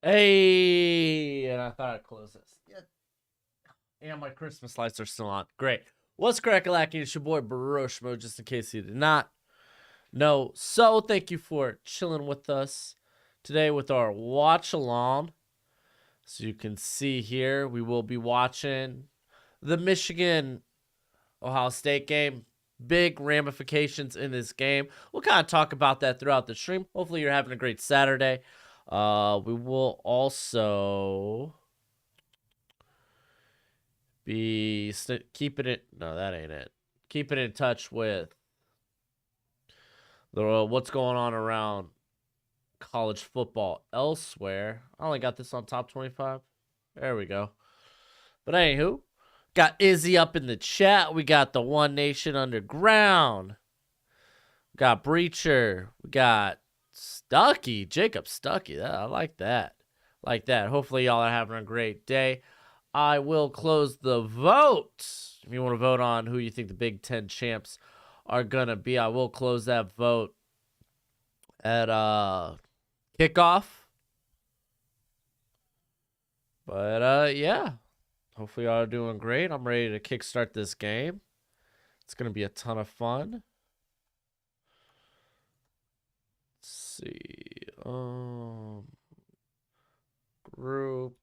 Hey, and I thought I'd close this. Yeah. And my Christmas lights are still on. Great. What's crack-a-lacking? It's your boy Broshmo, just in case you did not know. So thank you for chilling with us today with our watch along. So you can see here, we will be watching the Michigan Ohio State game. Big ramifications in this game. We'll kind of talk about that throughout the stream. Hopefully you're having a great Saturday. We will also be keeping it. No, that ain't it. Keeping in touch with what's going on around college football elsewhere. I only got this on top 25. There we go. But anywho, got Izzy up in the chat. We got the One Nation Underground. We got Breacher. We got Stucky, Jacob Stucky. I like that. Hopefully y'all are having a great day. I will close the vote. If you want to vote on who you think the Big Ten champs are going to be, I will close that vote at kickoff. But yeah, hopefully y'all are doing great. I'm ready to kickstart this game. It's going to be a ton of fun. Let's see. Group.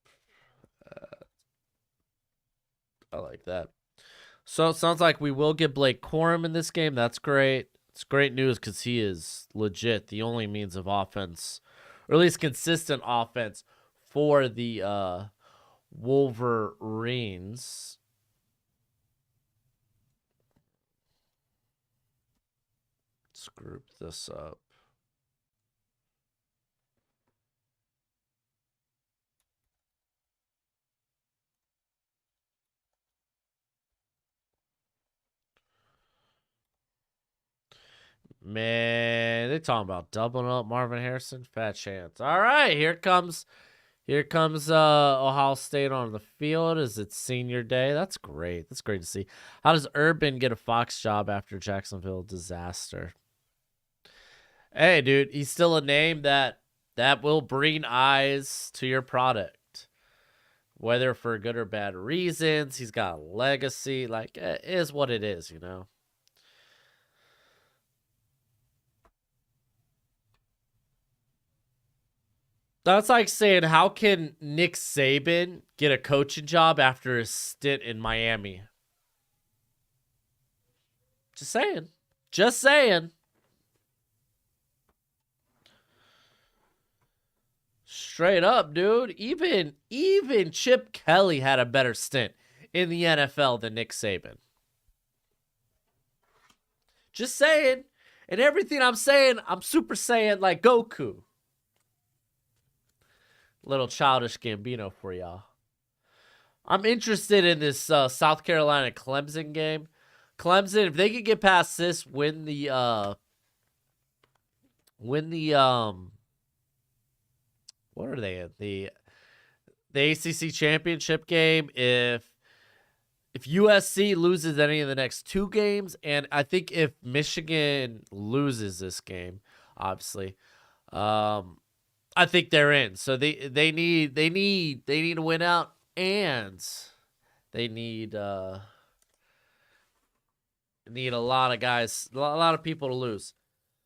I like that. So it sounds like we will get Blake Corum in this game. That's great. It's great news because he is legit the only means of offense, or at least consistent offense for the Wolverines. Let's group this up. Man, they talking about doubling up Marvin Harrison. Fat chance. All right, here comes Ohio State on the field as it's senior day. That's great. That's great to see. How does Urban get a Fox job after Jacksonville disaster? Hey, dude, he's still a name that will bring eyes to your product, whether for good or bad reasons. He's got a legacy. Like, it is what it is, you know. That's like saying, how can Nick Saban get a coaching job after his stint in Miami? Just saying. Just saying. Straight up, dude. Even Chip Kelly had a better stint in the NFL than Nick Saban. Just saying. And everything I'm saying, I'm super saying like Goku. Little childish Gambino for y'all. I'm interested in this South Carolina Clemson game. Clemson, if they could get past this, win the what are they in? The ACC championship game. If USC loses any of the next two games, and I think if Michigan loses this game, obviously, I think they're in. So they need to win out, and they need a lot of guys, a lot of people to lose.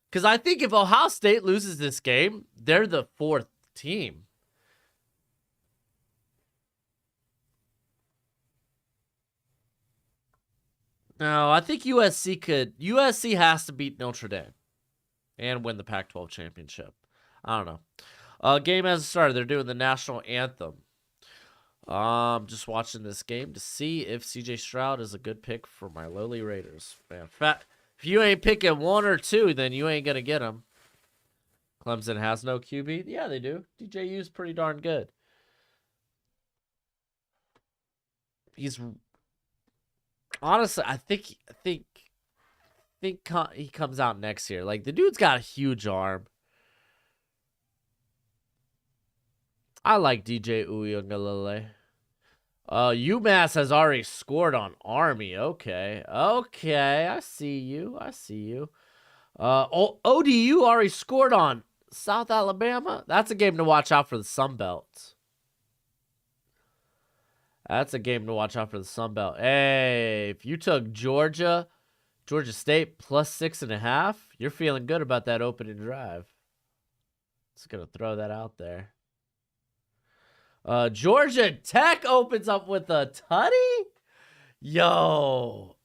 Because I think if Ohio State loses this game, they're the fourth team. No, I think USC could. USC has to beat Notre Dame and win the Pac-12 championship. I don't know. Game hasn't started. They're doing the national anthem. Just watching this game to see if CJ Stroud is a good pick for my lowly Raiders. Man, if you ain't picking one or two, then you ain't gonna get them. Clemson has no QB. Yeah, they do. DJU's pretty darn good. He's honestly, I think he comes out next year. Like, the dude's got a huge arm. I like DJ Uiagalelei. UMass has already scored on Army. Okay, I see you. ODU already scored on South Alabama. That's a game to watch out for the Sun Belt. That's a game to watch out for the Sun Belt. Hey, if you took Georgia State plus 6.5, you're feeling good about that opening drive. Just gonna throw that out there. Georgia Tech opens up with a tutty. Yo.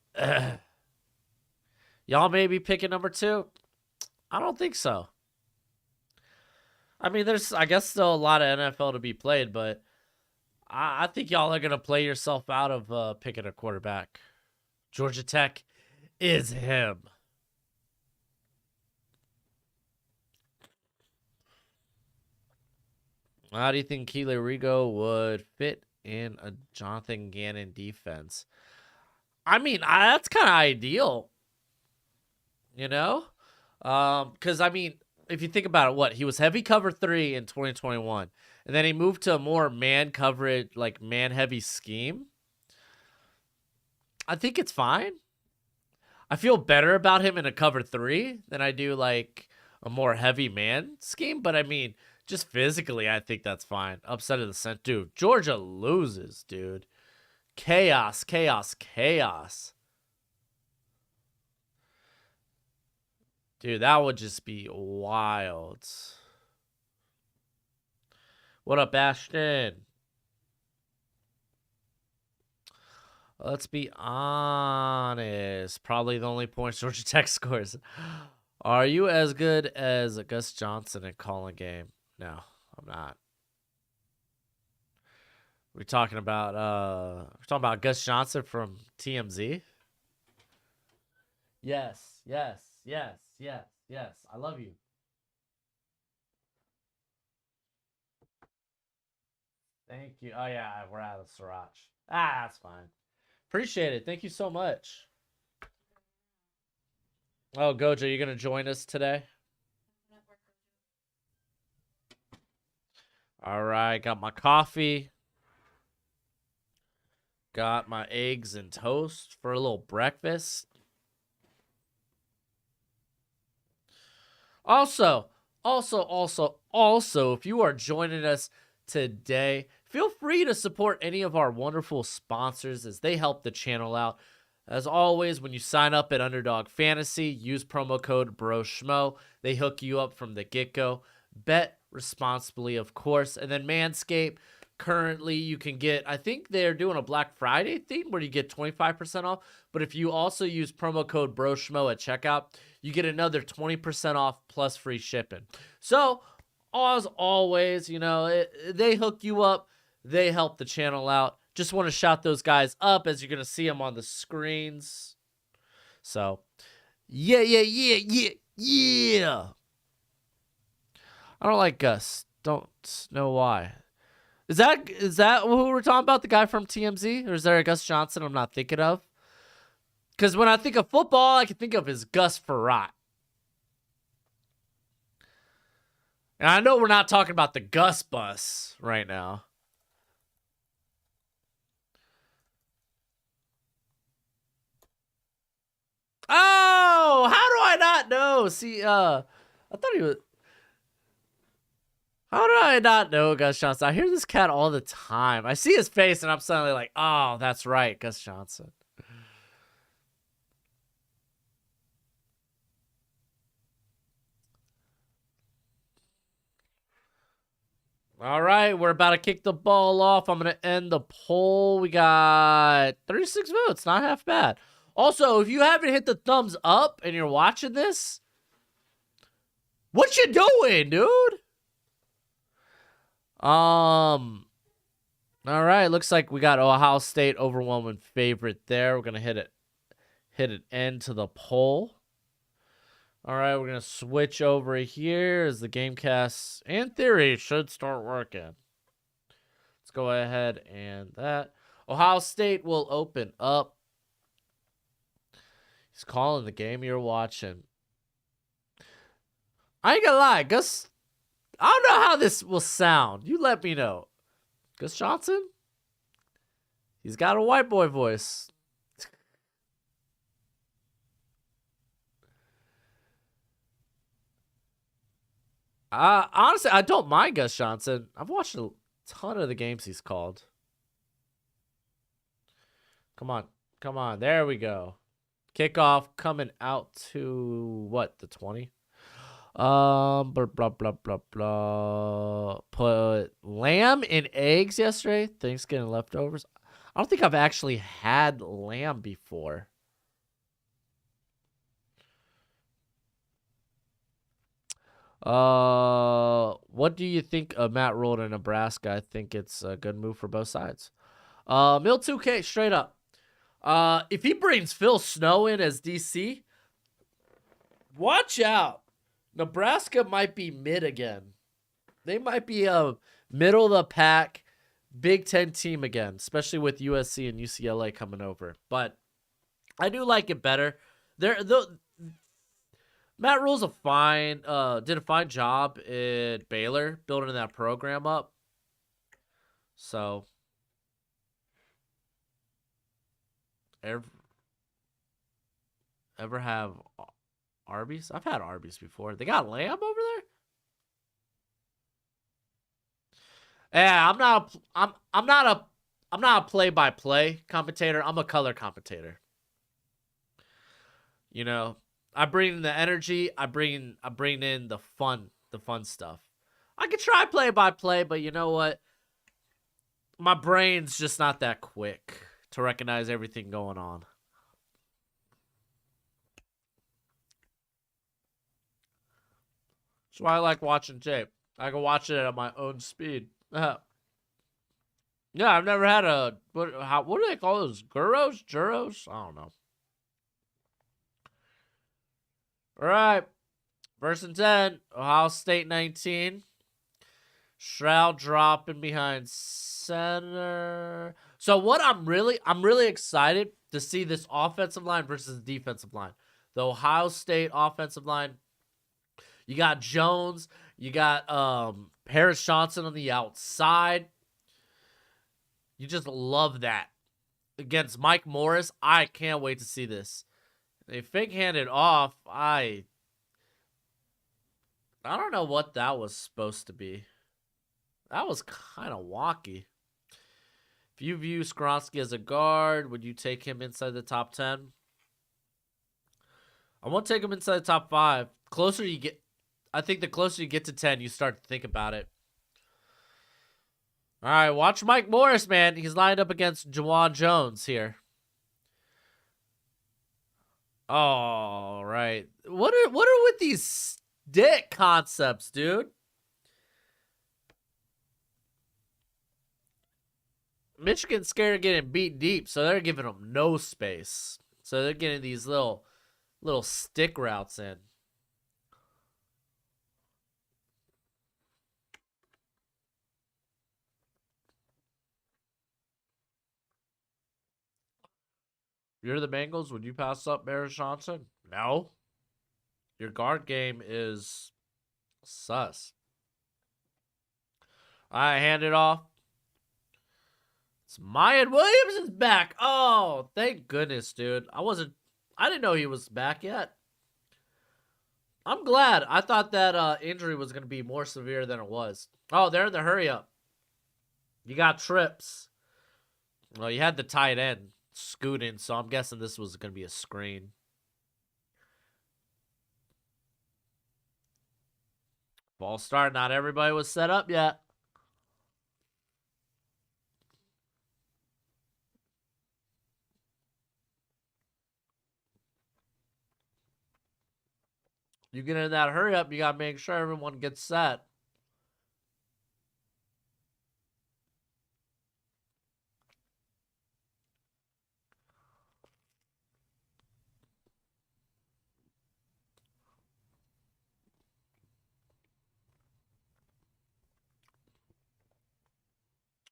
Y'all may be picking number 2. I don't think so. I mean, there's, I guess, still a lot of NFL to be played, but I think y'all are going to play yourself out of picking a quarterback. Georgia Tech is him. How do you think Keely Rigo would fit in a Jonathan Gannon defense? I mean, that's kind of ideal. You know? Because, I mean, if you think about it, he was heavy cover 3 in 2021. And then he moved to a more man coverage, like man-heavy scheme. I think it's fine. I feel better about him in a cover 3 than I do like a more heavy man scheme. But I mean, just physically, I think that's fine. Upset of the cent, dude. Georgia loses, dude. Chaos, chaos, chaos. Dude, that would just be wild. What up, Ashton? Let's be honest. Probably the only points Georgia Tech scores. Are you as good as Gus Johnson at calling game? No, I'm not. We're talking about Gus Johnson from TMZ. Yes, yes, yes, yes, yes. I love you. Thank you. Oh yeah, we're out of Sriracha. That's fine. Appreciate it. Thank you so much. Oh, Gojo, you gonna join us today? All right, got my coffee. Got my eggs and toast for a little breakfast. Also, if you are joining us today, feel free to support any of our wonderful sponsors as they help the channel out. As always, when you sign up at Underdog Fantasy, use promo code Broshmo. They hook you up from the get-go. Bet responsibly, of course. And then Manscaped, currently you can get, I think they're doing a Black Friday thing where you get 25% off. But if you also use promo code Broshmo at checkout, you get another 20% off plus free shipping. So, as always, you know, they hook you up. They help the channel out. Just want to shout those guys up as you're going to see them on the screens. So, yeah. I don't like Gus. Don't know why. Is that who we're talking about? The guy from TMZ? Or is there a Gus Johnson I'm not thinking of? Because when I think of football, I can think of is Gus Frerotte. And I know we're not talking about the Gus bus right now. Oh, how do I not know? See, I thought he was... How did I not know Gus Johnson? I hear this cat all the time. I see his face and I'm suddenly like, oh, that's right, Gus Johnson. All right, we're about to kick the ball off. I'm going to end the poll. We got 36 votes. Not half bad. Also, if you haven't hit the thumbs up and you're watching this, what you doing, dude? All right, looks like we got Ohio State overwhelming favorite there. We're going to hit an end to the poll. All right, we're going to switch over here as the Gamecast, in theory, should start working. Let's go ahead and that. Ohio State will open up. He's calling the game you're watching. I ain't gonna lie, Gus, I don't know how this will sound. You let me know. Gus Johnson? He's got a white boy voice. Honestly, I don't mind Gus Johnson. I've watched a ton of the games he's called. Come on. Come on. There we go. Kickoff coming out to what, the 20? Blah blah blah blah blah. Put lamb and eggs yesterday. Thanksgiving leftovers. I don't think I've actually had lamb before. What do you think of Matt Rule in Nebraska? I think it's a good move for both sides. Mill 2K straight up. If he brings Phil Snow in as DC, watch out. Nebraska might be mid again. They might be a middle of the pack Big Ten team again, especially with USC and UCLA coming over. But I do like it better. Matt Rule's did a fine job at Baylor building that program up. So ever have Arby's? I've had Arby's before. They got lamb over there? Yeah, I'm not a play-by-play commentator. I'm a color commentator. You know, I bring in the energy. I bring in the fun stuff. I could try play-by-play, but you know what? My brain's just not that quick to recognize everything going on. That's why I like watching tape. I can watch it at my own speed. Yeah, I've never had what do they call those? Gyros? Churros? I don't know. All right. 1st and 10. Ohio State 19. Stroud dropping behind center. So what I'm really excited to see this offensive line versus the defensive line. The Ohio State offensive line. You got Jones. You got Harris Johnson on the outside. You just love that. Against Mike Morris, I can't wait to see this. They fake-handed off. I don't know what that was supposed to be. That was kind of wonky. If you view Skoronsky as a guard, would you take him inside the top 10? I won't take him inside the top 5. Closer you get, I think the closer you get to 10, you start to think about it. All right, watch Mike Morris, man. He's lined up against Juwan Jones here. All right. What are with these stick concepts, dude? Michigan's scared of getting beat deep, so they're giving them no space. So they're getting these little stick routes in. You're the Bengals. Would you pass up Harris Johnson? No. Your guard game is sus. I hand it off. It's Mayan Williams is back. Oh, thank goodness, dude. I didn't know he was back yet. I'm glad. I thought that injury was going to be more severe than it was. Oh, they're in the hurry up. You got trips. Well, you had the tight end scooting, so I'm guessing this was going to be a screen. Ball start. Not everybody was set up yet. You get in that hurry up, you got to make sure everyone gets set.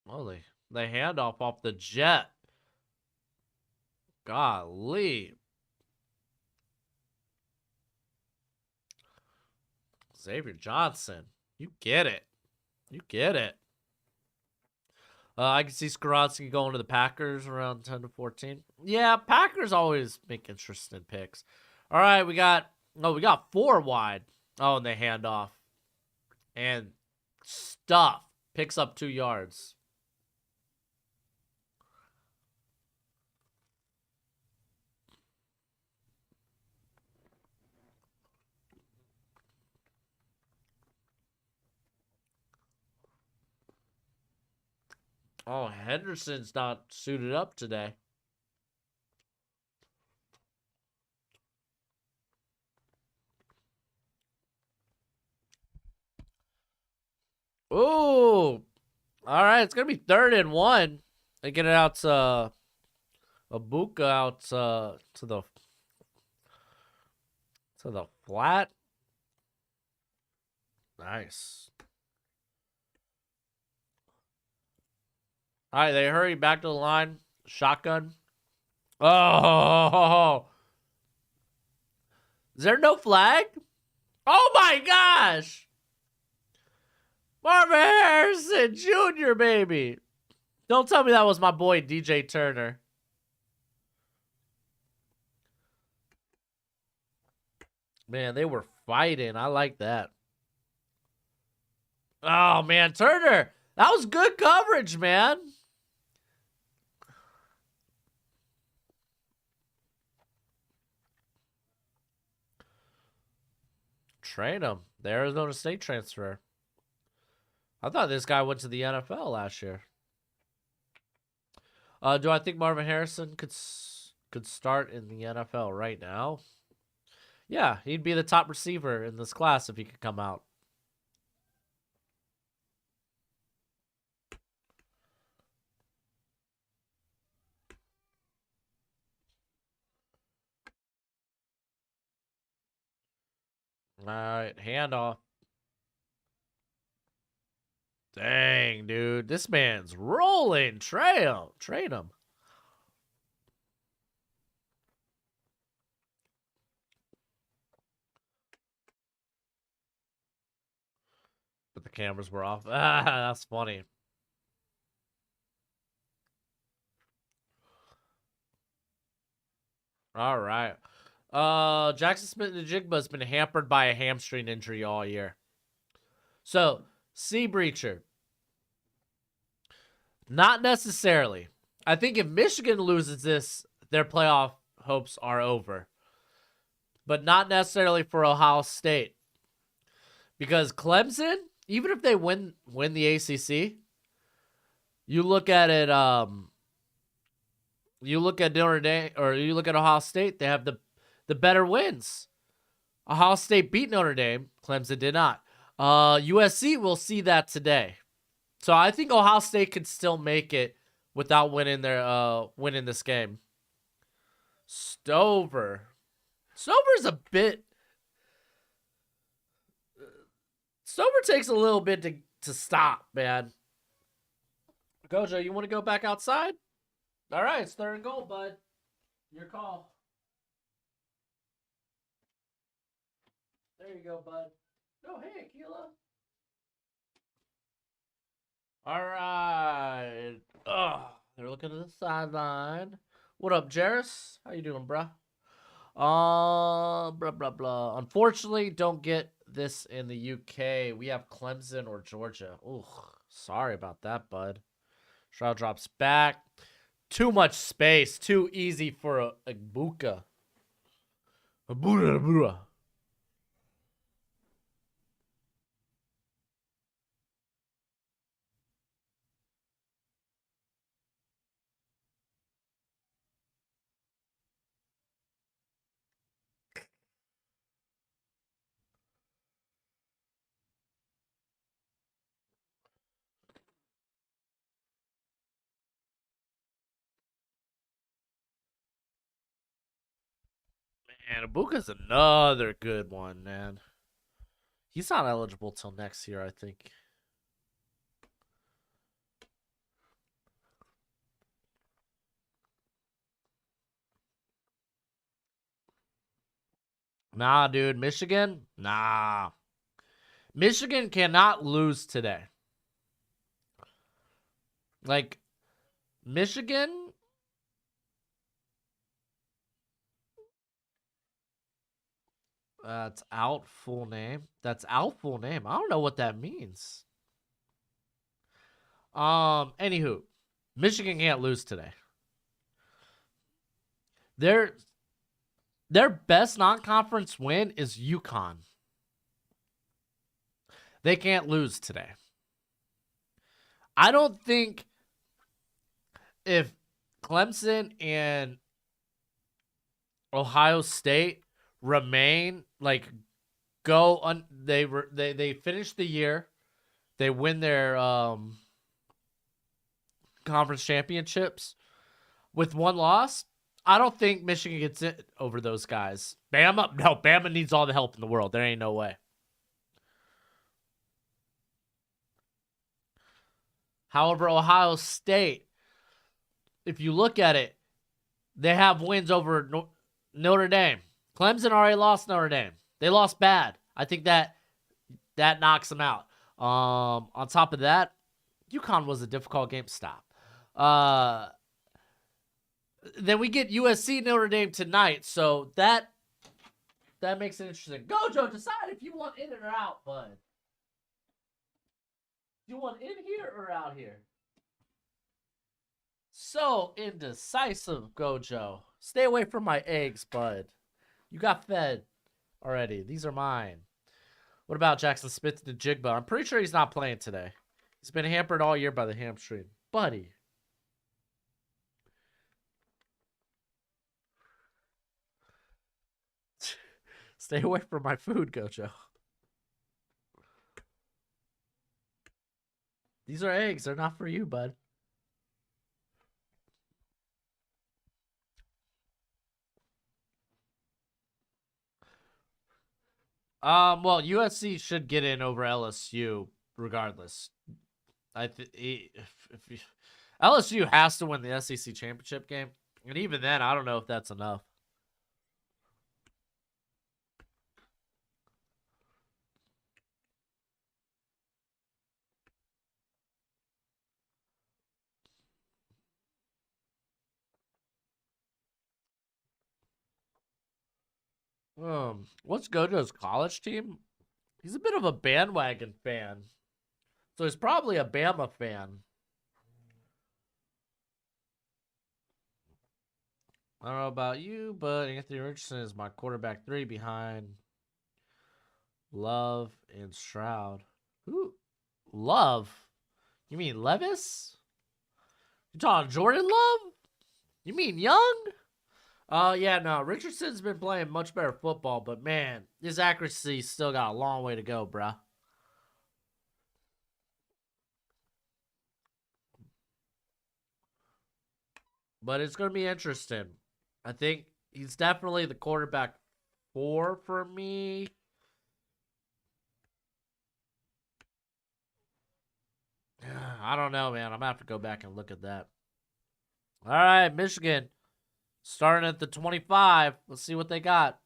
Holy, the handoff off the jet. Golly. Xavier Johnson. You get it. You get it. I can see Skoronsky going to the Packers around 10 to 14. Yeah, Packers always make interesting picks. All right, we got 4 wide. Oh, and they hand off. And stuff. Picks up 2 yards. Oh, Henderson's not suited up today. Ooh. All right, it's going to be 3rd and 1. They get it out to Ibuka out to the flat. Nice. All right, they hurry back to the line. Shotgun. Oh. Is there no flag? Oh my gosh. Marvin Harrison Jr., baby. Don't tell me that was my boy DJ Turner. Man, they were fighting. I like that. Oh, man, Turner. That was good coverage, man. Train him. The Arizona State transfer. I thought this guy went to the NFL last year. Do I think Marvin Harrison could start in the NFL right now? Yeah, he'd be the top receiver in this class if he could come out. All right, handoff. Dang, dude. This man's rolling. Trade him. But the cameras were off. Ah, that's funny. All right. Jackson Smith-Njigba has been hampered by a hamstring injury all year. So, C breacher. Not necessarily. I think if Michigan loses this, their playoff hopes are over. But not necessarily for Ohio State. Because Clemson, even if they win the ACC, you look at it, you look at Notre Dame, or you look at Ohio State, they have the better wins. Ohio State beat Notre Dame. Clemson did not. USC will see that today. So I think Ohio State could still make it without winning this game. Stover's a bit. Stover takes a little bit to stop, man. Gojo, you want to go back outside? All right, it's 3rd and goal, bud. Your call. There you go, bud. Oh, hey, Keela. All right. They're looking at the sideline. What up, Jarris? How you doing, bruh? Blah, blah, blah. Unfortunately, don't get this in the UK. We have Clemson or Georgia. Ooh, sorry about that, bud. Shroud drops back. Too much space. Too easy for a Ibuka. Ibuka. Man, Ibuka's another good one, man. He's not eligible till next year, I think. Nah, dude. Michigan? Nah. Michigan cannot lose today. Like, Michigan... That's out full name. That's out full name. I don't know what that means. Anywho, Michigan can't lose today. Their best non-conference win is UConn. They can't lose today. I don't think if Clemson and Ohio State remain they finish the year, they win their conference championships with one loss. I don't think Michigan gets it over those guys. Bama needs all the help in the world. There ain't no way. However, Ohio State, if you look at it, they have wins over Notre Dame. Clemson already lost Notre Dame. They lost bad. I think that knocks them out. On top of that, UConn was a difficult game to stop. Then we get USC Notre Dame tonight, so that makes it interesting. Gojo, decide if you want in or out, bud. You want in here or out here? So indecisive, Gojo. Stay away from my eggs, bud. You got fed already. These are mine. What about Jackson Smith and Jigba? I'm pretty sure he's not playing today. He's been hampered all year by the hamstring. Buddy. Stay away from my food, Gojo. These are eggs. They're not for you, bud. Well, USC should get in over LSU regardless. If LSU has to win the SEC championship game, and even then, I don't know if that's enough. What's Gojo's college team? He's a bit of a bandwagon fan, so he's probably a Bama fan. I don't know about you, but Anthony Richardson is my quarterback 3 behind Love and Stroud. Who? Love? You mean Levis? You talking Jordan Love? You mean Young? Yeah, no. Richardson's been playing much better football, but man, his accuracy still got a long way to go, bruh. But it's going to be interesting. I think he's definitely the quarterback 4 for me. I don't know, man. I'm going to have to go back and look at that. All right, Michigan. Starting at the 25. Let's see what they got.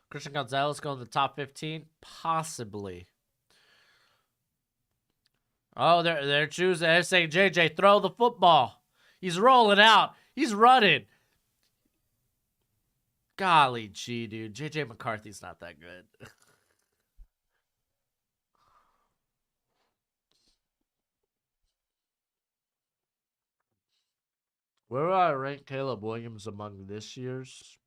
Christian Gonzalez going to the top 15? Possibly. Oh, they're choosing. They're saying, JJ, throw the football. He's rolling out. He's running. Golly gee, dude. JJ McCarthy's not that good. Where would I rank Caleb Williams among this year's?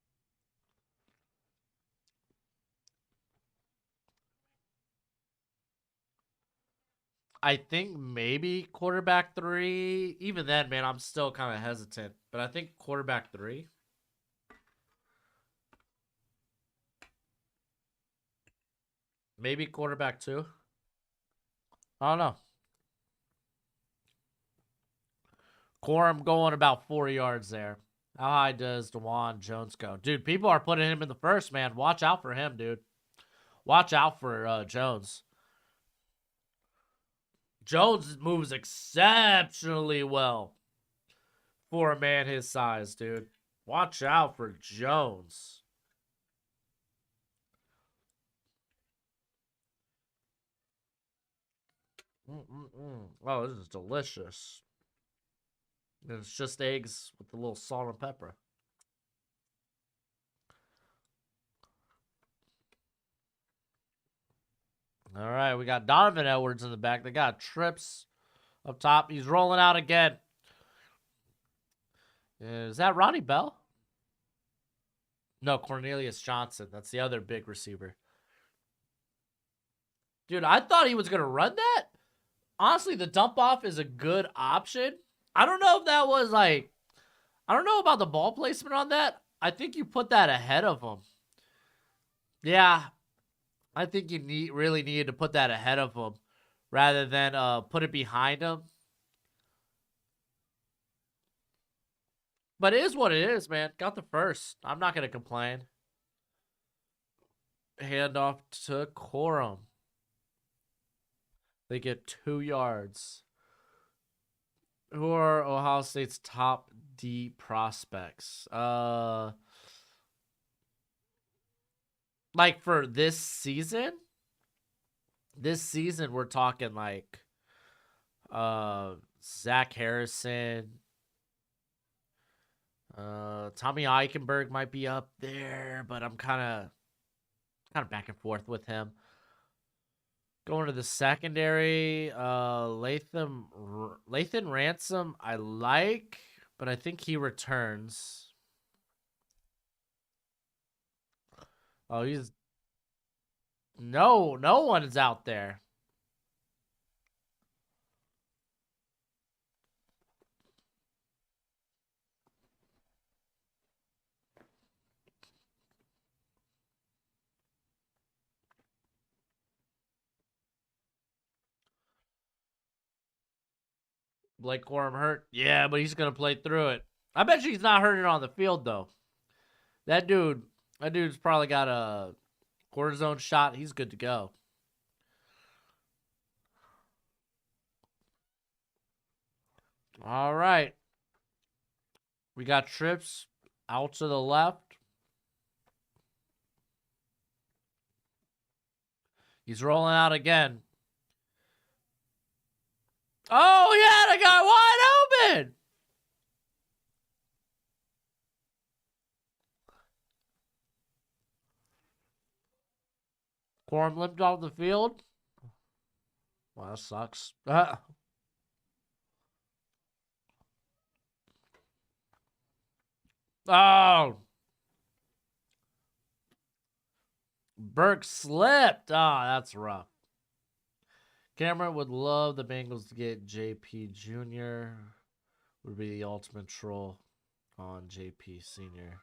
I think maybe quarterback 3. Even then, man, I'm still kind of hesitant. But I think quarterback 3. Maybe quarterback 2. I don't know. Corum going about 4 yards there. How high does DeJuan Jones go? Dude, people are putting him in the first, man. Watch out for him, dude. Watch out for Jones. Jones moves exceptionally well for a man his size, dude. Watch out for Jones. Oh, this is delicious. And it's just eggs with a little salt and pepper. All right, we got Donovan Edwards in the back. They got Trips up top. He's rolling out again. Is that Ronnie Bell? No, Cornelius Johnson. That's the other big receiver. Dude, I thought he was going to run that. Honestly, the dump off is a good option. I don't know if that was like, I don't know about the ball placement on that. I think you put that ahead of him. Yeah, I think you really needed to put that ahead of him rather than put it behind him. But it is what it is, man. Got the first. I'm not going to complain. Handoff to Corum. They get 2 yards. Who are Ohio State's top D prospects? Like for this season? This season we're talking like Zach Harrison. Tommy Eichenberg might be up there, but I'm kind of back and forth with him. Going to the secondary, Lathan Ransom I like, but I think he returns. Oh, he's no one is out there. Blake Corum hurt? Yeah, but he's gonna play through it. I bet you he's not hurting on the field though. That dude's probably got a cortisone shot. He's good to go. All right. We got Trips out to the left. He's rolling out again. Oh, yeah, the guy wide open. Corum limped off the field. Well, that sucks. Oh. Burke slipped. Oh, that's rough. Cameron would love the Bengals to get JP Jr. Would be the ultimate troll on JP Sr.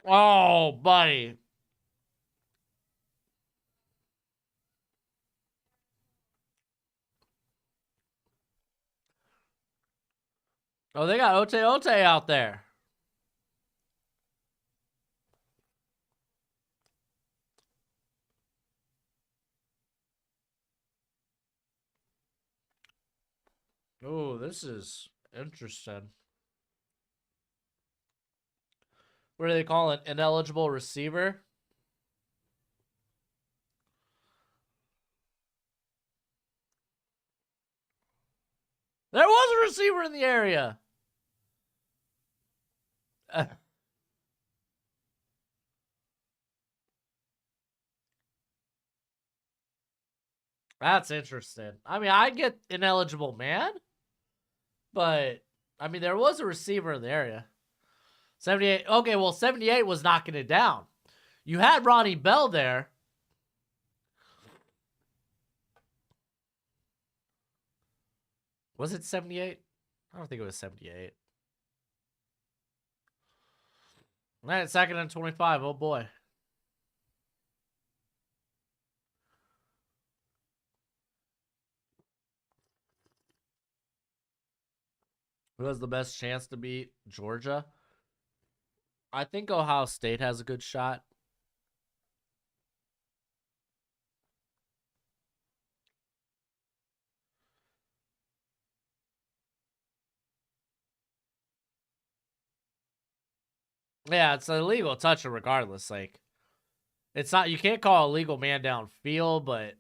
Oh, buddy. Oh, they got Ote out there. Oh, this is interesting. What do they call it? Ineligible receiver? There was a receiver in the area. That's interesting. I mean, I get ineligible man, but I mean, there was a receiver in the area. 78. Okay, well, 78 was knocking it down. You had Ronnie Bell there. Was it 78? I don't think it was 78. All right, 2nd and 25. Oh, boy. Who has the best chance to beat Georgia? I think Ohio State has a good shot. Yeah, it's an illegal touch regardless. Like, it's not, you can't call a legal man downfield, but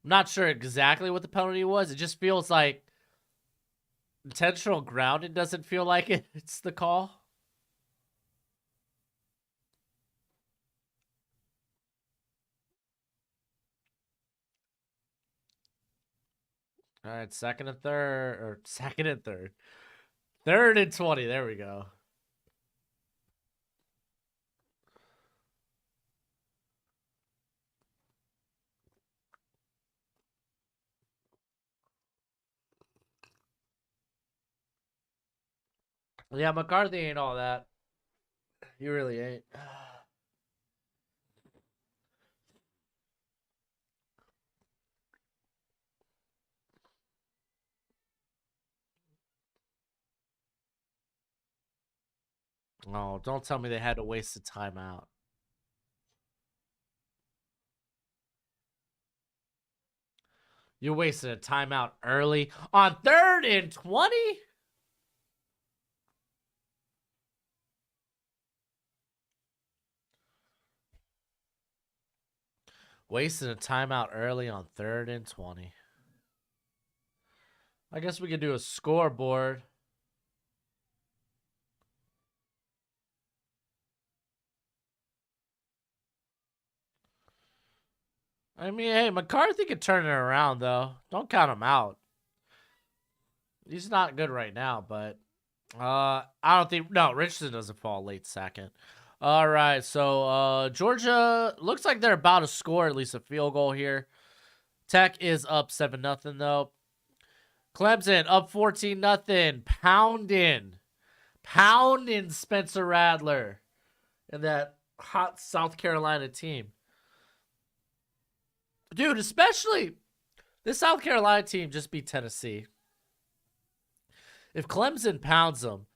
I'm not sure exactly what the penalty was. It just feels like Intentional grounding doesn't feel like it. It's the call. All right, second and third, or second and third. 3rd and 20. There we go. Yeah, McCarthy ain't all that. He really ain't. Oh, don't tell me they had to waste a timeout. You wasted a timeout early on 3rd and 20? Wasted a timeout early on 3rd and 20. I guess we could do a scoreboard. I mean, hey, McCarthy could turn it around, though. Don't count him out. He's not good right now, but I don't think... No, Richardson doesn't fall late second. All right, so Georgia looks like they're about to score at least a field goal here. Tech is up 7-0, though. Clemson up 14-0. Pounding Spencer Rattler and that hot South Carolina team. Dude, especially this South Carolina team just beat Tennessee. If Clemson pounds them,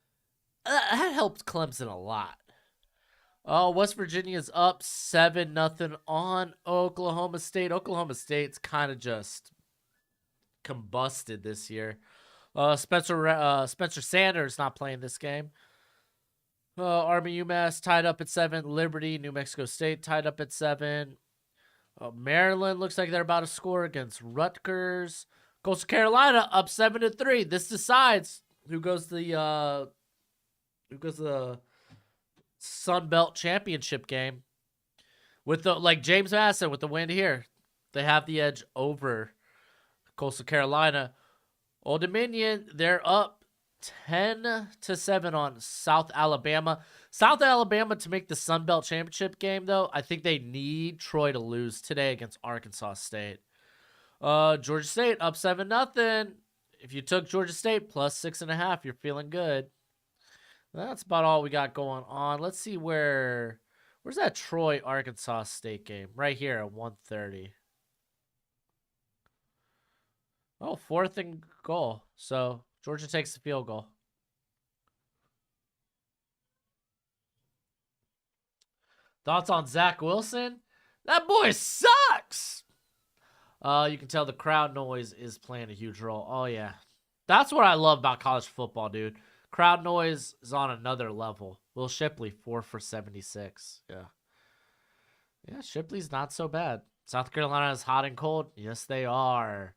that helps Clemson a lot. Oh, West Virginia's up 7-0 on Oklahoma State. Oklahoma State's kind of just combusted this year. Spencer Sanders not playing this game. Army UMass tied up at 7. Liberty, New Mexico State tied up at 7. Maryland looks like they're about to score against Rutgers. Coastal Carolina up 7-3. This decides who goes the Sun Belt Championship game. With the like James Madison with the win here, they have the edge over Coastal Carolina. Old Dominion, they're up 10-7 on South Alabama. South Alabama to make the Sun Belt Championship game, though, I think they need Troy to lose today against Arkansas State. Georgia State up 7-0. If you took Georgia State plus 6.5, you're feeling good. That's about all we got going on. Let's see where's that Troy Arkansas State game? Right here at 1:30. Oh, 4th and goal. So Georgia takes the field goal. Thoughts on Zach Wilson? That boy sucks. You can tell the crowd noise is playing a huge role. Oh, yeah. That's what I love about college football, dude. Crowd noise is on another level. Will Shipley, 4 for 76. Yeah. Yeah, Shipley's not so bad. South Carolina is hot and cold. Yes, they are.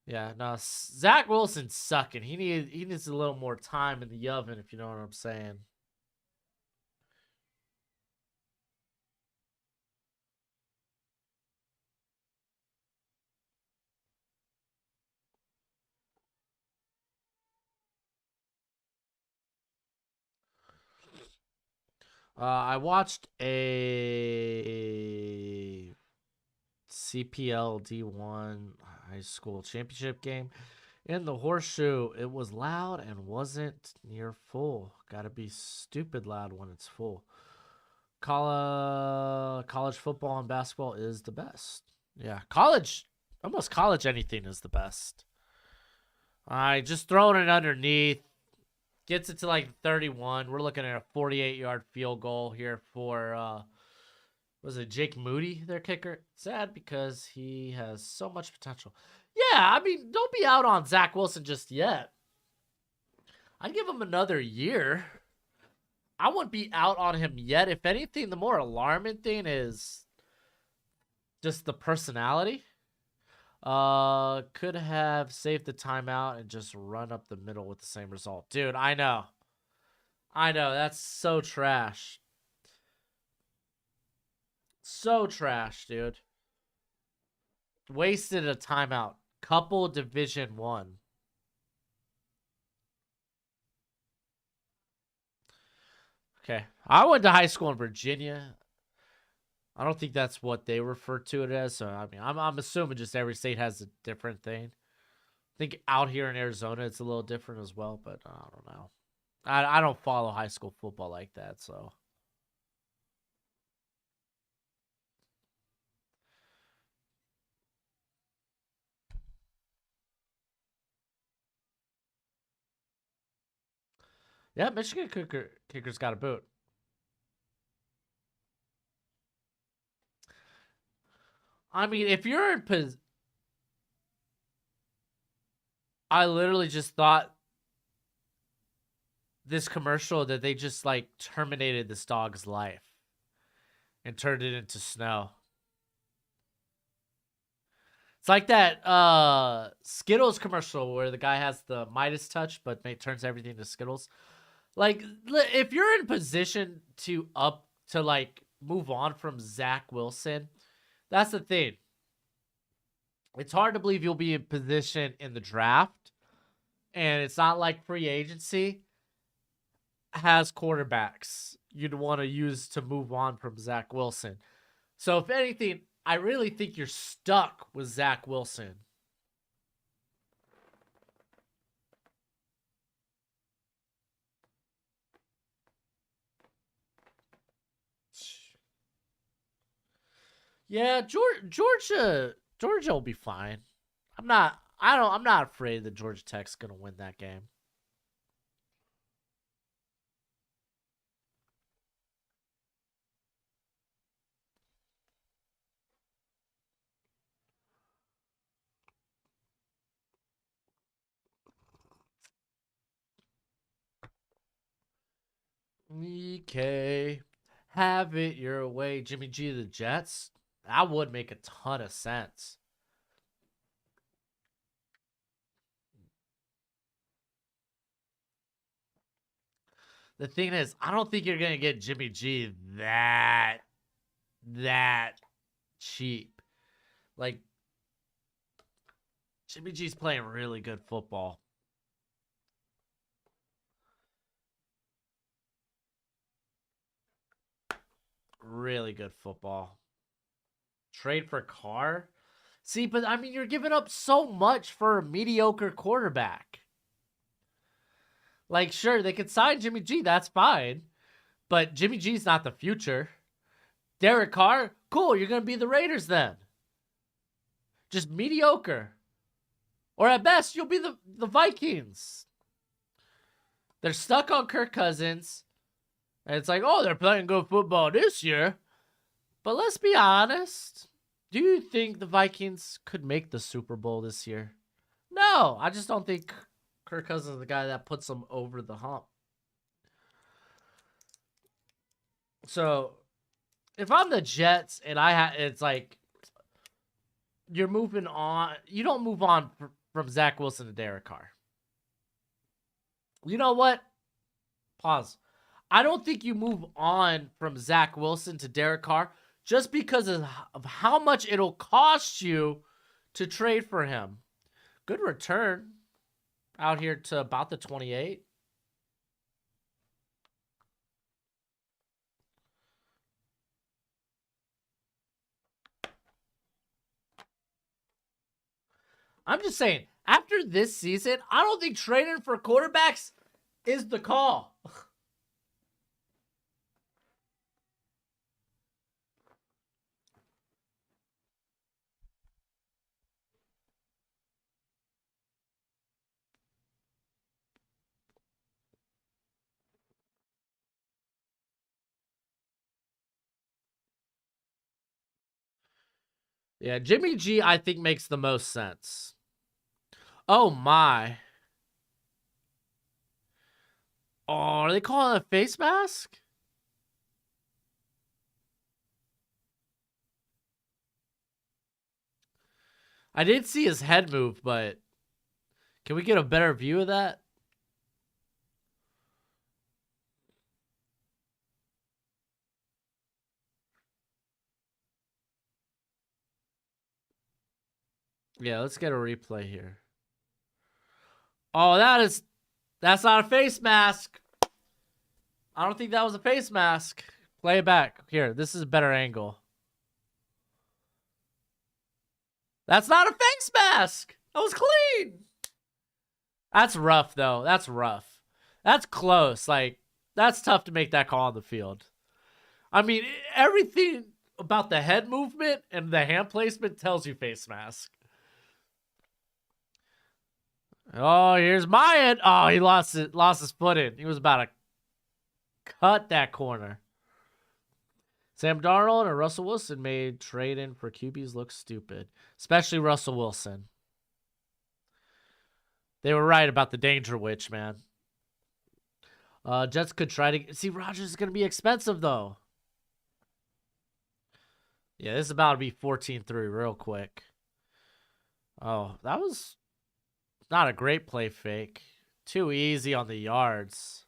Yeah, no, Zach Wilson's sucking. He needs a little more time in the oven, if you know what I'm saying. I watched a CPL D1 high school championship game. In the horseshoe, it was loud and wasn't near full. Gotta be stupid loud when it's full. College football and basketball is the best. Yeah, almost college anything is the best. All right, just throwing it underneath. Gets it to like 31. We're looking at a 48-yard field goal here for, was it Jake Moody, their kicker? Sad because he has so much potential. Yeah, I mean, don't be out on Zach Wilson just yet. I'd give him another year. I wouldn't be out on him yet. If anything, the more alarming thing is just the personality. Could have saved the timeout and just run up the middle with the same result. Dude, I know. That's so trash. So trash, dude. Wasted a timeout. Couple Division 1. Okay. I went to high school in Virginia. I don't think that's what they refer to it as. So, I mean, I'm assuming just every state has a different thing. I think out here in Arizona, it's a little different as well, but I don't know. I don't follow high school football like that, so. Yeah, Michigan kicker's got a boot. I mean, if you're in I literally just thought this commercial that they just like terminated this dog's life and turned it into snow. It's like that Skittles commercial where the guy has the Midas touch but turns everything to Skittles. Like, if you're in position to like move on from Zach Wilson, that's the thing. It's hard to believe you'll be in position in the draft, and it's not like free agency has quarterbacks you'd want to use to move on from Zach Wilson. So if anything, I really think you're stuck with Zach Wilson. Yeah, Georgia will be fine. I'm not afraid that Georgia Tech's gonna win that game. EK, have it your way. Jimmy G to the Jets. That would make a ton of sense. The thing is, I don't think you're gonna get Jimmy G that cheap. Like, Jimmy G's playing really good football. Really good football. Trade for Carr? See, but I mean, you're giving up so much for a mediocre quarterback. Like, sure, they could sign Jimmy G, that's fine. But Jimmy G's not the future. Derek Carr, cool, you're going to be the Raiders then. Just mediocre. Or at best, you'll be the Vikings. They're stuck on Kirk Cousins. And it's like, oh, they're playing good football this year. But let's be honest. Do you think the Vikings could make the Super Bowl this year? No, I just don't think Kirk Cousins is the guy that puts them over the hump. So, if I'm the Jets and it's like you're moving on, you don't move on from Zach Wilson to Derek Carr. You know what? Pause. I don't think you move on from Zach Wilson to Derek Carr just because of how much it'll cost you to trade for him. Good return out here to about the 28. I'm just saying, after this season, I don't think trading for quarterbacks is the call. Yeah, Jimmy G, I think, makes the most sense. Oh, my. Oh, are they calling it a face mask? I did see his head move, but can we get a better view of that? Yeah, let's get a replay here. Oh, that's not a face mask. I don't think that was a face mask. Play it back. Here, this is a better angle. That's not a face mask. That was clean. That's rough, though. That's rough. That's close. Like, that's tough to make that call on the field. I mean, everything about the head movement and the hand placement tells you face mask. Oh, here's Mayan. Oh, he lost his footing. He was about to cut that corner. Sam Darnold and Russell Wilson made trade in for QBs look stupid, especially Russell Wilson. They were right about the danger witch, man. Jets could try to see. Rodgers is going to be expensive though. Yeah, this is about to be 14-3 real quick. Oh, that was not a great play fake. Too easy on the yards.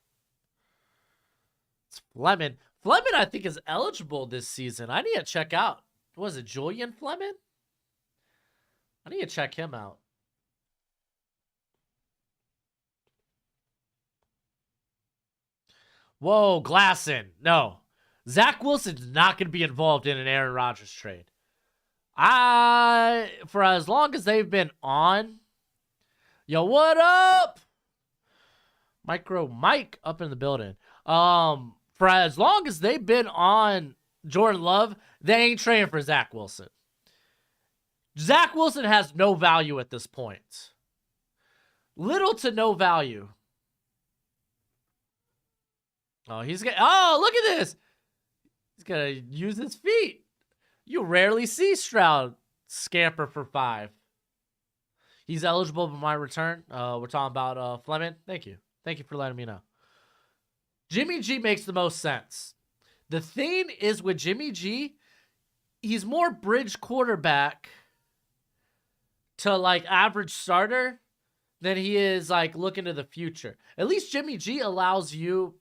It's Fleming. Fleming, I think, is eligible this season. I need to check out. Was it Julian Fleming? I need to check him out. Whoa, Glasson. No. Zach Wilson's not going to be involved in an Aaron Rodgers trade. For as long as they've been on. Yo, what up? Micro Mike up in the building. For as long as they've been on Jordan Love, they ain't trading for Zach Wilson. Zach Wilson has no value at this point. Little to no value. Oh, look at this. He's going to use his feet. You rarely see Stroud scamper for 5. He's eligible for my return. We're talking about Fleming. Thank you. Thank you for letting me know. Jimmy G makes the most sense. The thing is with Jimmy G, he's more bridge quarterback to like average starter than he is like looking to the future. At least Jimmy G allows you,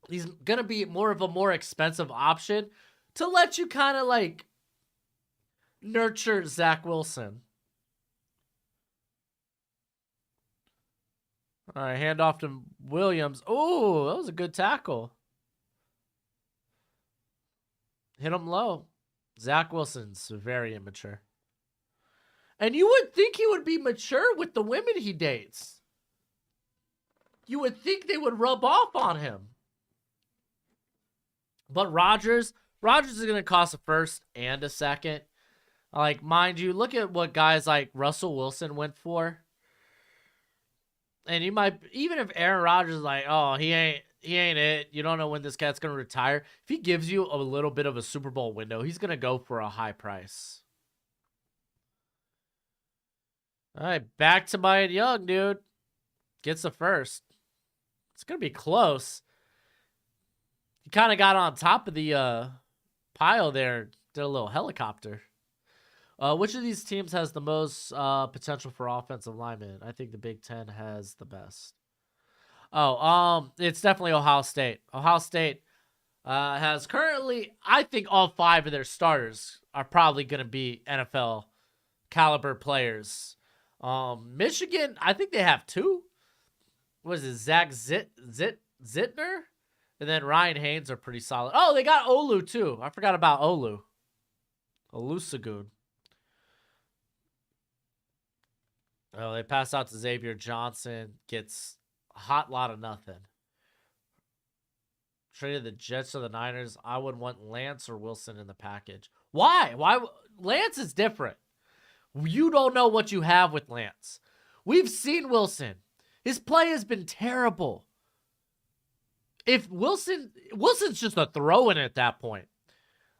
he's going to be more of a more expensive option to let you kind of like nurture Zach Wilson. All right, hand off to Williams. Oh, that was a good tackle. Hit him low. Zach Wilson's very immature. And you would think he would be mature with the women he dates. You would think they would rub off on him. But Rodgers is going to cost a first and a second. Like, mind you, look at what guys like Russell Wilson went for. And you might, even if Aaron Rodgers is like, oh, he ain't it. You don't know when this cat's going to retire. If he gives you a little bit of a Super Bowl window, he's going to go for a high price. All right, back to Mike Young, dude. Gets the first. It's going to be close. He kind of got on top of the pile there. Did a little helicopter. Which of these teams has the most potential for offensive linemen? I think the Big Ten has the best. It's definitely Ohio State. Ohio State has currently, I think all 5 of their starters are probably going to be NFL caliber players. Michigan, I think they have 2. What is it? Zach Zittner? And then Ryan Haynes are pretty solid. Oh, they got Olu too. I forgot about Olu. Olusegun. Oh, they pass out to Xavier Johnson. Gets a hot lot of nothing. Traded the Jets or the Niners. I would want Lance or Wilson in the package. Why? Lance is different. You don't know what you have with Lance. We've seen Wilson. His play has been terrible. If Wilson's just a throw-in at that point.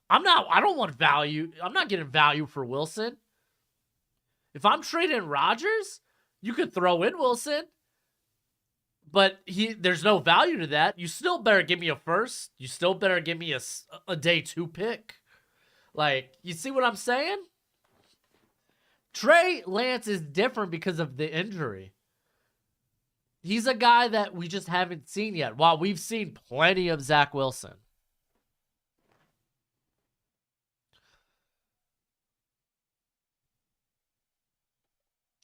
I don't want value. I'm not getting value for Wilson. If I'm trading Rodgers, you could throw in Wilson, but there's no value to that. You still better give me a first. You still better give me a day 2 pick. Like, you see what I'm saying? Trey Lance is different because of the injury. He's a guy that we just haven't seen yet, while we've seen plenty of Zach Wilson.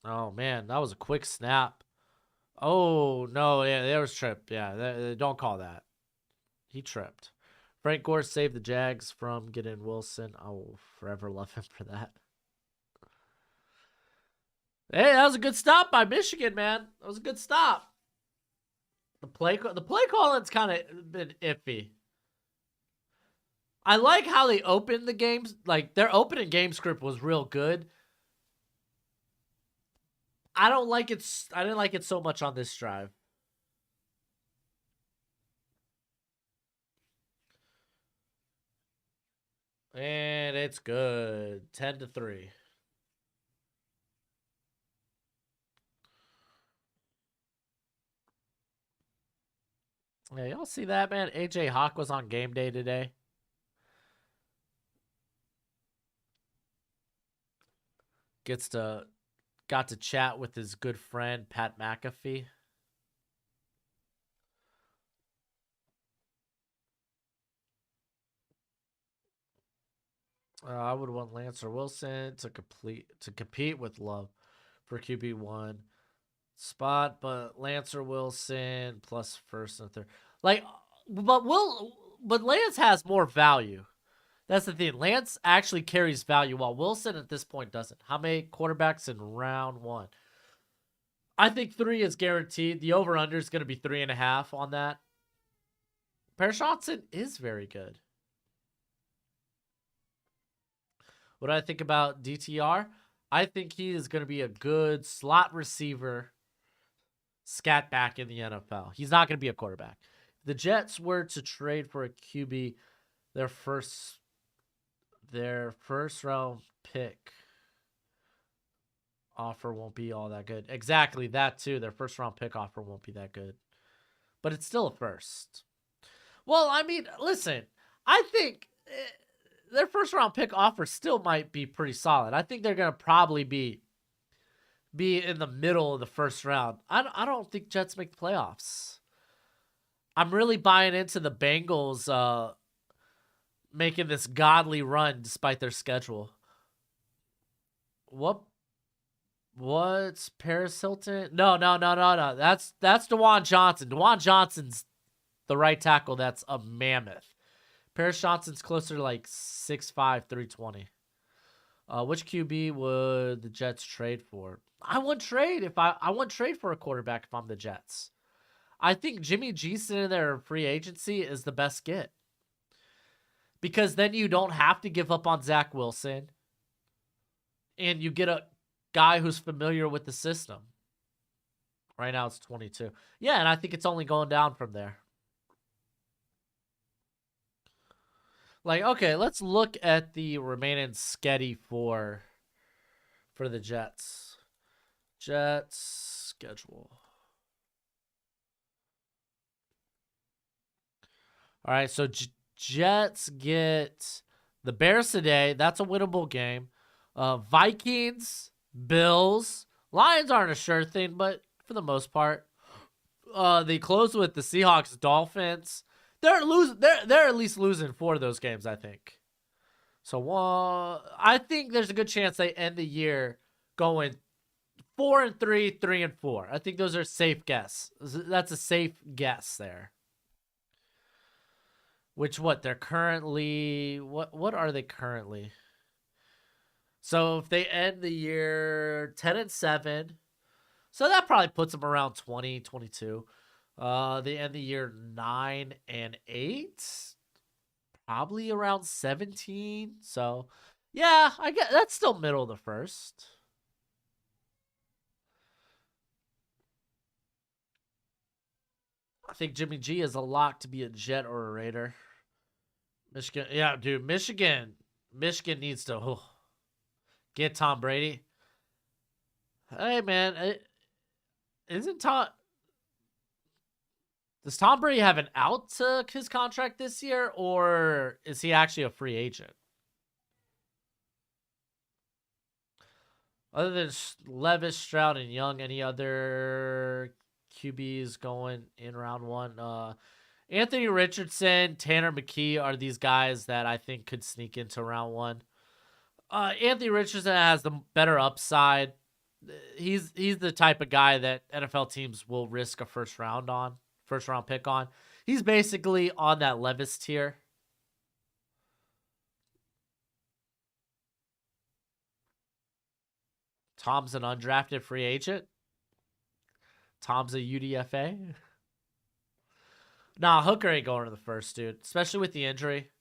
Oh, man, that was a quick snap. Oh, no, yeah, there was tripped. Yeah, don't call that. He tripped. Frank Gore saved the Jags from getting Wilson. I will forever love him for that. Hey, that was a good stop by Michigan, man. That was a good stop. The play calling's kind of been iffy. I like how they opened the games. Like, their opening game script was real good. I didn't like it so much on this drive. And it's good. 10-3. Yeah, y'all see that, man? AJ Hawk was on game day today. Got to chat with his good friend Pat McAfee. I would want Lance or Wilson to compete with Love for QB1 spot, but Lance or Wilson plus first and third. Like, but Lance has more value. That's the thing. Lance actually carries value, while Wilson at this point doesn't. How many quarterbacks in round 1? I think 3 is guaranteed. The over-under is going to be 3.5 on that. Paris Johnson is very good. What do I think about DTR? I think he is going to be a good slot receiver, scat back in the NFL. He's not going to be a quarterback. If the Jets were to trade for a QB, their first round pick offer won't be all that good. Exactly, that too. Their first round pick offer won't be that good. But it's still a first. Well, I mean, listen, I think their first round pick offer still might be pretty solid. I think they're going to probably be in the middle of the first round. I don't think Jets make the playoffs. I'm really buying into the Bengals making this godly run despite their schedule. What's Paris Hilton? No. That's DeJuan Johnson. DeJuan Johnson's the right tackle. That's a mammoth. Paris Johnson's closer to like 6'5", 320. Which QB would the Jets trade for? I wouldn't trade for a quarterback if I'm the Jets. I think Jimmy G in their free agency is the best get. Because then you don't have to give up on Zach Wilson. And you get a guy who's familiar with the system. Right now it's 22. Yeah, and I think it's only going down from there. Like, okay, let's look at the remaining schedule for the Jets. Jets schedule. All right, so Jets get the Bears today. That's a winnable game. Vikings, Bills, Lions aren't a sure thing, but for the most part, they close with the Seahawks, Dolphins. They're at least losing 4 of those games, I think. So I think there's a good chance they end the year going 4-3, 3-4. I think those are safe guess. That's a safe guess there. They're currently what are they currently? So if they end the year 10-7, so that probably puts them around 20, 22. They end the year 9-8, probably around 17. So yeah, I guess that's still middle of the first. I think Jimmy G is a lock to be a Jet or a Raider. Michigan, yeah, dude, Michigan needs to get Tom Brady. Hey, man, does Tom Brady have an out to his contract this year, or is he actually a free agent? Other than Levis, Stroud, and Young, any other QBs going in round one? Anthony Richardson, Tanner McKee are these guys that I think could sneak into round one. Anthony Richardson has the better upside. He's the type of guy that NFL teams will risk a first round pick on. He's basically on that Levis tier. Tom's an undrafted free agent. Tom's a UDFA. Nah, Hooker ain't going to the first, dude. Especially with the injury.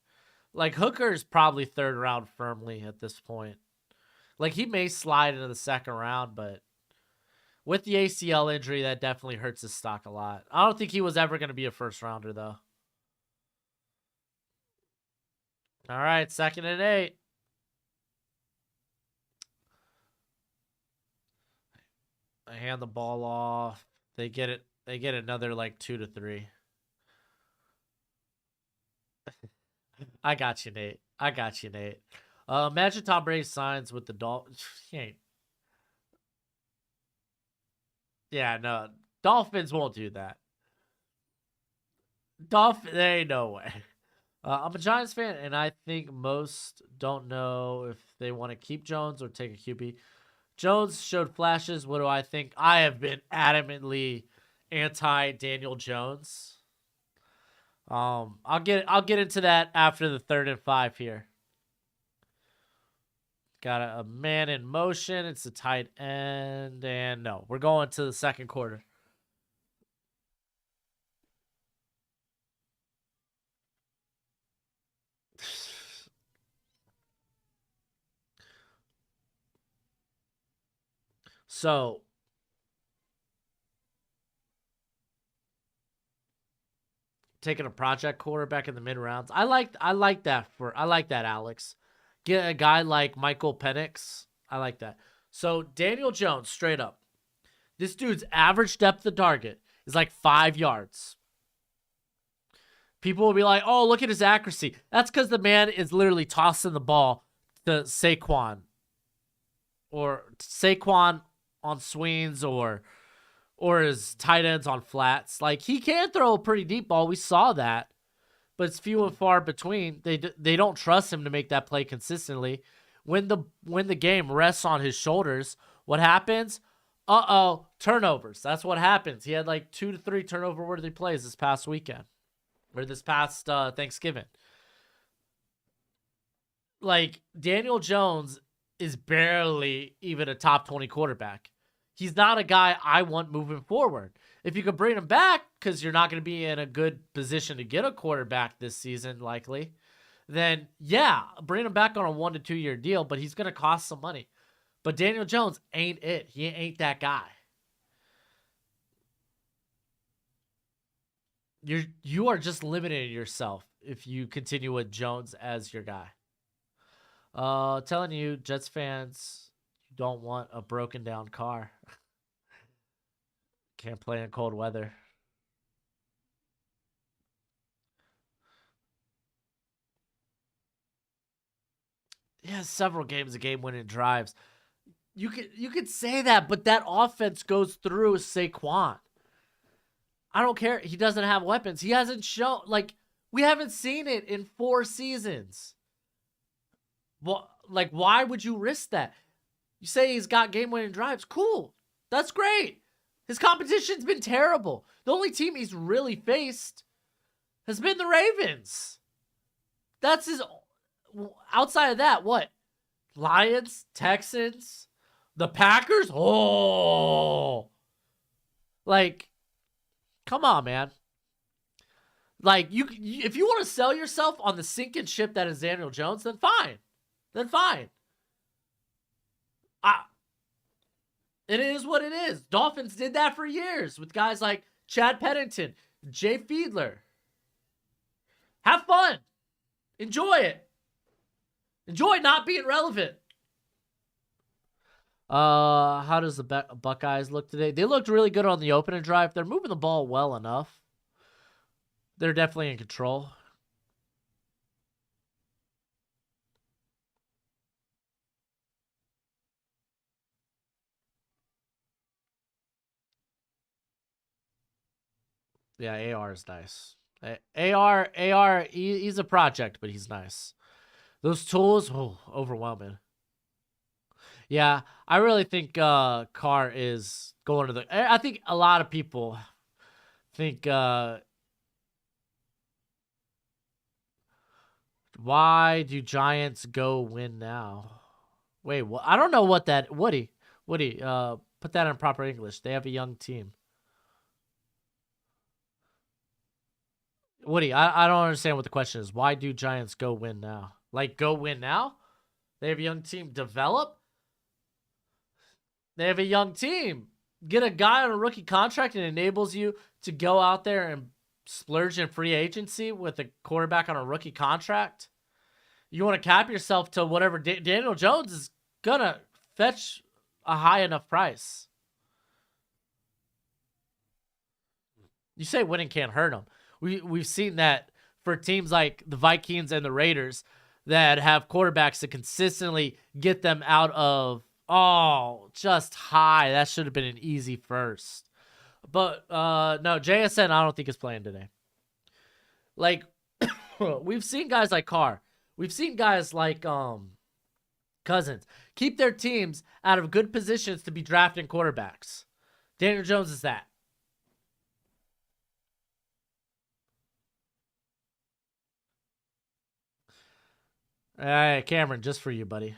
Like, Hooker's probably third round firmly at this point. Like, he may slide into the second round, but with the ACL injury, that definitely hurts his stock a lot. I don't think he was ever going to be a first rounder, though. All right, 2nd and 8. I hand the ball off. They get it. They get another like 2 to 3. I got you, Nate. Imagine Tom Brady signs with the Dolphins. Yeah, no. Dolphins won't do that. There ain't no way. I'm a Giants fan, and I think most don't know if they want to keep Jones or take a QB. Jones showed flashes. What do I think? I have been adamantly anti Daniel Jones. I'll get into that after the 3rd and 5 here. Got a man in motion. It's a tight end, and no, we're going to the second quarter. So, taking a project quarterback in the mid rounds. I like that, Alex. Get a guy like Michael Penix. I like that. So, Daniel Jones, straight up. This dude's average depth of target is like 5 yards. People will be like, "Oh, look at his accuracy." That's because the man is literally tossing the ball to Saquon on swings or his tight ends on flats. Like, he can throw a pretty deep ball. We saw that, but it's few and far between. They don't trust him to make that play consistently. When the game rests on his shoulders, what happens? Turnovers. That's what happens. He had like 2 to 3 turnover worthy plays this past weekend or this past Thanksgiving. Like, Daniel Jones is barely even a top 20 quarterback. He's not a guy I want moving forward. If you could bring him back, because you're not going to be in a good position to get a quarterback this season, likely, then yeah, bring him back on a 1 to 2 year deal, but he's going to cost some money. But Daniel Jones ain't it. He ain't that guy. You are just limiting yourself if you continue with Jones as your guy. Telling you, Jets fans, you don't want a broken down car. Can't play in cold weather. Yeah, several games of game-winning drives. You could say that, but that offense goes through Saquon. I don't care. He doesn't have weapons. He hasn't shown, like, we haven't seen it in 4 seasons. Well, like, why would you risk that? You say he's got game-winning drives. Cool. That's great. His competition's been terrible. The only team he's really faced has been the Ravens. That's his... Outside of that, what? Lions, Texans, the Packers? Oh! Like, come on, man. Like, if you want to sell yourself on the sinking ship that is Daniel Jones, then fine. It is what it is. Dolphins did that for years with guys like Chad Pennington, Jay Fiedler. Have fun. Enjoy it. Enjoy not being relevant. How does the Buckeyes look today? They looked really good on the opening drive. They're moving the ball well enough. They're definitely in control. Yeah, AR is nice. AR, he's a project, but he's nice. Those tools, overwhelming. Yeah, I really think Carr is going to the. I think a lot of people think why do Giants go win now? Wait, what? I don't know what that. Woody, put that in proper English. They have a young team. Woody, I don't understand what the question is. Why do Giants go win now? Like, go win now? They have a young team. Develop? They have a young team. Get a guy on a rookie contract and enables you to go out there and splurge in free agency with a quarterback on a rookie contract. You want to cap yourself to whatever. Daniel Jones is going to fetch a high enough price. You say winning can't hurt them. We've seen that for teams like the Vikings and the Raiders that have quarterbacks that consistently get them out of, just high. That should have been an easy first. But no, JSN I don't think is playing today. Like, we've seen guys like Carr. We've seen guys like Cousins keep their teams out of good positions to be drafting quarterbacks. Daniel Jones is that. All right, Cameron, just for you, buddy.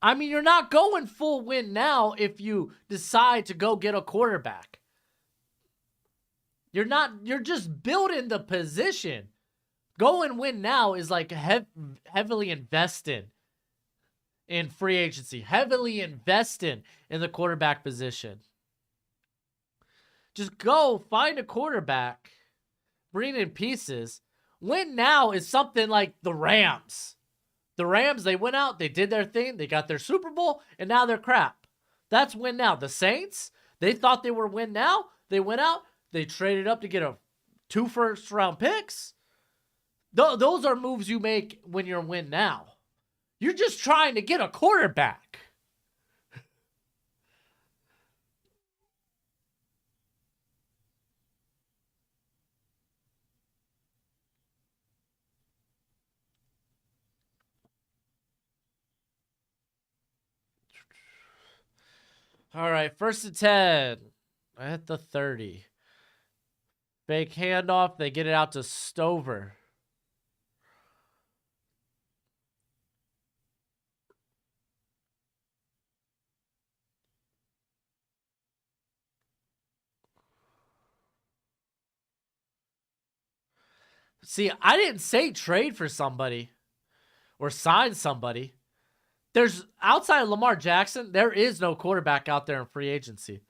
I mean, you're not going full win now if you decide to go get a quarterback. You're just building the position. Go and win now is like heavily invested in free agency, heavily invested in the quarterback position. Just go find a quarterback, bring in pieces. Win now is something like the Rams. The Rams, they went out, they did their thing, they got their Super Bowl, and now they're crap. That's win now. The Saints, they thought they were win now. They went out, they traded up to get 2 first-round picks. Those are moves you make when you're win now. You're just trying to get a quarterback. All right, 1st and 10. I hit the 30. Fake handoff. They get it out to Stover. See, I didn't say trade for somebody or sign somebody. There's outside of Lamar Jackson, there is no quarterback out there in free agency.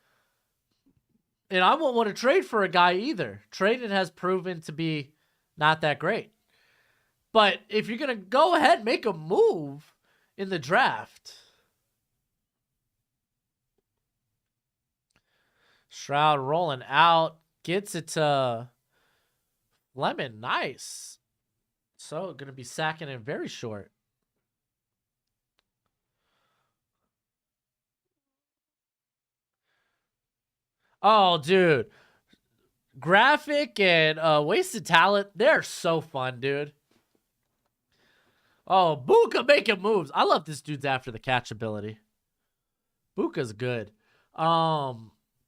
And I won't want to trade for a guy either. Trading has proven to be not that great. But if you're going to go ahead and make a move in the draft. Stroud rolling out. Gets it to Lemon. Nice. So going to be sacking it very short. Oh, dude. Graphic and wasted talent, they're so fun, dude. Oh, Buka making moves. I love this dude's after the catch ability. Buka's good.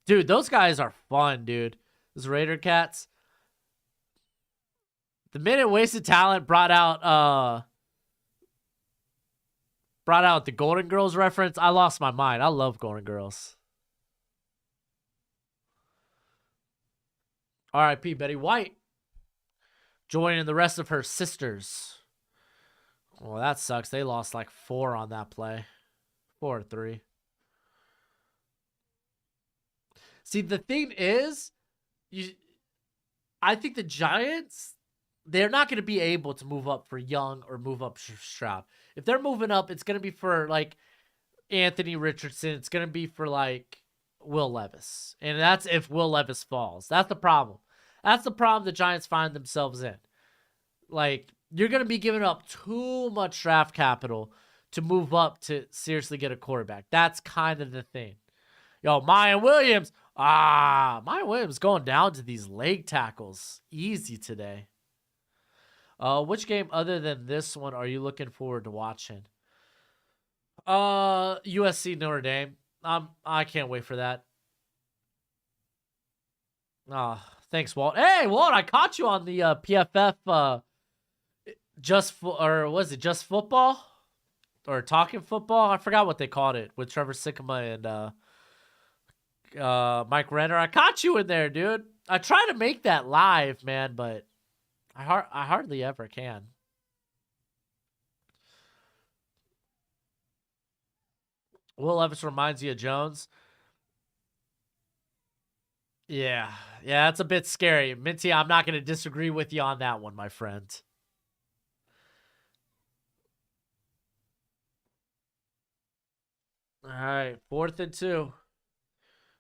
Dude, those guys are fun, dude. Those Raider cats. The minute wasted talent brought out the Golden Girls reference, I lost my mind. I love Golden Girls. R.I.P. Betty White. Joining the rest of her sisters. Well, that sucks. They lost like 4 on that play. 4 or 3. See, the thing is, I think the Giants, they're not going to be able to move up for Young or move up Stroud. If they're moving up, it's going to be for like Anthony Richardson. It's going to be for like Will Levis. And that's if Will Levis falls. That's the problem. That's the problem the Giants find themselves in. Like, you're going to be giving up too much draft capital to move up to seriously get a quarterback. That's kind of the thing. Yo, Mayan Williams. Mayan Williams going down to these leg tackles. Easy today. Which game other than this one are you looking forward to watching? USC Notre Dame. I can't wait for that. Thanks, Walt. Hey, Walt, I caught you on the PFF or was it just football? Or talking football? I forgot what they called it with Trevor Sikkema and Mike Renner. I caught you in there, dude. I try to make that live, man, but I hardly ever can. Will Levis reminds you of Jones. Yeah, that's a bit scary. Minty, I'm not going to disagree with you on that one, my friend. All right, 4th and 2.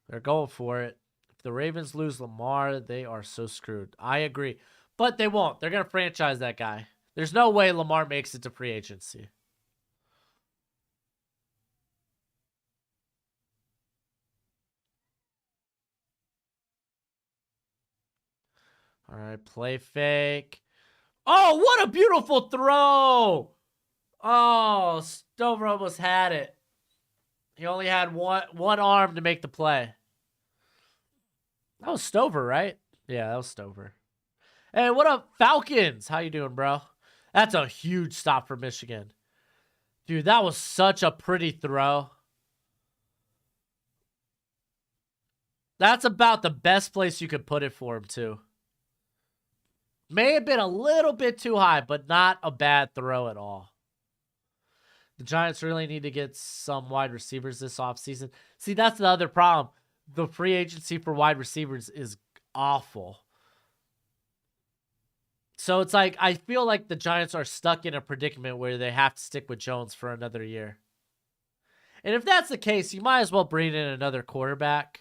They're going for it. If the Ravens lose Lamar, they are so screwed. I agree. But they won't. They're going to franchise that guy. There's no way Lamar makes it to free agency. All right, play fake. Oh, what a beautiful throw. Oh, Stover almost had it. He only had one arm to make the play. That was Stover, right? Yeah, that was Stover. Hey, what up, Falcons? How you doing, bro? That's a huge stop for Michigan. Dude, that was such a pretty throw. That's about the best place you could put it for him, too. May have been a little bit too high, but not a bad throw at all. The Giants really need to get some wide receivers this offseason. See, that's the other problem. The free agency for wide receivers is awful. So it's like, I feel like the Giants are stuck in a predicament where they have to stick with Jones for another year. And if that's the case, you might as well bring in another quarterback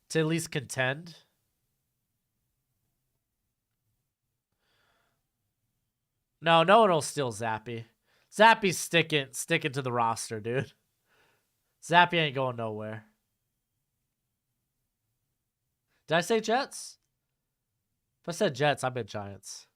to at least contend. No one will steal Zappy. Zappy's sticking to the roster, dude. Zappy ain't going nowhere. Did I say Jets? If I said Jets, I meant Giants.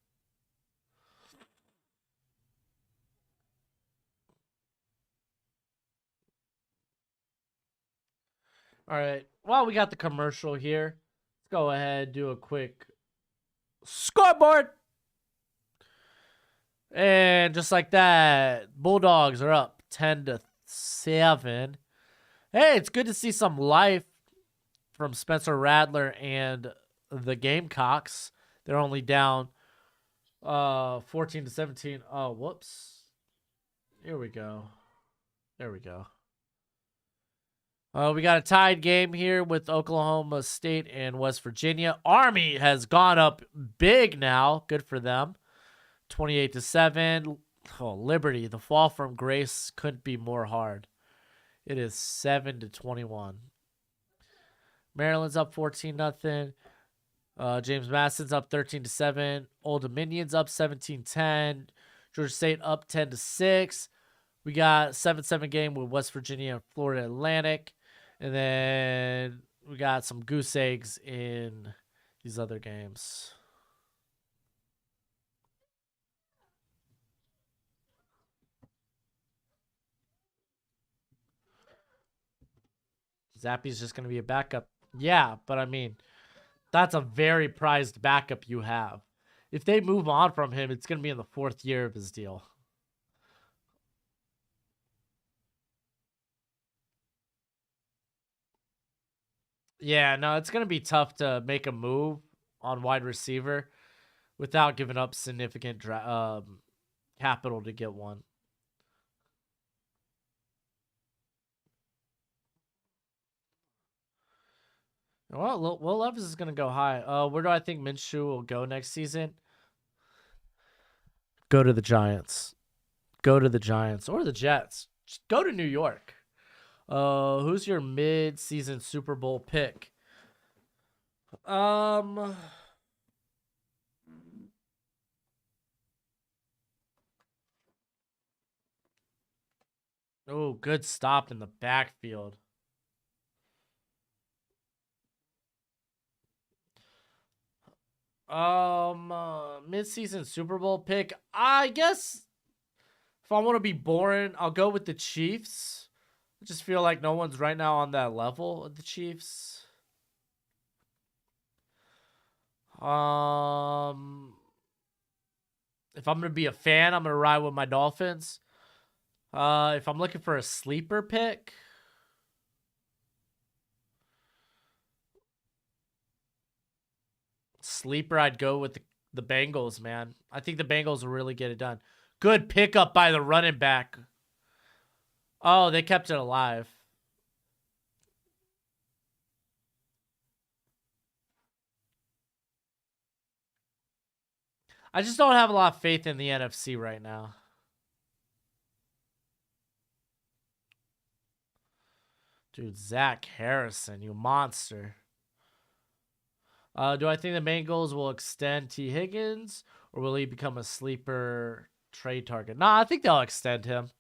All right. Well, we got the commercial here. Let's go ahead and do a quick scoreboard. And just like that, Bulldogs are up 10-7. Hey, it's good to see some life from Spencer Rattler and the Gamecocks. They're only down 14-17. Oh, whoops. Here we go. There we go. We got a tied game here with Oklahoma State and West Virginia. Army has gone up big now. Good for them. 28-7. Oh, Liberty, the fall from grace couldn't be more hard. It is 7-21. Maryland's up 14-0. James Madison's up 13-7. Old Dominion's up 17-10. Georgia State up 10-6. We got 7-7 game with West Virginia and Florida Atlantic. And then we got some goose eggs in these other games. Zappy's just going to be a backup. Yeah, but I mean, that's a very prized backup you have. If they move on from him, it's going to be in the 4th year of his deal. Yeah, no, it's going to be tough to make a move on wide receiver without giving up significant capital to get one. Well, Will Levis is going to go high. Where do I think Minshew will go next season? Go to the Giants. Go to the Giants or the Jets. Just go to New York. Who's your mid-season Super Bowl pick? Oh, good stop in the backfield. Mid-season Super Bowl pick. I guess if I want to be boring, I'll go with the Chiefs. I just feel like no one's right now on that level of the Chiefs. If I'm gonna be a fan, I'm gonna ride with my Dolphins. If I'm looking for a sleeper pick, I'd go with the Bengals, man. I think the Bengals will really get it done. Good pickup by the running back. Oh, they kept it alive. I just don't have a lot of faith in the NFC right now. Dude, Zach Harrison, you monster. Do I think the Bengals will extend T. Higgins, or will he become a sleeper trade target? Nah, I think they'll extend him.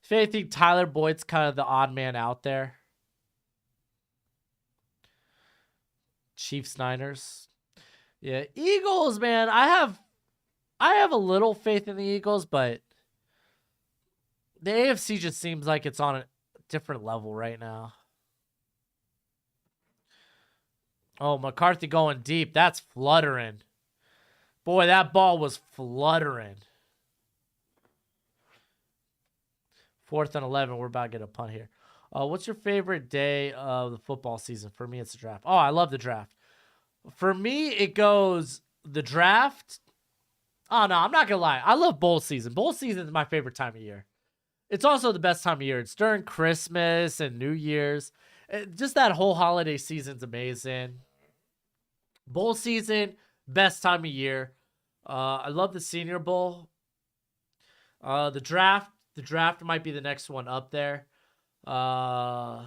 If anything, Tyler Boyd's kind of the odd man out there. Chiefs, Niners. Yeah, Eagles, man. I have a little faith in the Eagles, but the AFC just seems like it's on a different level right now. Oh, McCarthy going deep. That's fluttering. Boy, that ball was fluttering. 4th and 11. We're about to get a punt here. What's your favorite day of the football season? For me, it's the draft. Oh, I love the draft. For me, it goes the draft. Oh, no, I'm not going to lie. I love bowl season. Bowl season is my favorite time of year. It's also the best time of year. It's during Christmas and New Year's. Just that whole holiday season's amazing. Bowl season, best time of year. I love the Senior Bowl. The draft might be the next one up there. I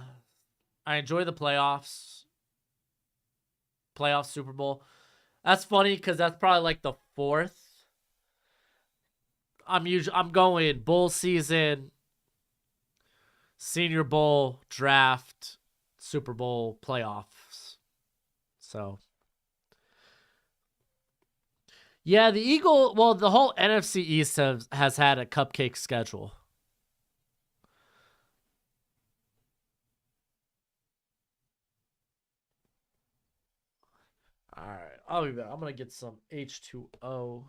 enjoy the playoff Super Bowl. That's funny because that's probably like the fourth. I'm going bowl season, Senior Bowl, draft, Super Bowl, playoffs. So yeah, the whole NFC East has had a cupcake schedule. All right, I'll be back. I'm gonna get some H2O.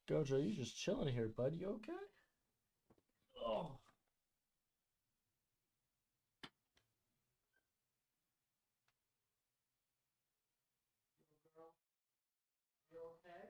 Gojo, you just chilling here, bud. You okay? Oh. You okay?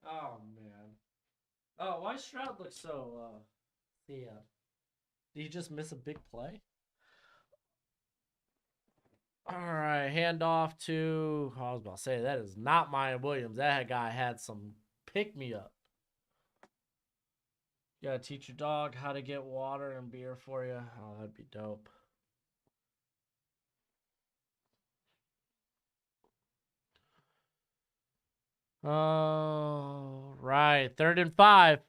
Oh man. Oh, why Stroud look so yeah. Did he just miss a big play? All right, hand off to. I was about to say that is not Maya Williams. That guy had some pick me up. You gotta teach your dog how to get water and beer for you. Oh, that'd be dope. Oh, right. 3rd and 5.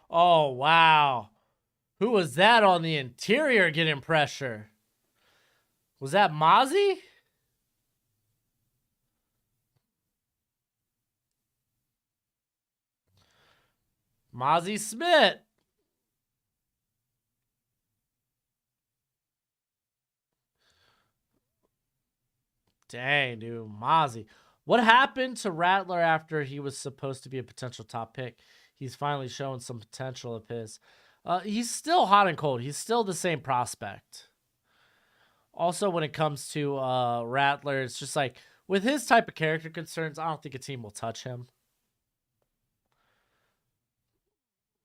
Oh, wow. Who was that on the interior getting pressure? Was that Mozzie? Mozzie Smith. Dang, dude. Mozzie. What happened to Rattler after he was supposed to be a potential top pick? He's finally shown some potential of his. He's still hot and cold. He's still the same prospect. Also, when it comes to Rattler, it's just like with his type of character concerns, I don't think a team will touch him.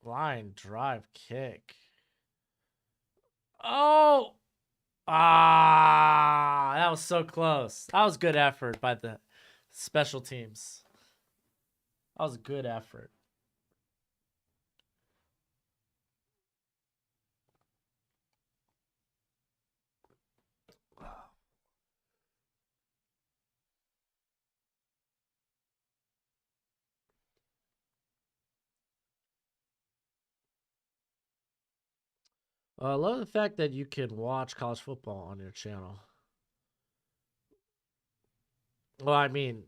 Line drive kick. Oh! Ah, that was so close. That was good effort by the special teams. That was a good effort. I love the fact that you can watch college football on your channel. Well, I mean,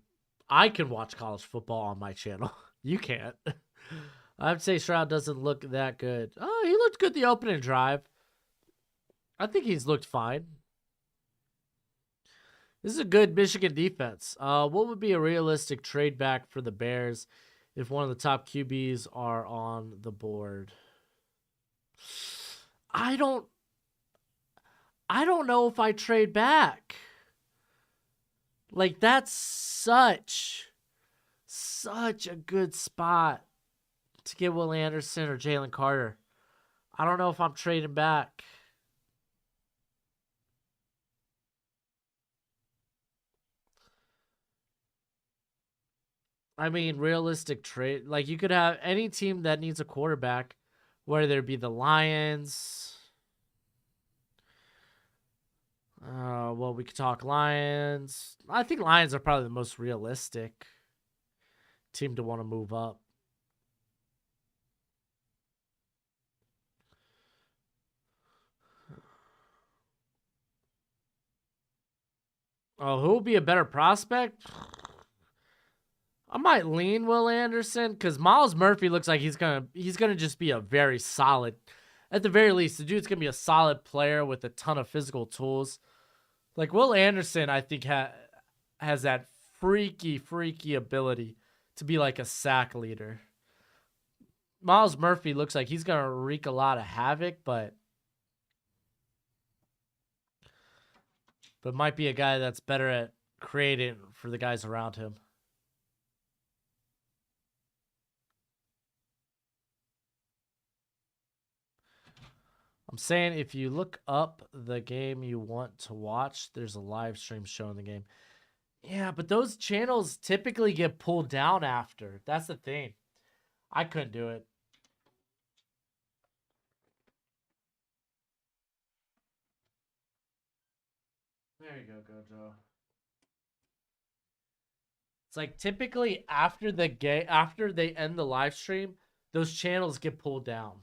I can watch college football on my channel. You can't. I'd say Stroud doesn't look that good. Oh, he looked good the opening drive. I think he's looked fine. This is a good Michigan defense. What would be a realistic trade back for the Bears if one of the top QBs are on the board? I don't know if I trade back. Like, that's such a good spot to get Will Anderson or Jalen Carter. I don't know if I'm trading back. I mean, realistic trade. Like, you could have any team that needs a quarterback, whether it be the Lions. Well, we could talk Lions. I think Lions are probably the most realistic team to want to move up. Oh, who would be a better prospect? I might lean Will Anderson because Miles Murphy looks like he's gonna just be a very solid, at the very least, the dude's gonna be a solid player with a ton of physical tools. Like Will Anderson, I think has that freaky ability to be like a sack leader. Miles Murphy looks like he's gonna wreak a lot of havoc, but might be a guy that's better at creating for the guys around him. I'm saying if you look up the game you want to watch, there's a live stream showing the game. Yeah, but those channels typically get pulled down after. That's the thing. I couldn't do it. There you go, Gojo. It's like typically after the game, after they end the live stream, those channels get pulled down.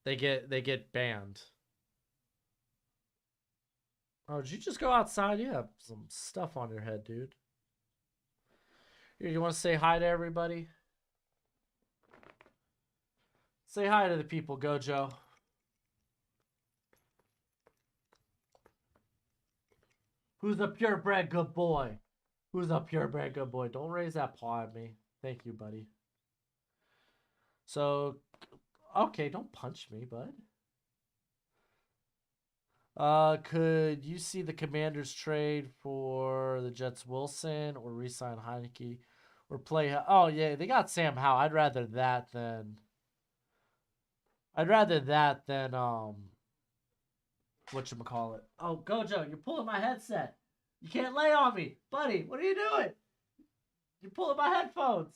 They get banned. Oh, did you just go outside? You have some stuff on your head, dude. Here, you want to say hi to everybody? Say hi to the people, Gojo. Who's a purebred good boy? Who's a purebred good boy? Don't raise that paw at me. Thank you, buddy. So, okay, don't punch me, bud. Could you see the Commanders trade for the Jets Wilson or re-sign Heineke or play? Oh yeah, they got Sam Howell. I'd rather that than whatchamacallit. Oh, Gojo, you're pulling my headset. You can't lay on me, buddy. What are you doing? You're pulling my headphones.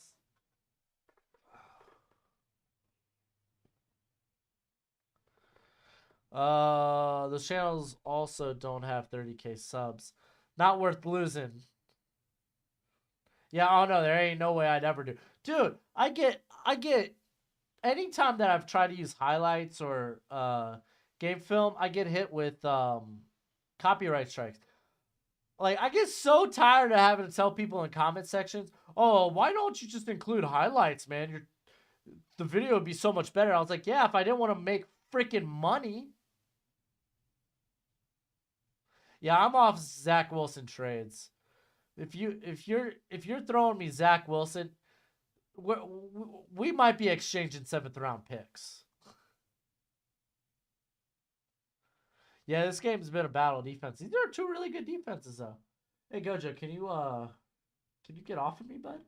Those channels also don't have 30K subs. Not worth losing. Yeah, oh no, there ain't no way I'd ever do. Dude, I get anytime that I've tried to use highlights or game film, I get hit with copyright strikes. Like, I get so tired of having to tell people in comment sections, "Oh, why don't you just include highlights, man? The video would be so much better." I was like, "Yeah, if I didn't want to make freaking money." Yeah, I'm off Zach Wilson trades. If you're throwing me Zach Wilson, we might be exchanging 7th round picks. Yeah, this game's been a battle of defense. These are two really good defenses, though. Hey, Gojo, can you get off of me, bud?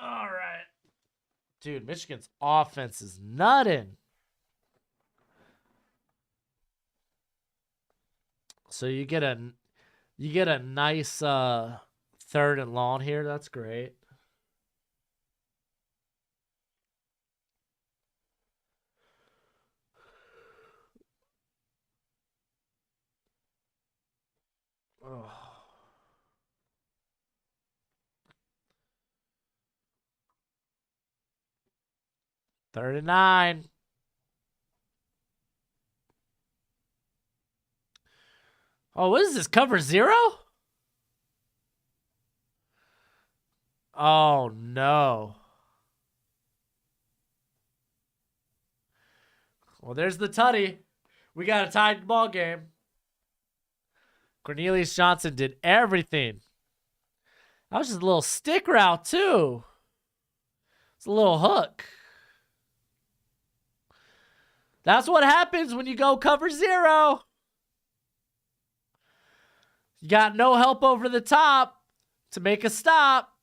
All right, dude. Michigan's offense is nutting. So you get a nice 3rd and long here. That's great. Oh. 3rd and 9. Oh, what is this? Cover 0? Oh no. Well, there's the tutty. We got a tied ball game. Cornelius Johnson did everything. That was just a little stick route, too. It's a little hook. That's what happens when you go cover 0. You got no help over the top to make a stop.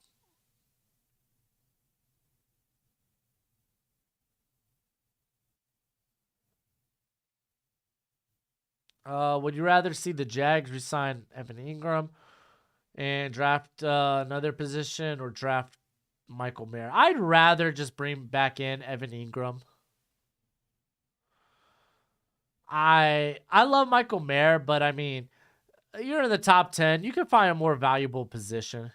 Would you rather see the Jags resign Evan Ingram and draft another position or draft Michael Mayer? I'd rather just bring back in Evan Ingram. I love Michael Mayer, but I mean, you're in the top 10. You can find a more valuable position.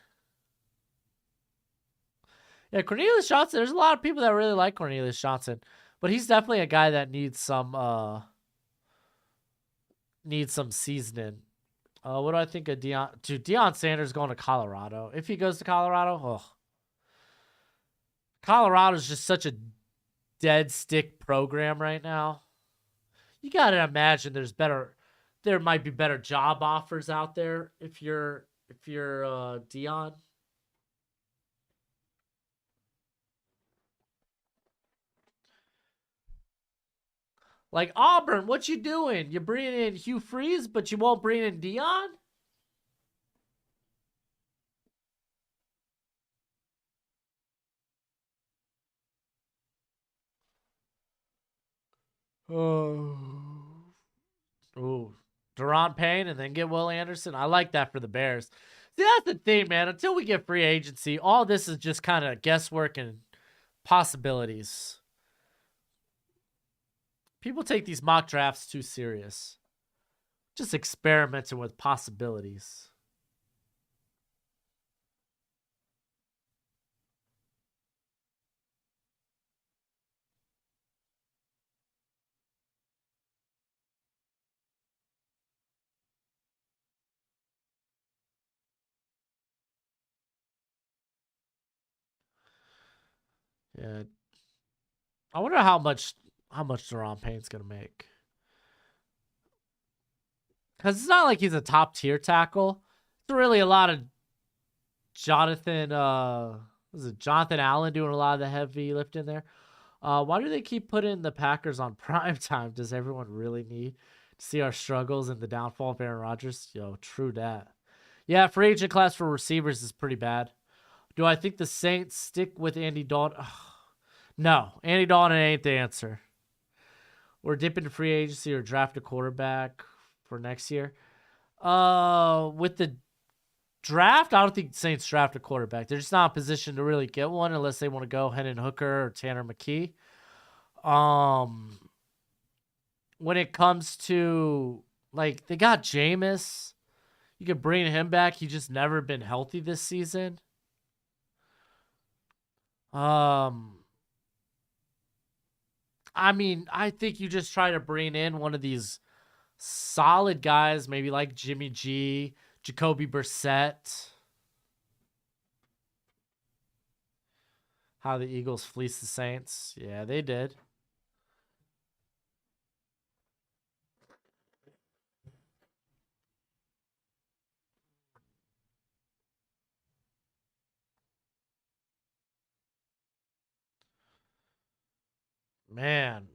Yeah, Cornelius Johnson. There's a lot of people that really like Cornelius Johnson, but he's definitely a guy that needs some seasoning. What do I think of Deion? Dude, Deion Sanders going to Colorado. If he goes to Colorado, Colorado's just such a dead stick program right now. You gotta imagine there might be better job offers out there if you're Deion. Like Auburn, what you doing? You bringing in Hugh Freeze, but you won't bring in Deion? Oh. Ooh. Deron Payne and then get Will Anderson. I like that for the Bears. See, that's the thing, man. Until we get free agency, all this is just kind of guesswork and possibilities. People take these mock drafts too serious. Just experimenting with possibilities. Yeah. I wonder how much how much Deron Payne's going to make. Because it's not like he's a top tier tackle. It's really a lot of Jonathan Allen doing a lot of the heavy lifting there. Why do they keep putting the Packers on prime time? Does everyone really need to see our struggles and the downfall of Aaron Rodgers? Yo, true that. Yeah, free agent class for receivers is pretty bad. Do I think the Saints stick with Andy Dalton? No, Andy Dalton ain't the answer. Or dip into free agency or draft a quarterback for next year. With the draft, I don't think the Saints draft a quarterback. They're just not in a position to really get one unless they want to go Hendon Hooker or Tanner McKee. When it comes to, like, they got Jameis. You could bring him back. He's just never been healthy this season. I mean, I think you just try to bring in one of these solid guys, maybe like Jimmy G, Jacoby Brissett. How the Eagles fleeced the Saints. Yeah, they did. Man,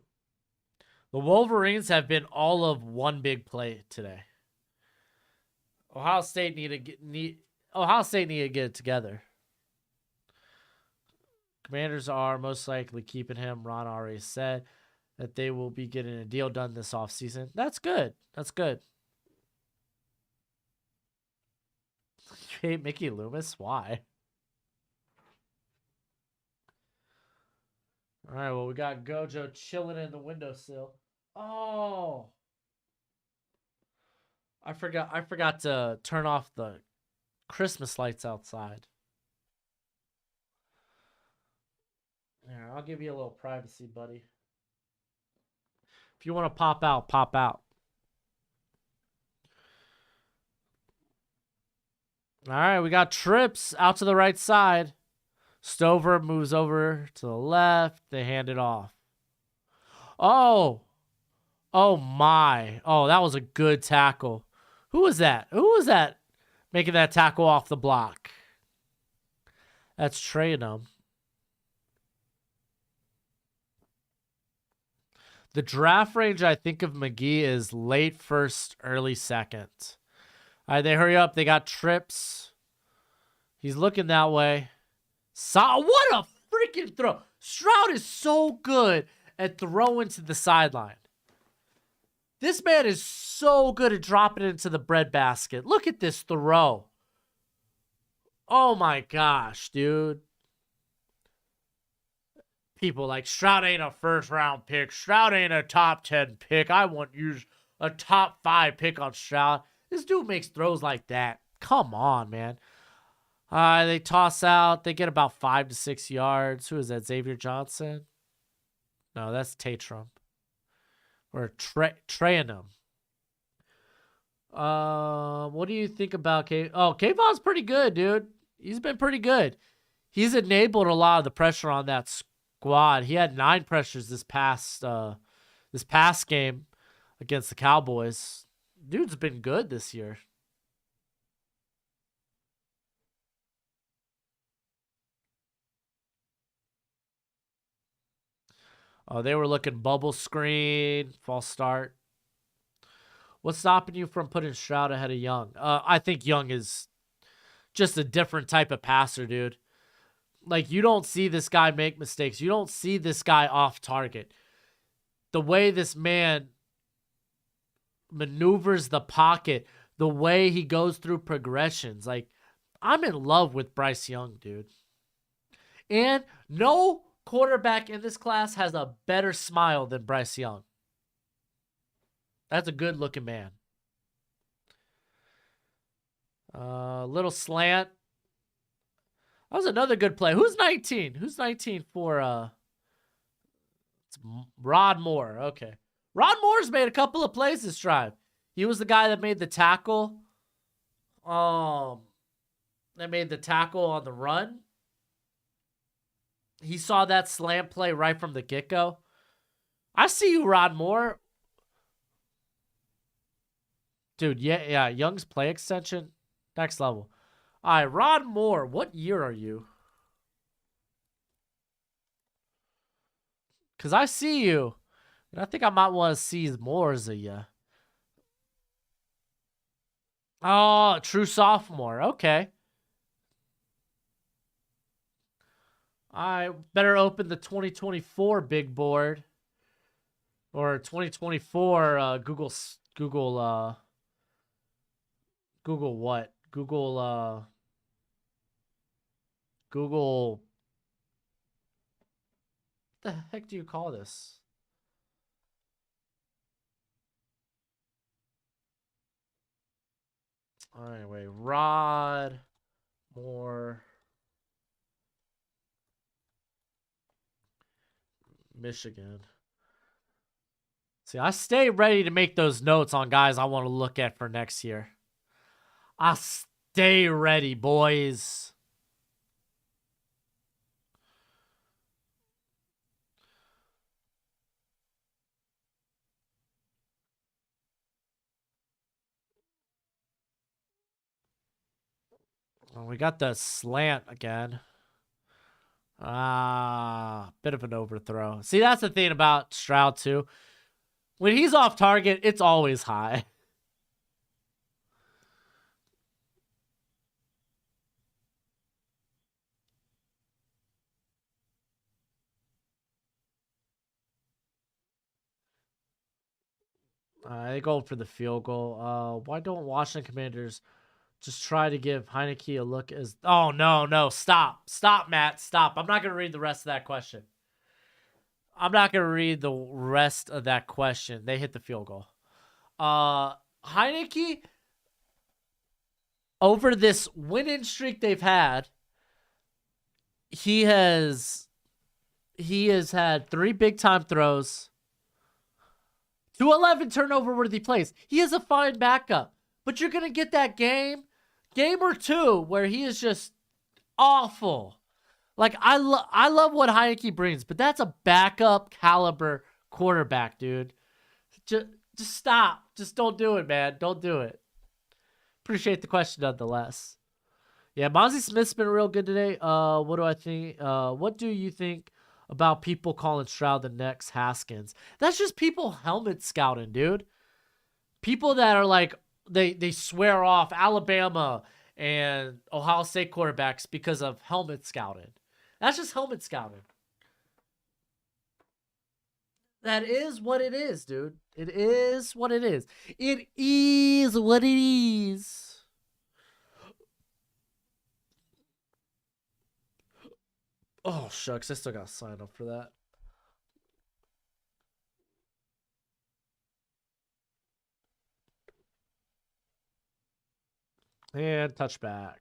the Wolverines have been all of one big play today. Ohio State need to get it together. Commanders are most likely keeping him. Ron already said that they will be getting a deal done this offseason. That's good. That's good. Hey, Mickey Loomis, why? All right, well, we got Gojo chilling in the windowsill. Oh, I forgot to turn off the Christmas lights outside. Yeah, I'll give you a little privacy, buddy. If you want to pop out, pop out. All right, we got Trips out to the right side. Stover moves over to the left. They hand it off. Oh. Oh, my. Oh, that was a good tackle. Who was that? Who was that making that tackle off the block? That's Trayanum. The draft range, I think, of McGee is late first, early second. All right, they hurry up. They got Trips. He's looking that way. What a freaking throw. Stroud is so good at throwing to the sideline. This man is so good at dropping it into the breadbasket. Look at this throw. Oh my gosh, dude. People like, Stroud ain't a first round pick. Stroud ain't a top 10 pick. I want to use a top 5 pick on Stroud. This dude makes throws like that. Come on, man. They toss out. They get about 5 to 6 yards. Who is that? Xavier Johnson? No, that's Tatrum. Or Trayanum. What do you think about K? Oh, Kayvon's pretty good, dude. He's been pretty good. He's enabled a lot of the pressure on that squad. He had 9 pressures this past game against the Cowboys. Dude's been good this year. Oh, they were looking bubble screen, false start. What's stopping you from putting Stroud ahead of Young? I think Young is just a different type of passer, dude. Like, you don't see this guy make mistakes. You don't see this guy off target. The way this man maneuvers the pocket, the way he goes through progressions. Like, I'm in love with Bryce Young, dude. And no quarterback in this class has a better smile than Bryce Young. That's a good-looking man. Little slant. That was another good play. Who's 19? Who's 19 for it's Rod Moore. Okay. Rod Moore's made a couple of plays this drive. He was the guy that made the tackle. That made the tackle on the run. He saw that slant play right from the get-go. I see you, Rod Moore. Dude, yeah. Young's play extension, next level. All right, Rod Moore, what year are you? Because I see you. And I think I might want to see more of you. Oh, true sophomore. Okay. I better open the 2024 big board. Or 2024 Google what? Google what the heck do you call this? Anyway, Rod Moore Michigan. See, I stay ready to make those notes on guys I want to look at for next year. I stay ready, boys. Well, we got the slant again. Bit of an overthrow. See, that's the thing about Stroud, too. When he's off target, it's always high. They go for the field goal. Why don't Washington Commanders just try to give Heineke a look as... Oh, no. Stop. Stop, Matt. Stop. I'm not going to read the rest of that question. They hit the field goal. Heineke, over this winning streak they've had, he has had 3 big-time throws, 2 11 turnover-worthy plays. He is a fine backup. But you're going to get that game or two where he is just awful. Like, I love what Heineke brings, but that's a backup caliber quarterback, dude. Just stop. Just don't do it, man. Don't do it. Appreciate the question nonetheless. Yeah, Mozzie Smith's been real good today. What do I think? What do you think about people calling Stroud the next Haskins? That's just people helmet scouting, dude. People that are like, they swear off Alabama and Ohio State quarterbacks because of helmet scouting. That's just helmet scouting. That is what it is, dude. It is what it is. It is what it is. Oh, shucks. I still got to sign up for that. And touchback.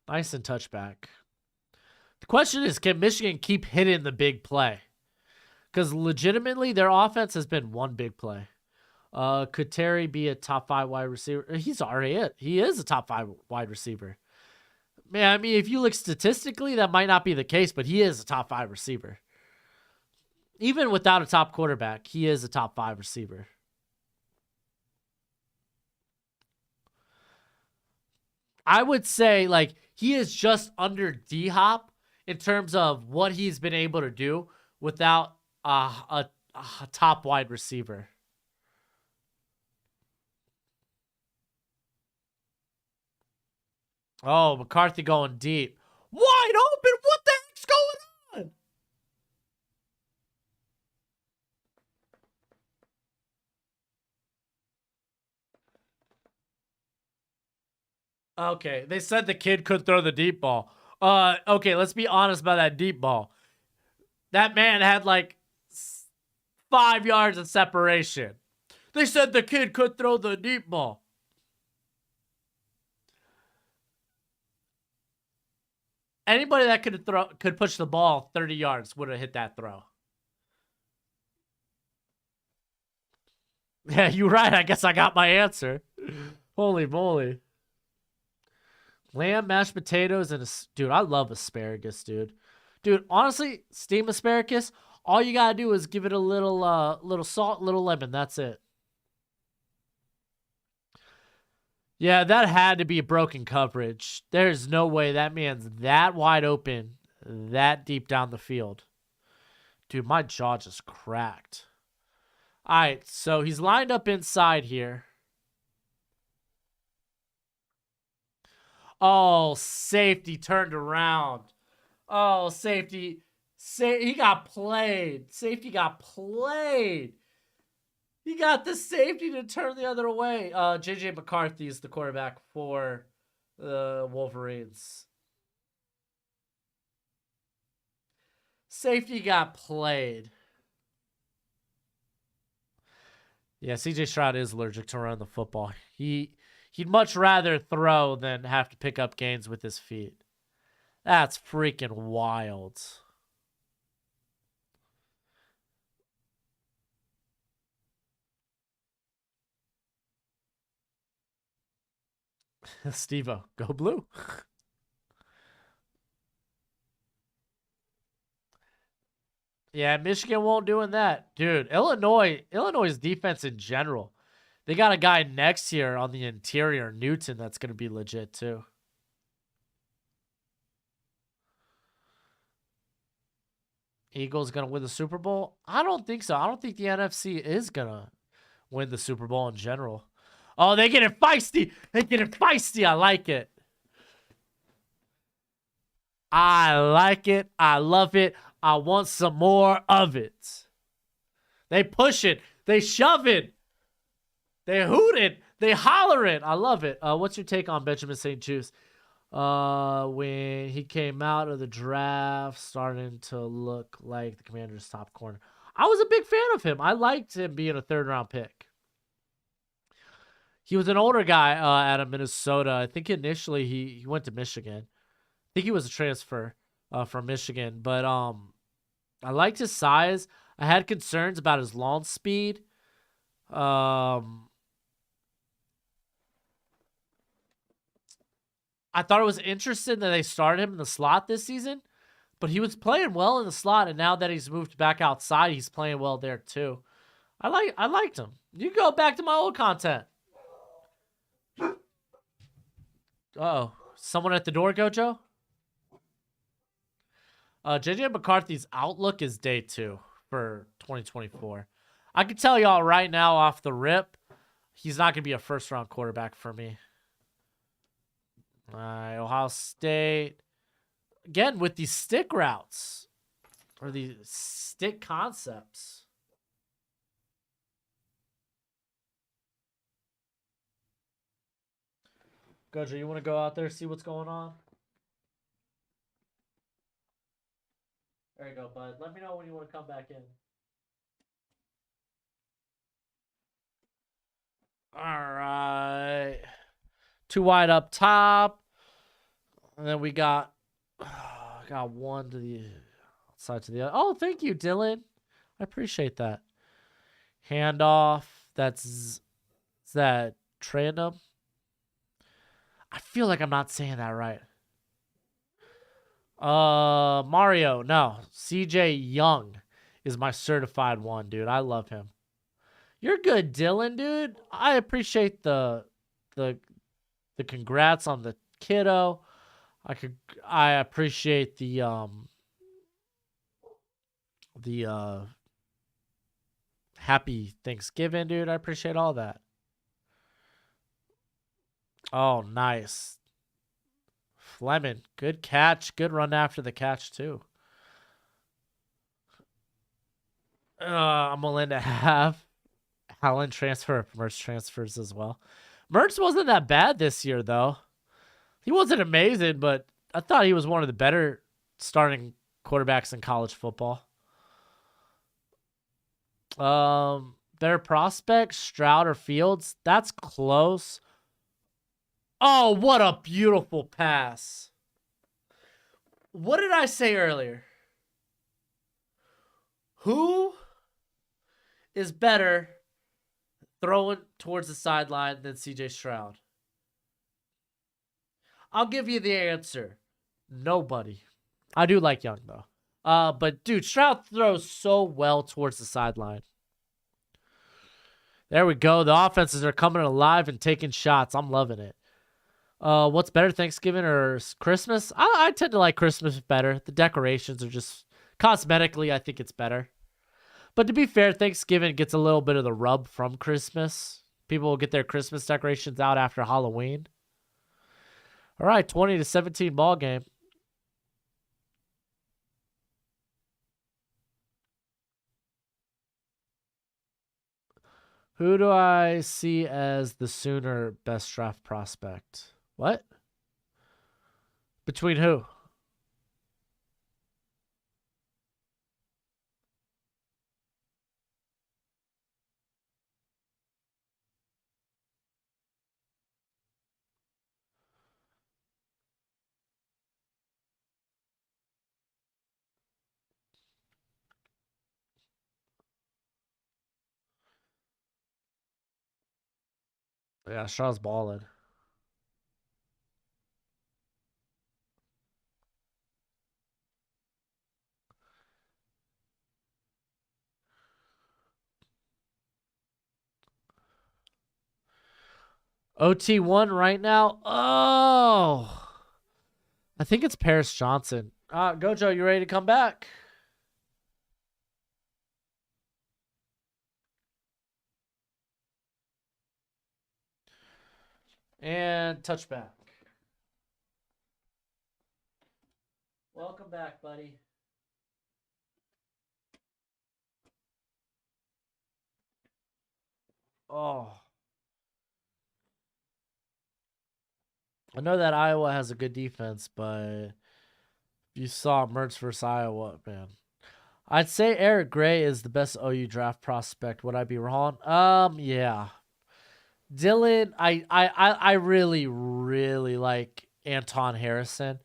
Nice and touchback. The question is, can Michigan keep hitting the big play? Because legitimately, their offense has been one big play. Could Terry be a top 5 wide receiver? He's already it. He is a top 5 wide receiver. Man, I mean, if you look statistically, that might not be the case, but he is a top 5 receiver. Even without a top quarterback, he is a top 5 receiver. I would say, like, he is just under D-Hop in terms of what he's been able to do without a top wide receiver. Oh, McCarthy going deep. Wide open. What the heck's going on? Okay, they said the kid could throw the deep ball. Okay, let's be honest about that deep ball. That man had like 5 yards of separation. They said the kid could throw the deep ball. Anybody that could push the ball 30 yards would have hit that throw. Yeah, you're right. I guess I got my answer. Holy moly. Lamb, mashed potatoes, and dude, I love asparagus, dude. Dude, honestly, steamed asparagus, All you gotta do is give it a little salt, little lemon. That's it. Yeah, that had to be broken coverage. There's no way that man's that wide open, that deep down the field. Dude, my jaw just cracked. All right, so he's lined up inside here. Oh, safety turned around. Oh, safety. He got played. Safety got played. He got the safety to turn the other way. J.J. McCarthy is the quarterback for the Wolverines. Safety got played. Yeah, C.J. Stroud is allergic to run the football. He'd much rather throw than have to pick up gains with his feet. That's freaking wild. Steve-O, go blue. Yeah, Michigan won't doing that. Dude, Illinois' defense in general. They got a guy next year on the interior, Newton, that's going to be legit too. Eagles going to win the Super Bowl? I don't think so. I don't think the NFC is going to win the Super Bowl in general. Oh, they get it feisty. They get it feisty. I like it. I like it. I love it. I want some more of it. They push it. They shove it. They hoot it. They holler it. I love it. What's your take on Benjamin St. Juste? When he came out of the draft, starting to look like the Commanders' top corner. I was a big fan of him. I liked him being a third-round pick. He was an older guy out of Minnesota. I think initially he went to Michigan. I think he was a transfer from Michigan. But I liked his size. I had concerns about his launch speed. I thought it was interesting that they started him in the slot this season, but he was playing well in the slot, and now that he's moved back outside, he's playing well there too. I liked him. You go back to my old content. Uh-oh. Someone at the door, Gojo? J.J. McCarthy's outlook is day 2 for 2024. I can tell y'all right now off the rip, he's not going to be a first-round quarterback for me. All right, Ohio State. Again, with these stick routes or these stick concepts. Gojo, you want to go out there, see what's going on? There you go, bud. Let me know when you want to come back in. All right. 2 wide up top. And then we got one to the outside to the other. Oh, thank you, Dylan. I appreciate that. Handoff. Is that Trandom? I feel like I'm not saying that right. Mario, no. CJ Young is my certified one, dude. I love him. You're good, Dylan, dude. I appreciate the congrats on the kiddo. I appreciate the happy Thanksgiving, dude. I appreciate all that. Oh, nice. Fleming, good catch. Good run after the catch, too. I'm willing to have Allen transfer if Mertz transfers as well. Mertz wasn't that bad this year, though. He wasn't amazing, but I thought he was one of the better starting quarterbacks in college football. Their prospects, Stroud or Fields, that's close. Oh, what a beautiful pass. What did I say earlier? Who is better throwing towards the sideline than CJ Stroud? I'll give you the answer. Nobody. I do like Young, though. But dude, Stroud throws so well towards the sideline. There we go. The offenses are coming alive and taking shots. I'm loving it. What's better, Thanksgiving or Christmas? I tend to like Christmas better. The decorations are just cosmetically, I think it's better. But to be fair, Thanksgiving gets a little bit of the rub from Christmas. People will get their Christmas decorations out after Halloween. All right, 20-17 ball game. Who do I see as the Sooner best draft prospect? What? Between who? Yeah, Shaw's balling. OT1 right now. Oh, I think it's Paris Johnson. Gojo, you ready to come back? And touchback. Welcome back, buddy. Oh. I know that Iowa has a good defense, but you saw Mertz versus Iowa, man. I'd say Eric Gray is the best OU draft prospect. Would I be wrong? Yeah. Dylan, I really, really like Anton Harrison.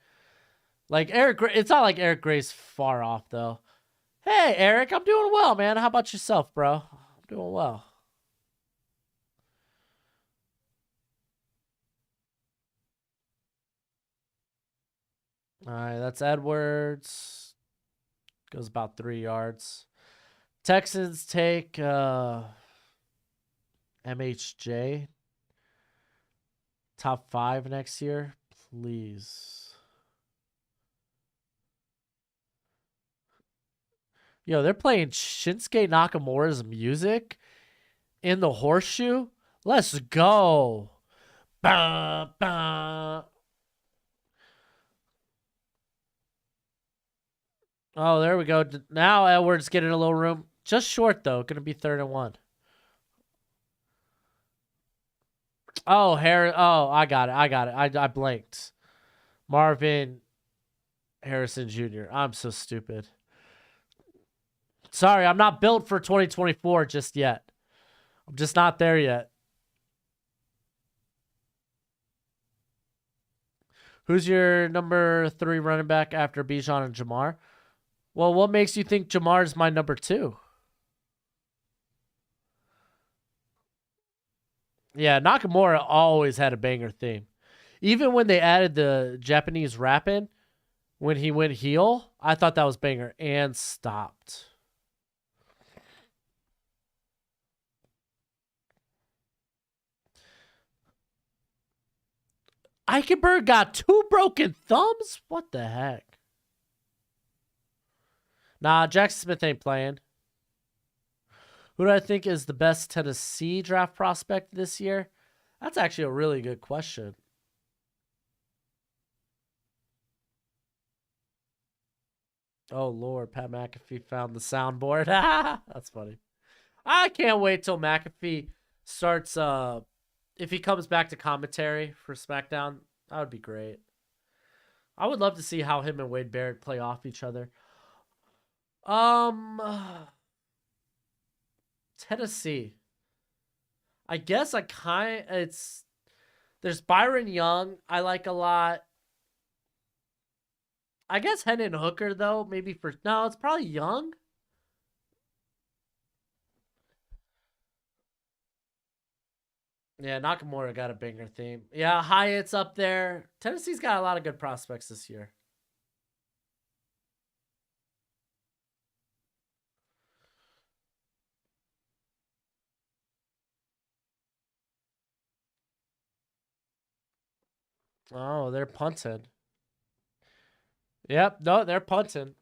Like Eric Gray, it's not like Eric Gray's far off though. Hey Eric, I'm doing well, man. How about yourself, bro? I'm doing well. All right, that's Edwards. Goes about 3 yards. Texans take MHJ. Top 5 next year, please. Yo, they're playing Shinsuke Nakamura's music in the horseshoe. Let's go. Bah, bah. Oh, there we go. Now Edwards getting a little room. Just short, though. Going to be 3rd and 1. Oh, Harris. Oh, I got it. I blanked. Marvin Harrison Jr. I'm so stupid. Sorry, I'm not built for 2024 just yet. I'm just not there yet. Who's your number 3 running back after Bijan and Jamar? Well, what makes you think Jamar's my number 2? Yeah, Nakamura always had a banger theme. Even when they added the Japanese rapping, when he went heel, I thought that was banger and stopped. Eichenberg got 2 broken thumbs? What the heck? Nah, Jackson Smith ain't playing. Who do I think is the best Tennessee draft prospect this year? That's actually a really good question. Oh, Lord. Pat McAfee found the soundboard. That's funny. I can't wait till McAfee starts. If he comes back to commentary for SmackDown, that would be great. I would love to see how him and Wade Barrett play off each other. Tennessee. I guess there's Byron Young I like a lot. I guess Hendon Hooker though, no, it's probably Young. Yeah, Nakamura got a banger theme. Yeah, Hyatt's up there. Tennessee's got a lot of good prospects this year. Oh, they're punting. Yep, no, they're punting.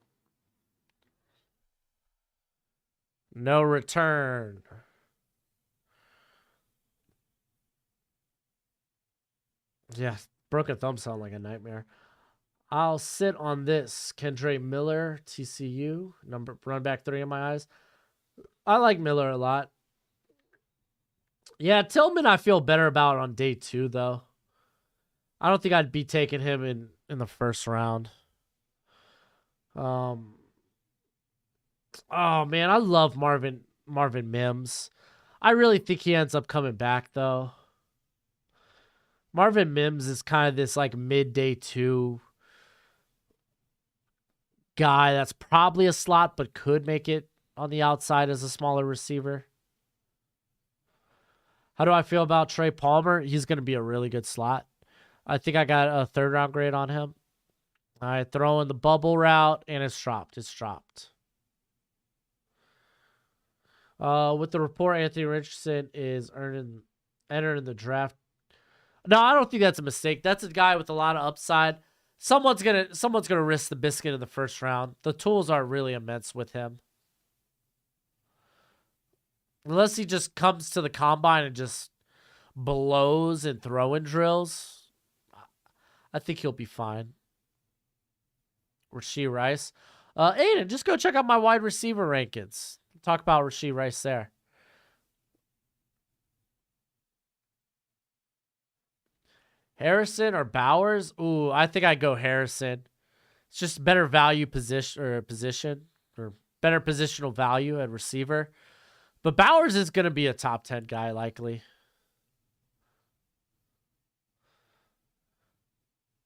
No return. Yeah, broken thumb sound like a nightmare. I'll sit on this. Kendre Miller, TCU, run back 3 in my eyes. I like Miller a lot. Yeah, Tillman I feel better about on day 2, though. I don't think I'd be taking him in the first round. Oh man, I love Marvin Mims. I really think he ends up coming back though. Marvin Mims is kind of this like mid day 2 guy that's probably a slot but could make it on the outside as a smaller receiver. How do I feel about Trey Palmer? He's going to be a really good slot. I think I got a 3rd round grade on him. I throw in the bubble route and it's dropped. It's dropped. With the report, Anthony Richardson is entering the draft. No, I don't think that's a mistake. That's a guy with a lot of upside. Someone's gonna risk the biscuit in the first round. The tools are really immense with him. Unless he just comes to the combine and just blows and throwing drills, I think he'll be fine. Rashee Rice. Aiden, just go check out my wide receiver rankings. Talk about Rashee Rice there. Harrison or Bowers? Ooh, I think I'd go Harrison. It's just better value position or better positional value at receiver. But Bowers is going to be a top 10 guy likely.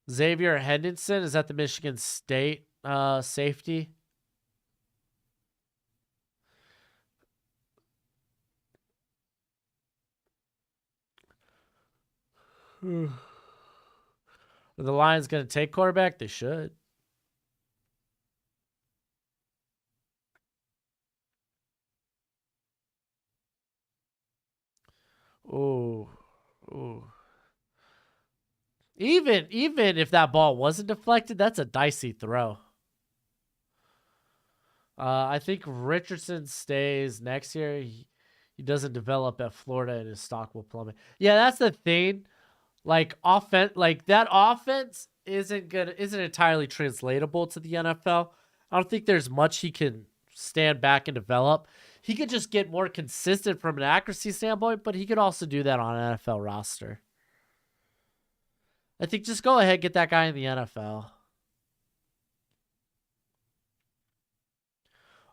Xavier Henderson, is that the Michigan State safety? Are the Lions going to take quarterback? They should. Ooh. Even if that ball wasn't deflected, that's a dicey throw. I think Richardson stays next year. He doesn't develop at Florida and his stock will plummet. Yeah, that's the thing. Like that offense isn't entirely translatable to the NFL. I don't think there's much he can stand back and develop. He could just get more consistent from an accuracy standpoint, but he could also do that on an NFL roster. I think just go ahead, get that guy in the NFL.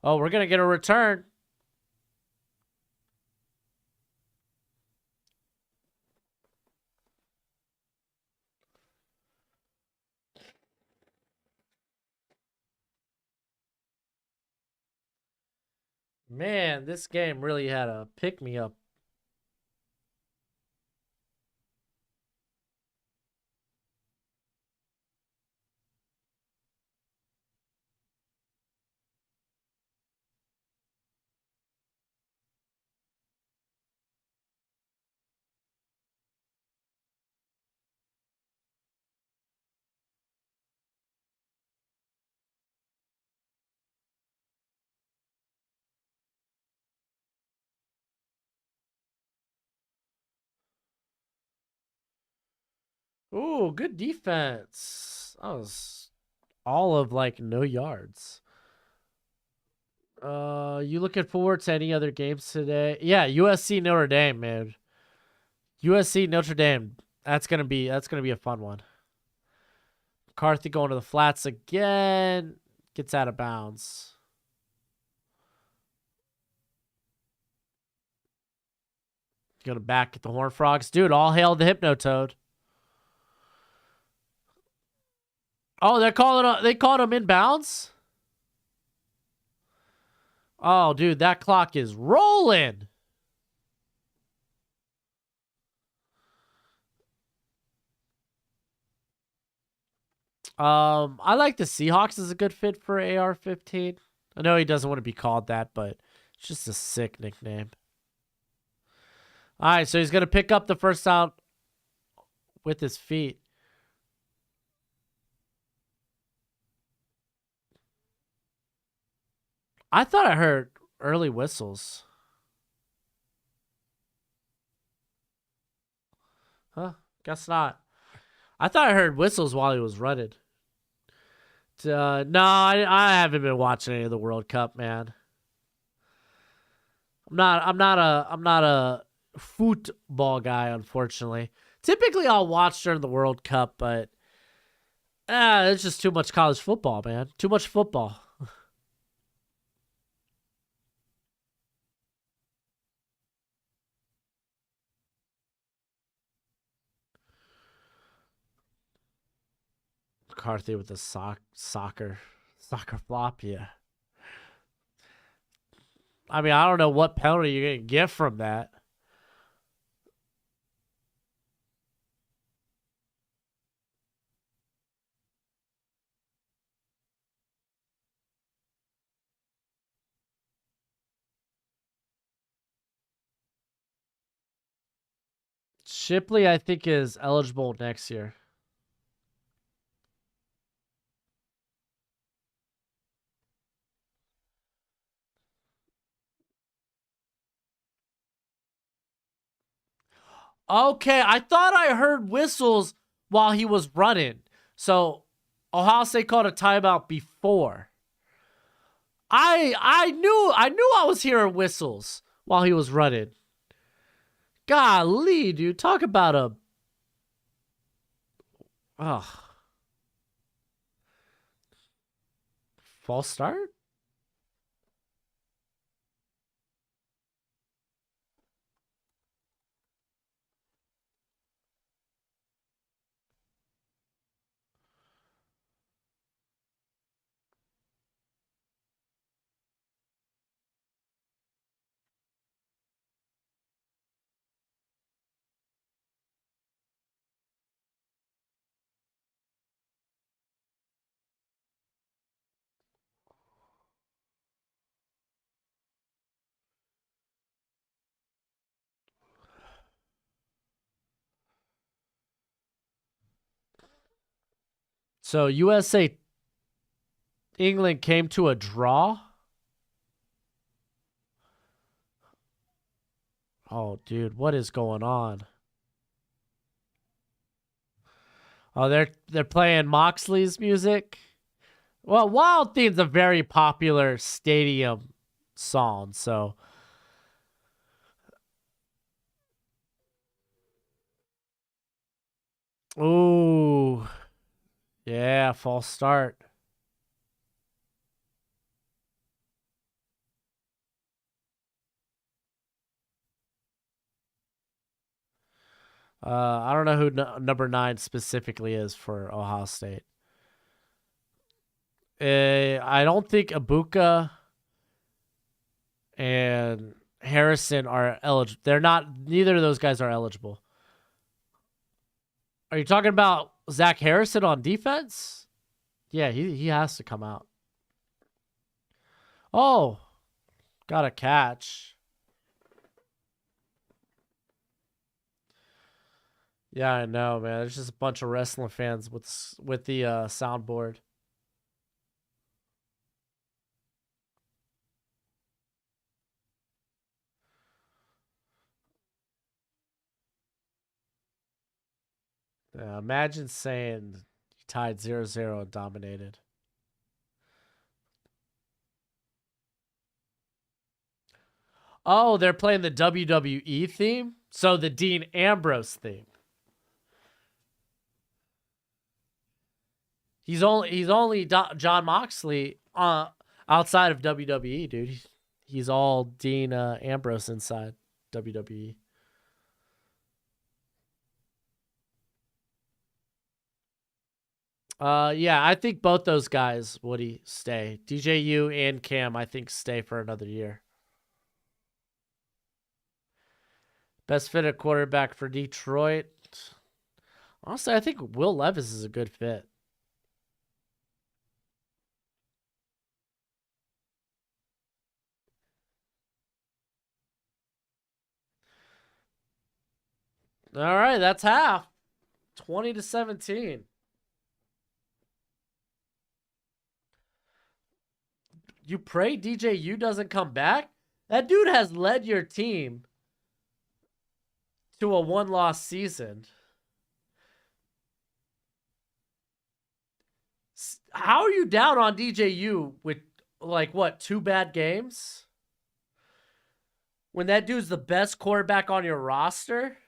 Oh, we're going to get a return. Man, this game really had a pick-me-up. Ooh, good defense. That was all of like no yards. You looking forward to any other games today? Yeah, USC Notre Dame, man. USC Notre Dame. That's gonna be a fun one. McCarthy going to the flats again. Gets out of bounds. Gonna back at the Horned Frogs. Dude, all hail the Hypnotoad. Oh, they called him inbounds? Oh, dude, that clock is rolling. I like the Seahawks as a good fit for AR-15. I know he doesn't want to be called that, but it's just a sick nickname. All right, so he's going to pick up the first down with his feet. I thought I heard early whistles. Huh? Guess not. I thought I heard whistles while he was running. No, I haven't been watching any of the World Cup, man. I'm not a football guy, unfortunately. Typically, I'll watch during the World Cup, but it's just too much college football, man. Too much football. McCarthy with the soccer flop, yeah. I mean, I don't know what penalty you're gonna get from that. Shipley, I think, is eligible next year. Okay, I thought I heard whistles while he was running. So Ohio State called a timeout before. I knew I was hearing whistles while he was running. Golly, dude, talk about a false start. So USA England came to a draw. Oh, dude, what is going on? Oh, they're playing Moxley's music. Well, Wild Theme's a very popular stadium song, so ooh, yeah, false start. I don't know who number 9 specifically is for Ohio State. I don't think Ibuka and Harrison are eligible. They're not. Neither of those guys are eligible. Are you talking about Zach Harrison on defense? Yeah, he has to come out. Oh, got a catch. Yeah, I know, man. There's just a bunch of wrestling fans with the soundboard. Yeah, imagine saying you tied 0-0 and dominated. Oh, they're playing the WWE theme? So the Dean Ambrose theme. He's only John Moxley outside of WWE, dude. He's all Dean Ambrose inside WWE. Yeah, I think both those guys, Woody, stay. DJU and Cam, I think, stay for another year. Best fit at quarterback for Detroit. Honestly, I think Will Levis is a good fit. All right, that's half. 20-17. You pray DJU doesn't come back? That dude has led your team to a 1-loss season. How are you down on DJU with, like, what, 2 bad games? When that dude's the best quarterback on your roster?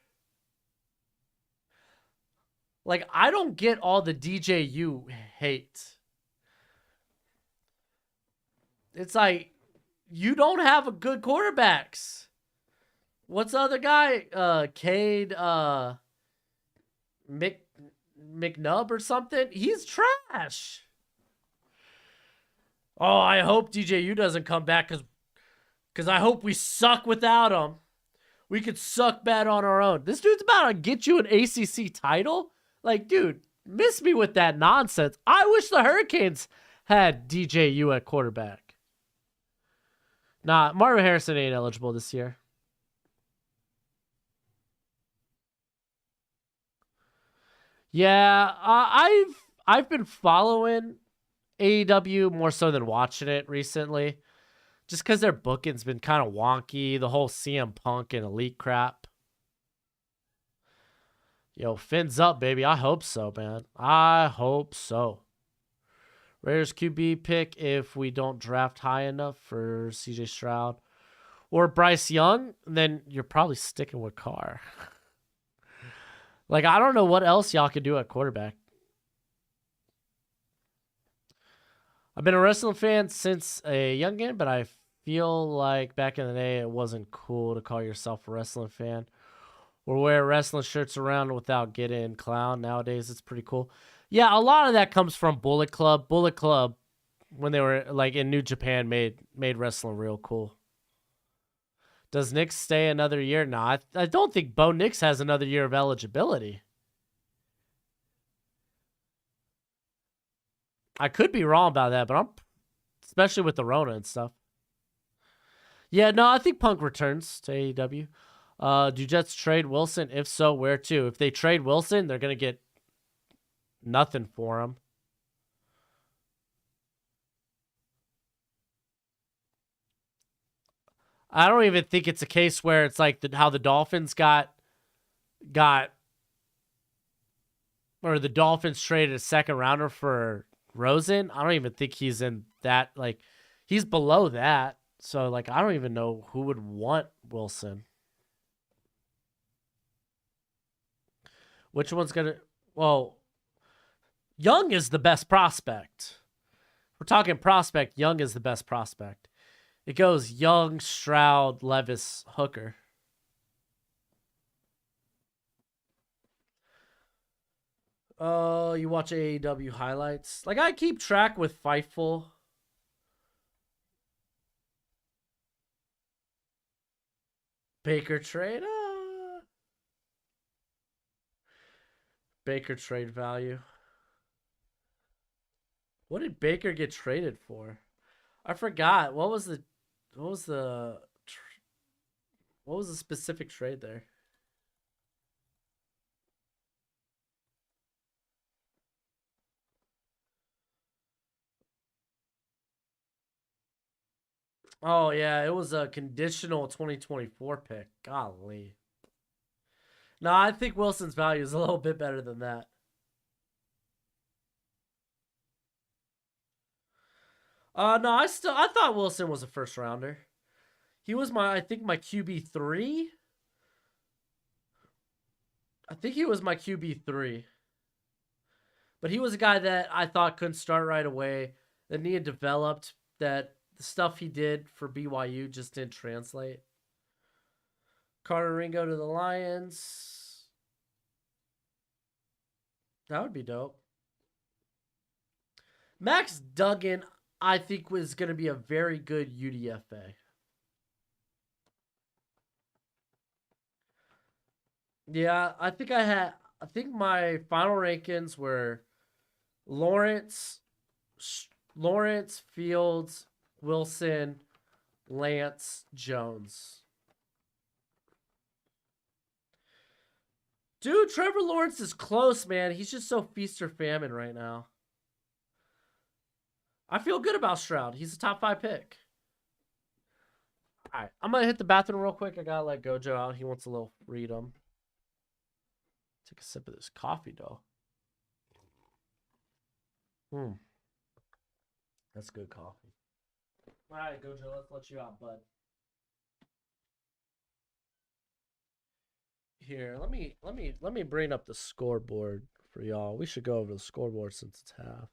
Like, I don't get all the DJU hate. It's like, you don't have a good quarterbacks. What's the other guy? Cade McNubb or something? He's trash. Oh, I hope DJU doesn't come back because I hope we suck without him. We could suck bad on our own. This dude's about to get you an ACC title? Like, dude, miss me with that nonsense. I wish the Hurricanes had DJU at quarterback. Nah, Marvin Harrison ain't eligible this year. Yeah, I've been following AEW more so than watching it recently, just because their booking's been kind of wonky. The whole CM Punk and Elite crap. Yo, fins up, baby. I hope so, man. I hope so. Raiders QB pick if we don't draft high enough for CJ Stroud or Bryce Young, then you're probably sticking with Carr. Like, I don't know what else y'all could do at quarterback. I've been a wrestling fan since a youngin', but I feel like back in the day it wasn't cool to call yourself a wrestling fan or wear wrestling shirts around without getting clown. Nowadays it's pretty cool. Yeah, a lot of that comes from Bullet Club. Bullet Club, when they were like in New Japan, made wrestling real cool. Does Nix stay another year? No, I don't think Bo Nix has another year of eligibility. I could be wrong about that, but I'm especially with the Rona and stuff. Yeah, no, I think Punk returns to AEW. Do Jets trade Wilson? If so, where to? If they trade Wilson, they're gonna get nothing for him. I don't even think it's a case where it's like how the Dolphins or the Dolphins traded a second rounder for Rosen. I don't even think he's in that, like, he's below that. So, like, I don't even know who would want Wilson. Which one's gonna, well, Young is the best prospect. We're talking prospect. Young is the best prospect. It goes Young, Stroud, Levis, Hooker. Oh, you watch AEW highlights? Like, I keep track with Fightful. Baker trade? Baker trade value. What did Baker get traded for? I forgot. What was the specific trade there? Oh yeah, it was a conditional 2024 pick. Golly. No, I think Wilson's value is a little bit better than that. No, I thought Wilson was a first rounder. He was I think my QB3. I think he was my QB3. But he was a guy that I thought couldn't start right away, that needed developed, that the stuff he did for BYU just didn't translate. Carter Ringo to the Lions. That would be dope. Max Duggan, I think, was going to be a very good UDFA. Yeah, I think my final rankings were Lawrence, Fields, Wilson, Lance, Jones. Dude, Trevor Lawrence is close, man. He's just so feast or famine right now. I feel good about Stroud. He's a top 5 pick. All right, I'm gonna hit the bathroom real quick. I gotta let Gojo out. He wants a little freedom. Take a sip of this coffee, though. That's good coffee. All right, Gojo, let's let you out, bud. Here, let me bring up the scoreboard for y'all. We should go over the scoreboard since it's half.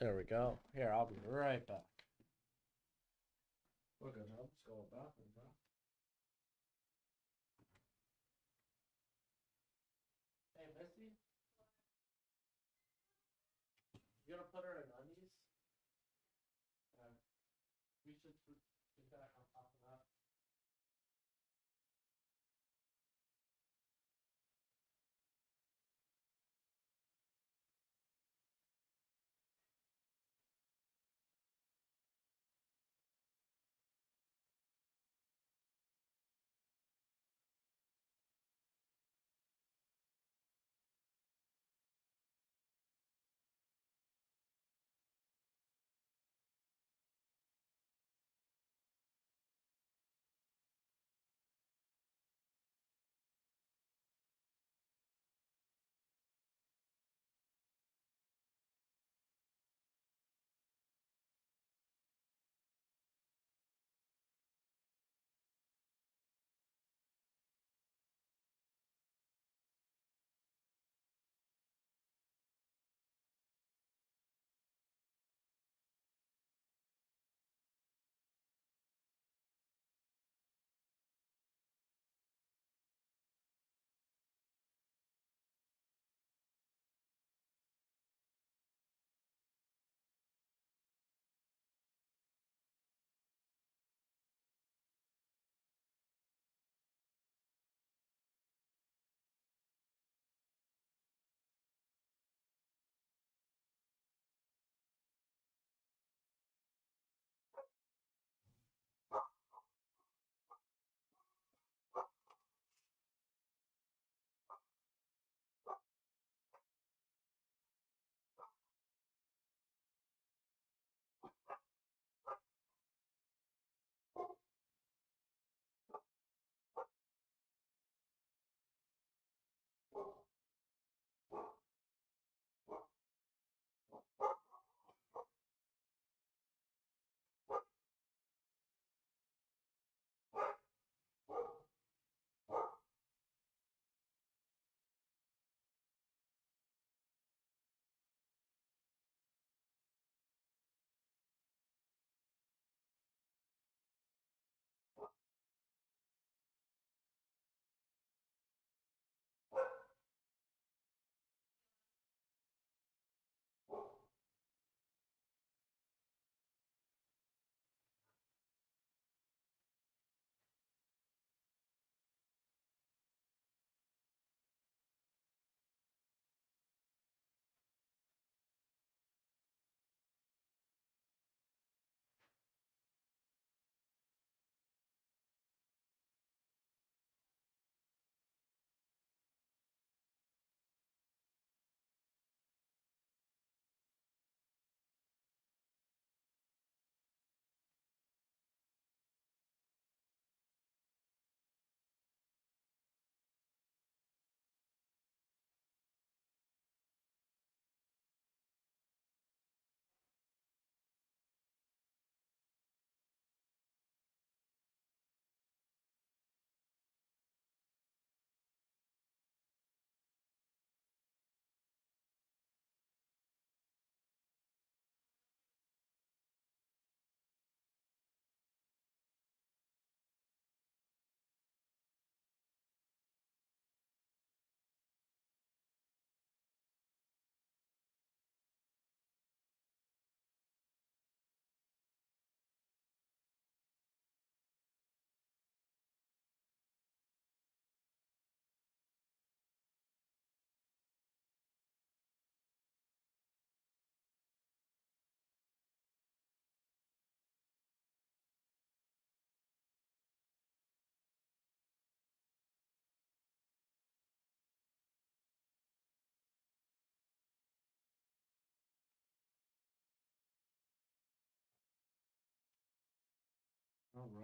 There we go. Here, I'll be right back. We're good. I'm just going bathroom, bro. Hey, Missy, you gonna put her in undies? We should get back on top of that.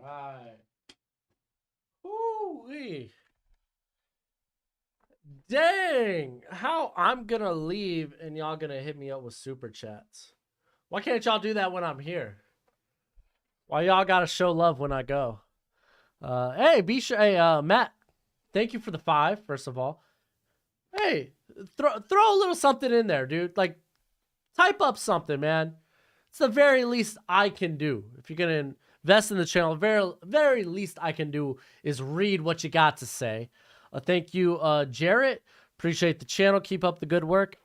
right. Ooh-wee. Dang. How I'm going to leave and y'all going to hit me up with super chats. Why can't y'all do that when I'm here? Why y'all got to show love when I go? Hey, be sure. Hey, Matt, thank you for the 5, first of all. Hey, throw a little something in there, dude. Like, type up something, man. It's the very least I can do. If you're going to invest in the channel, very least I can do is read what you got to say. Thank you, Jarrett. Appreciate the channel. Keep up the good work.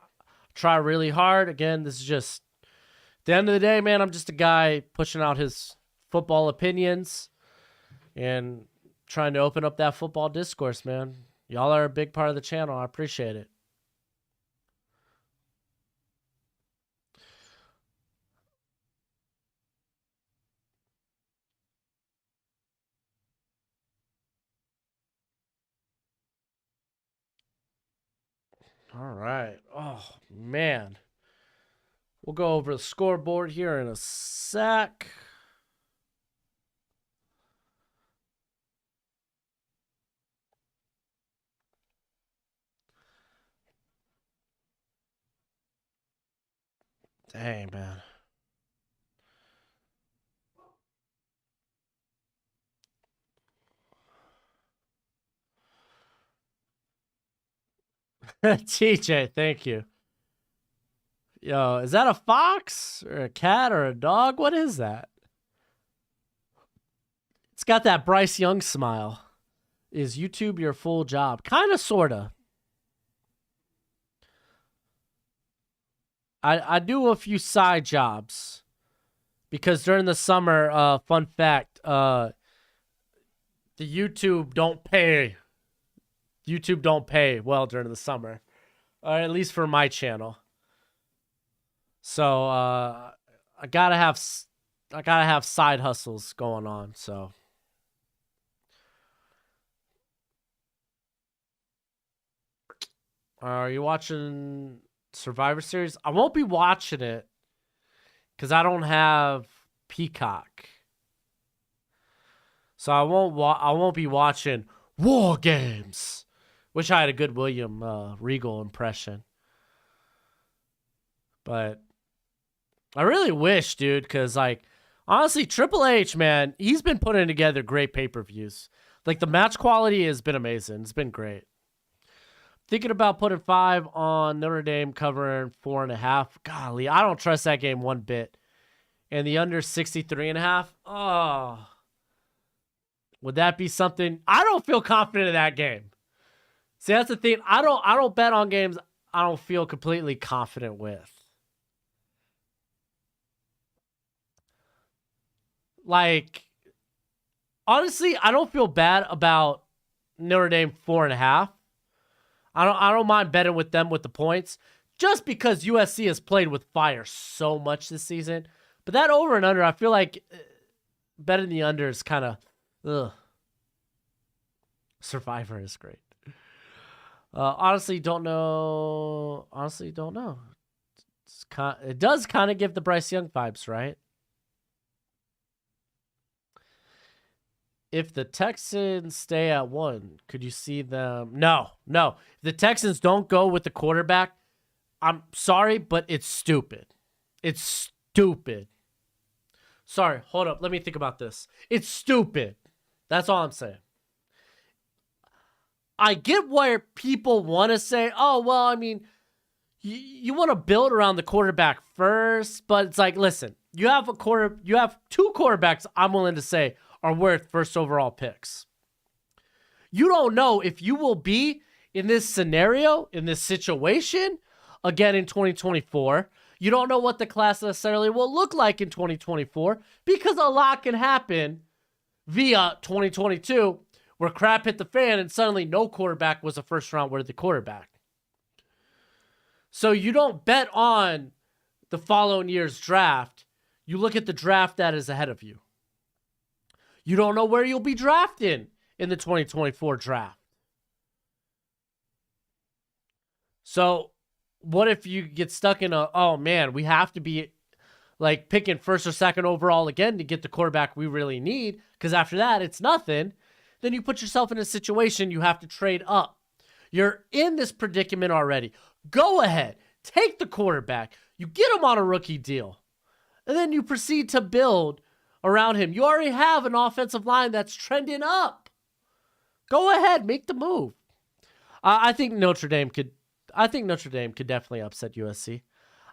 Try really hard. Again, this is just, at the end of the day, man, I'm just a guy pushing out his football opinions and trying to open up that football discourse, man. Y'all are a big part of the channel. I appreciate it. All right. Oh, man. We'll go over the scoreboard here in a sec. Dang, man. TJ, thank you. Yo, is that a fox or a cat or a dog? What is that? It's got that Bryce Young smile. Is YouTube your full job? Kind of, sort of. I do a few side jobs because during the summer, fun fact, the YouTube don't pay. YouTube don't pay well during the summer, at least for my channel. So I gotta have side hustles going on. So are you watching Survivor Series? I won't be watching it because I don't have Peacock. So I won't be watching War Games. Wish I had a good William Regal impression. But I really wish, dude, because, like, honestly, Triple H, man, he's been putting together great pay-per-views. Like, the match quality has been amazing. It's been great. Thinking about putting 5 on Notre Dame covering 4.5. Golly, I don't trust that game one bit. And the under 63.5. Oh. Would that be something? I don't feel confident in that game. See, that's the thing. I don't bet on games I don't feel completely confident with. Like, honestly, I don't feel bad about Notre Dame 4.5. I don't mind betting with them with the points, just because USC has played with fire so much this season. But that over and under, I feel like betting the under is kind of, ugh. Survivor is great. Honestly, don't know. It does kind of give the Bryce Young vibes, right? If the Texans stay at 1, could you see them? No. If the Texans don't go with the quarterback, I'm sorry, but it's stupid. It's stupid. Sorry, hold up. Let me think about this. It's stupid. That's all I'm saying. I get where people want to say, oh, well, I mean, you want to build around the quarterback first, but it's like, listen, you have 2 quarterbacks I'm willing to say are worth first overall picks. You don't know if you will be in this scenario, in this situation, again in 2024. You don't know what the class necessarily will look like in 2024 because a lot can happen via 2022 where crap hit the fan and suddenly no quarterback was a first-round worthy quarterback. So you don't bet on the following year's draft. You look at the draft that is ahead of you. You don't know where you'll be drafted in the 2024 draft. So what if you get stuck in oh man, we have to be like picking first or second overall again to get the quarterback we really need, because after that it's nothing, then you put yourself in a situation you have to trade up. You're in this predicament already. Go ahead, take the quarterback, you get him on a rookie deal, and then you proceed to build around him. You already have an offensive line that's trending up. Go ahead, make the move. I think Notre Dame could definitely upset USC.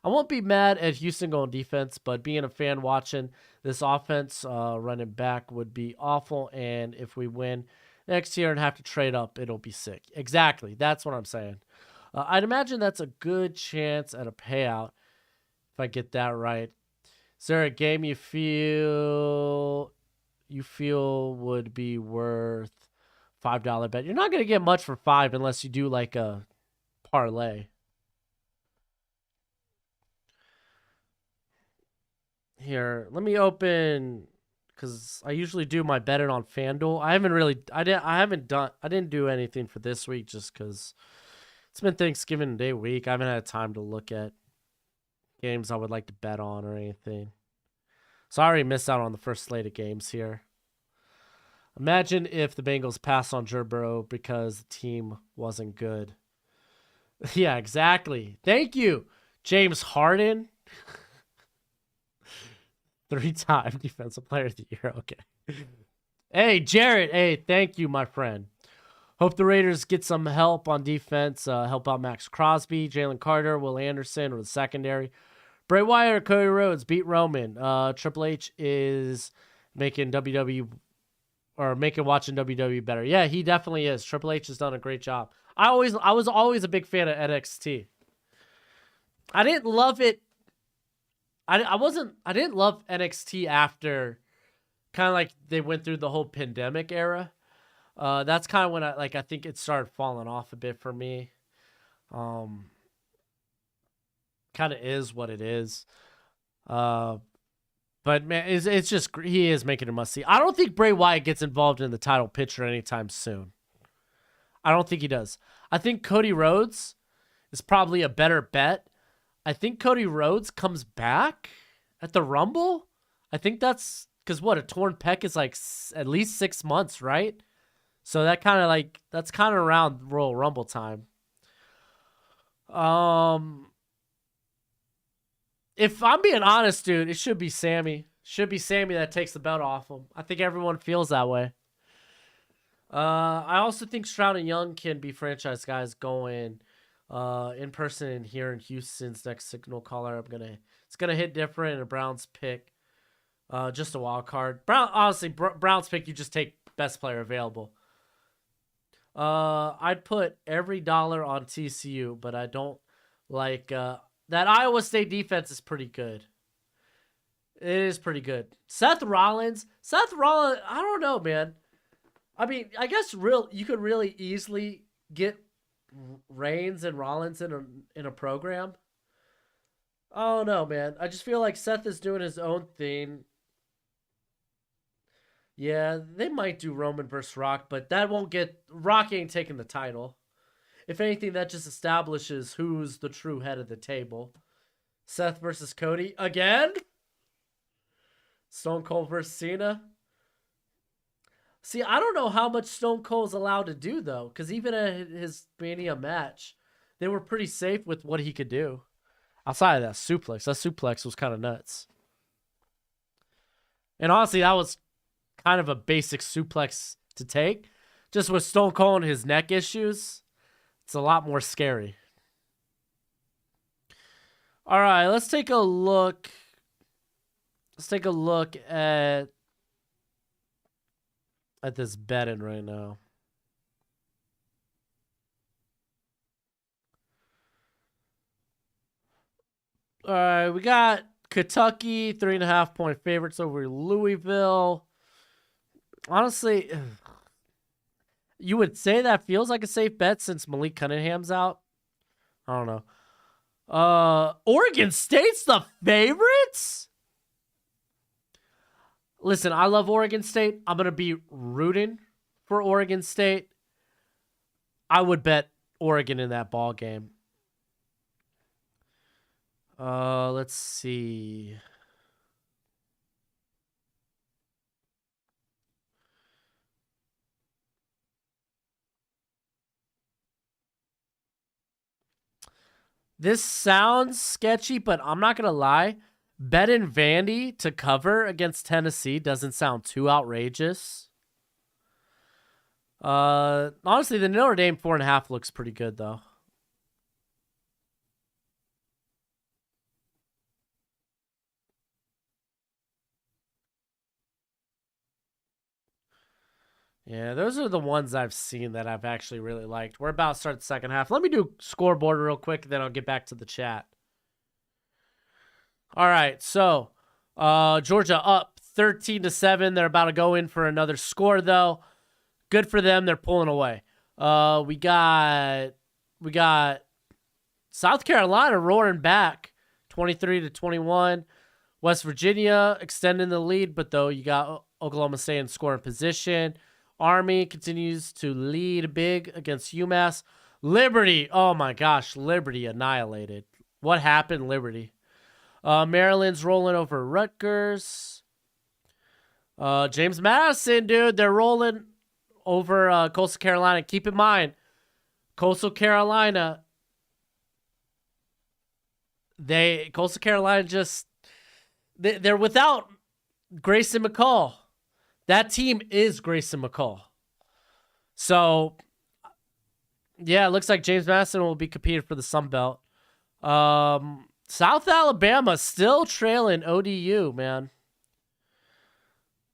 I won't be mad at Houston going defense, but being a fan watching this offense running back would be awful. And if we win next year and have to trade up, it'll be sick. Exactly. That's what I'm saying. I'd imagine that's a good chance at a payout if I get that right. Is there a game you feel would be worth $5 bet? You're not going to get much for $5 unless you do like a parlay. Here, let me open, because I usually do my betting on FanDuel. I didn't do anything for this week just because it's been Thanksgiving Day week. I haven't had time to look at games I would like to bet on or anything. So I already missed out on the first slate of games here. Imagine if the Bengals pass on Joe Burrow because the team wasn't good. Yeah, exactly. Thank you, James Harden. 3-time defensive player of the year. Okay. Hey, Jarrett. Hey, thank you, my friend. Hope the Raiders get some help on defense. Help out Max Crosby, Jalen Carter, Will Anderson, or the secondary. Bray Wyatt or Cody Rhodes beat Roman. Triple H is making watching WWE better. Yeah, he definitely is. Triple H has done a great job. I was always a big fan of NXT. I didn't love it. I didn't love NXT after kind of like they went through the whole pandemic era. That's kind of when I think it started falling off a bit for me. Kind of is what it is. But man, it's just, he is making a must see. I don't think Bray Wyatt gets involved in the title picture anytime soon. I don't think he does. I think Cody Rhodes is probably a better bet. I think Cody Rhodes comes back at the Rumble. I think that's because a torn pec is like at least 6 months, right? So that's kind of around Royal Rumble time. If I'm being honest, dude, it should be Sammy. Should be Sammy that takes the belt off him. I think everyone feels that way. I also think Stroud and Young can be franchise guys going in person and here in Houston's next signal caller. It's gonna hit different in a Browns pick. Just a wild card. Browns pick, you just take best player available. I'd put every dollar on TCU, but I don't like that Iowa State defense is pretty good. It is pretty good. Seth Rollins, I don't know, man. I mean, I guess you could really easily get Reigns and Rollins in a program. I don't know, man. I just feel like Seth is doing his own thing. Yeah, they might do Roman versus Rock, but Rock ain't taking the title. If anything, that just establishes who's the true head of the table. Seth versus Cody again? Stone Cold versus Cena? See, I don't know how much Stone Cold's allowed to do, though, because even at his Mania match, they were pretty safe with what he could do. Outside of that suplex was kind of nuts. And honestly, that was kind of a basic suplex to take. Just with Stone Cold and his neck issues, it's a lot more scary. All right, let's take a look. Let's take a look at this betting right now. All right, we got Kentucky 3.5-point favorites over Louisville. Honestly, you would say that feels like a safe bet since Malik Cunningham's out. I don't know. Oregon State's the favorites? Listen, I love Oregon State. I'm going to be rooting for Oregon State. I would bet Oregon in that ball game. Let's see. This sounds sketchy, but I'm not going to lie. Betting Vandy to cover against Tennessee doesn't sound too outrageous. Honestly, the Notre Dame 4.5 looks pretty good, though. Yeah, those are the ones I've seen that I've actually really liked. We're about to start the second half. Let me do scoreboard real quick, then I'll get back to the chat. All right, so Georgia up 13-7. They're about to go in for another score, though. Good for them. They're pulling away. We got South Carolina roaring back, 23-21. West Virginia extending the lead, but though you got Oklahoma State in scoring position. Army continues to lead big against UMass. Liberty, oh my gosh, Liberty annihilated. What happened, Liberty? Maryland's rolling over Rutgers. James Madison, dude, they're rolling over Coastal Carolina. Keep in mind, Coastal Carolina just they're without Grayson McCall. That team is Grayson McCall. So, yeah, it looks like James Madison will be competing for the Sun Belt. South Alabama still trailing ODU, man.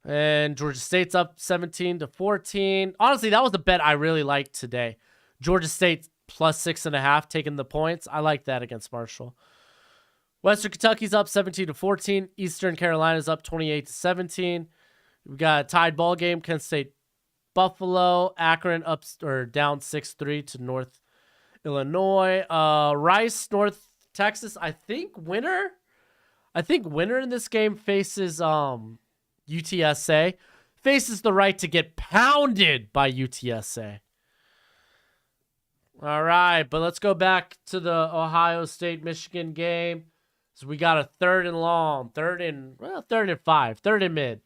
And Georgia State's up 17-14. Honestly, that was the bet I really liked today. Georgia State plus 6.5, taking the points. I like that against Marshall. Western Kentucky's up 17-14. Eastern Carolina's up 28-17. We got a tied ball game. Kent State, Buffalo, Akron up or down 6-3 to North Illinois. Rice, North Texas. I think winner in this game faces UTSA. Faces the right to get pounded by UTSA. All right, but let's go back to the Ohio State-Michigan game. So we got a third and long, third and 5, third and mid.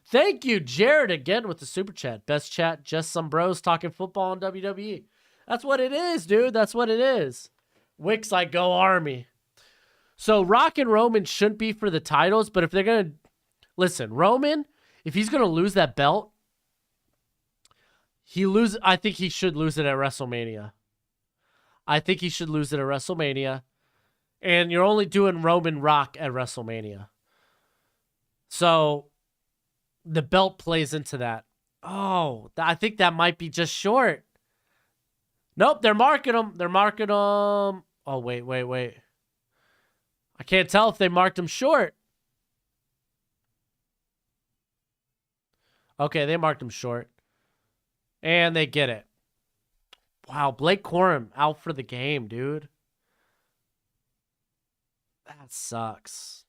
Thank you, Jared, again with the super chat. Best chat, just some bros talking football and WWE. That's what it is, dude. That's what it is. Wick's like, go Army. So Rock and Roman shouldn't be for the titles, but if they're going to... Listen, Roman, if he's going to lose that belt, I think he should lose it at WrestleMania. And you're only doing Roman Rock at WrestleMania. So the belt plays into that. Oh, I think that might be just short. Nope, they're marking them. Oh, wait. I can't tell if they marked him short. Okay, they marked him short. And they get it. Wow, Blake Corum out for the game, dude. That sucks.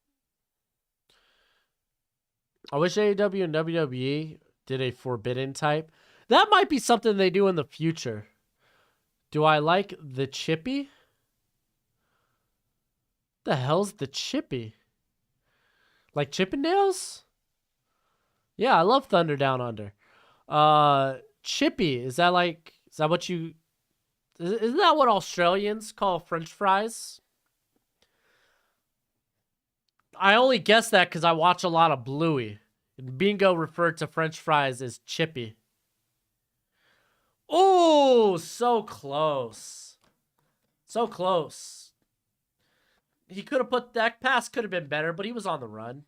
I wish AEW and WWE did a forbidden type. That might be something they do in the future. Do I like the Chippy? The hell's the Chippy? Like Chippendales? Yeah, I love Thunder Down Under. Chippy, isn't that what Australians call French fries? I only guess that because I watch a lot of Bluey. And Bingo referred to French fries as Chippy. Oh, so close. So close. He could have that pass could have been better, but he was on the run.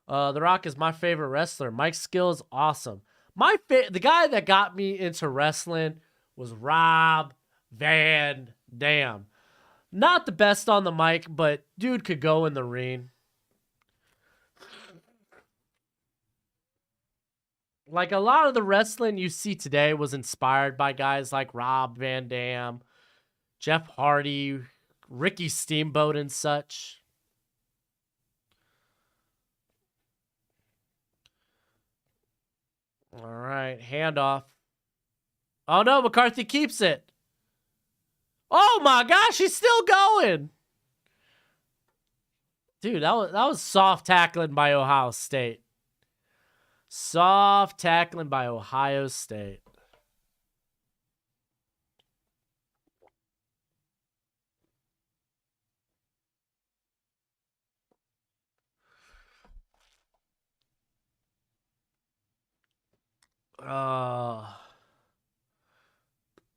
The Rock is my favorite wrestler. Mike's skill is awesome. The guy that got me into wrestling was Rob Van Dam. Not the best on the mic, but dude could go in the ring. Like a lot of the wrestling you see today was inspired by guys like Rob Van Dam, Jeff Hardy, Ricky Steamboat, and such. All right, handoff. Oh no, McCarthy keeps it. Oh my gosh, he's still going. Dude, that was soft tackling by Ohio State. Soft tackling by Ohio State.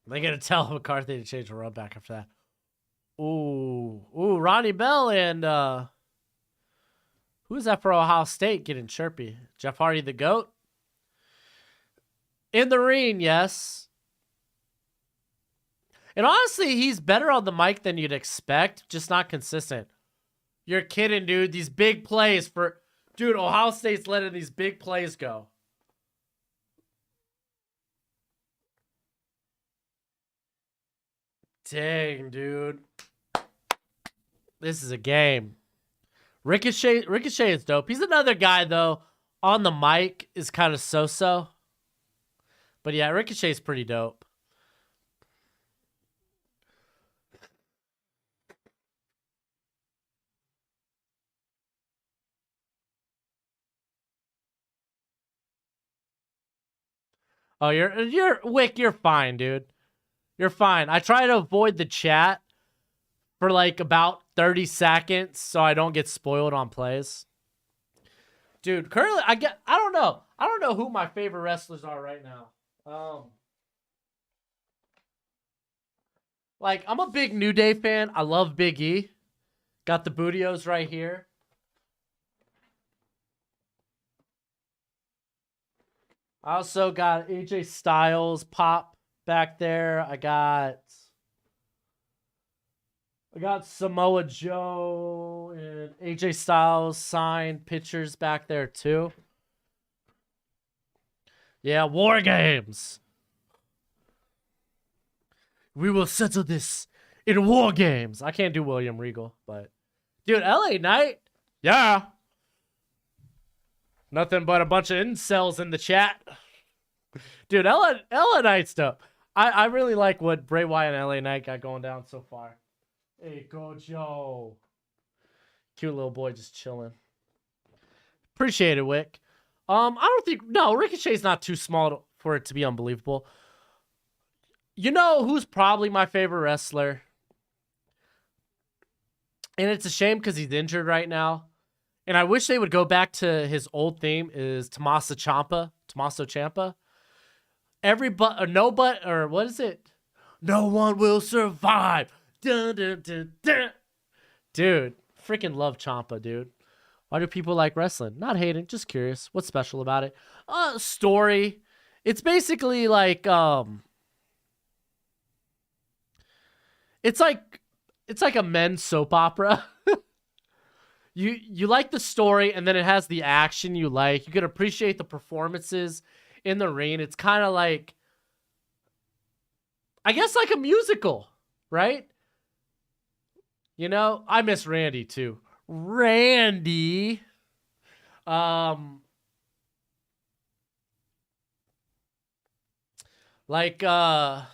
They gonna tell McCarthy to change the run back after that. Ooh, Ronnie Bell and who's that for Ohio State getting chirpy? Jeff Hardy the GOAT? In the ring, yes. And honestly, he's better on the mic than you'd expect, just not consistent. You're kidding, dude. These big plays for... Dude, Ohio State's letting these big plays go. Dang, dude. This is a game. Ricochet is dope. He's another guy, though. On the mic is kind of so-so. But yeah, Ricochet's pretty dope. Oh, you're Wick, you're fine, dude. You're fine. I try to avoid the chat for like about 30 seconds so I don't get spoiled on plays. Dude, currently I don't know. I don't know who my favorite wrestlers are right now. Like, I'm a big New Day fan. I love Big E. Got the Bootios right here. I also got AJ Styles pop back there. I got Samoa Joe and AJ Styles signed pictures back there too. Yeah, War Games. We will settle this in War Games. I can't do William Regal, but dude, LA Knight, yeah. Nothing but a bunch of incels in the chat. Dude, LA Knight's dope. I really like what Bray Wyatt and LA Knight got going down so far. Hey, Gojo. Cute little boy just chilling. Appreciate it, Wick. I don't think... No, Ricochet's not too small for it to be unbelievable. You know who's probably my favorite wrestler? And it's a shame because he's injured right now. And I wish they would go back to his old theme is Tommaso Ciampa. What is it? No one will survive. Dun, dun, dun, dun. Dude, freaking love Ciampa, dude. Why do people like wrestling? Not hating, just curious. What's special about it? Story. It's basically like it's like a men's soap opera. You like the story, and then it has the action you like. You can appreciate the performances in the ring. It's kind of like, I guess, like a musical, right? You know, I miss Randy too. Randy. Like, it's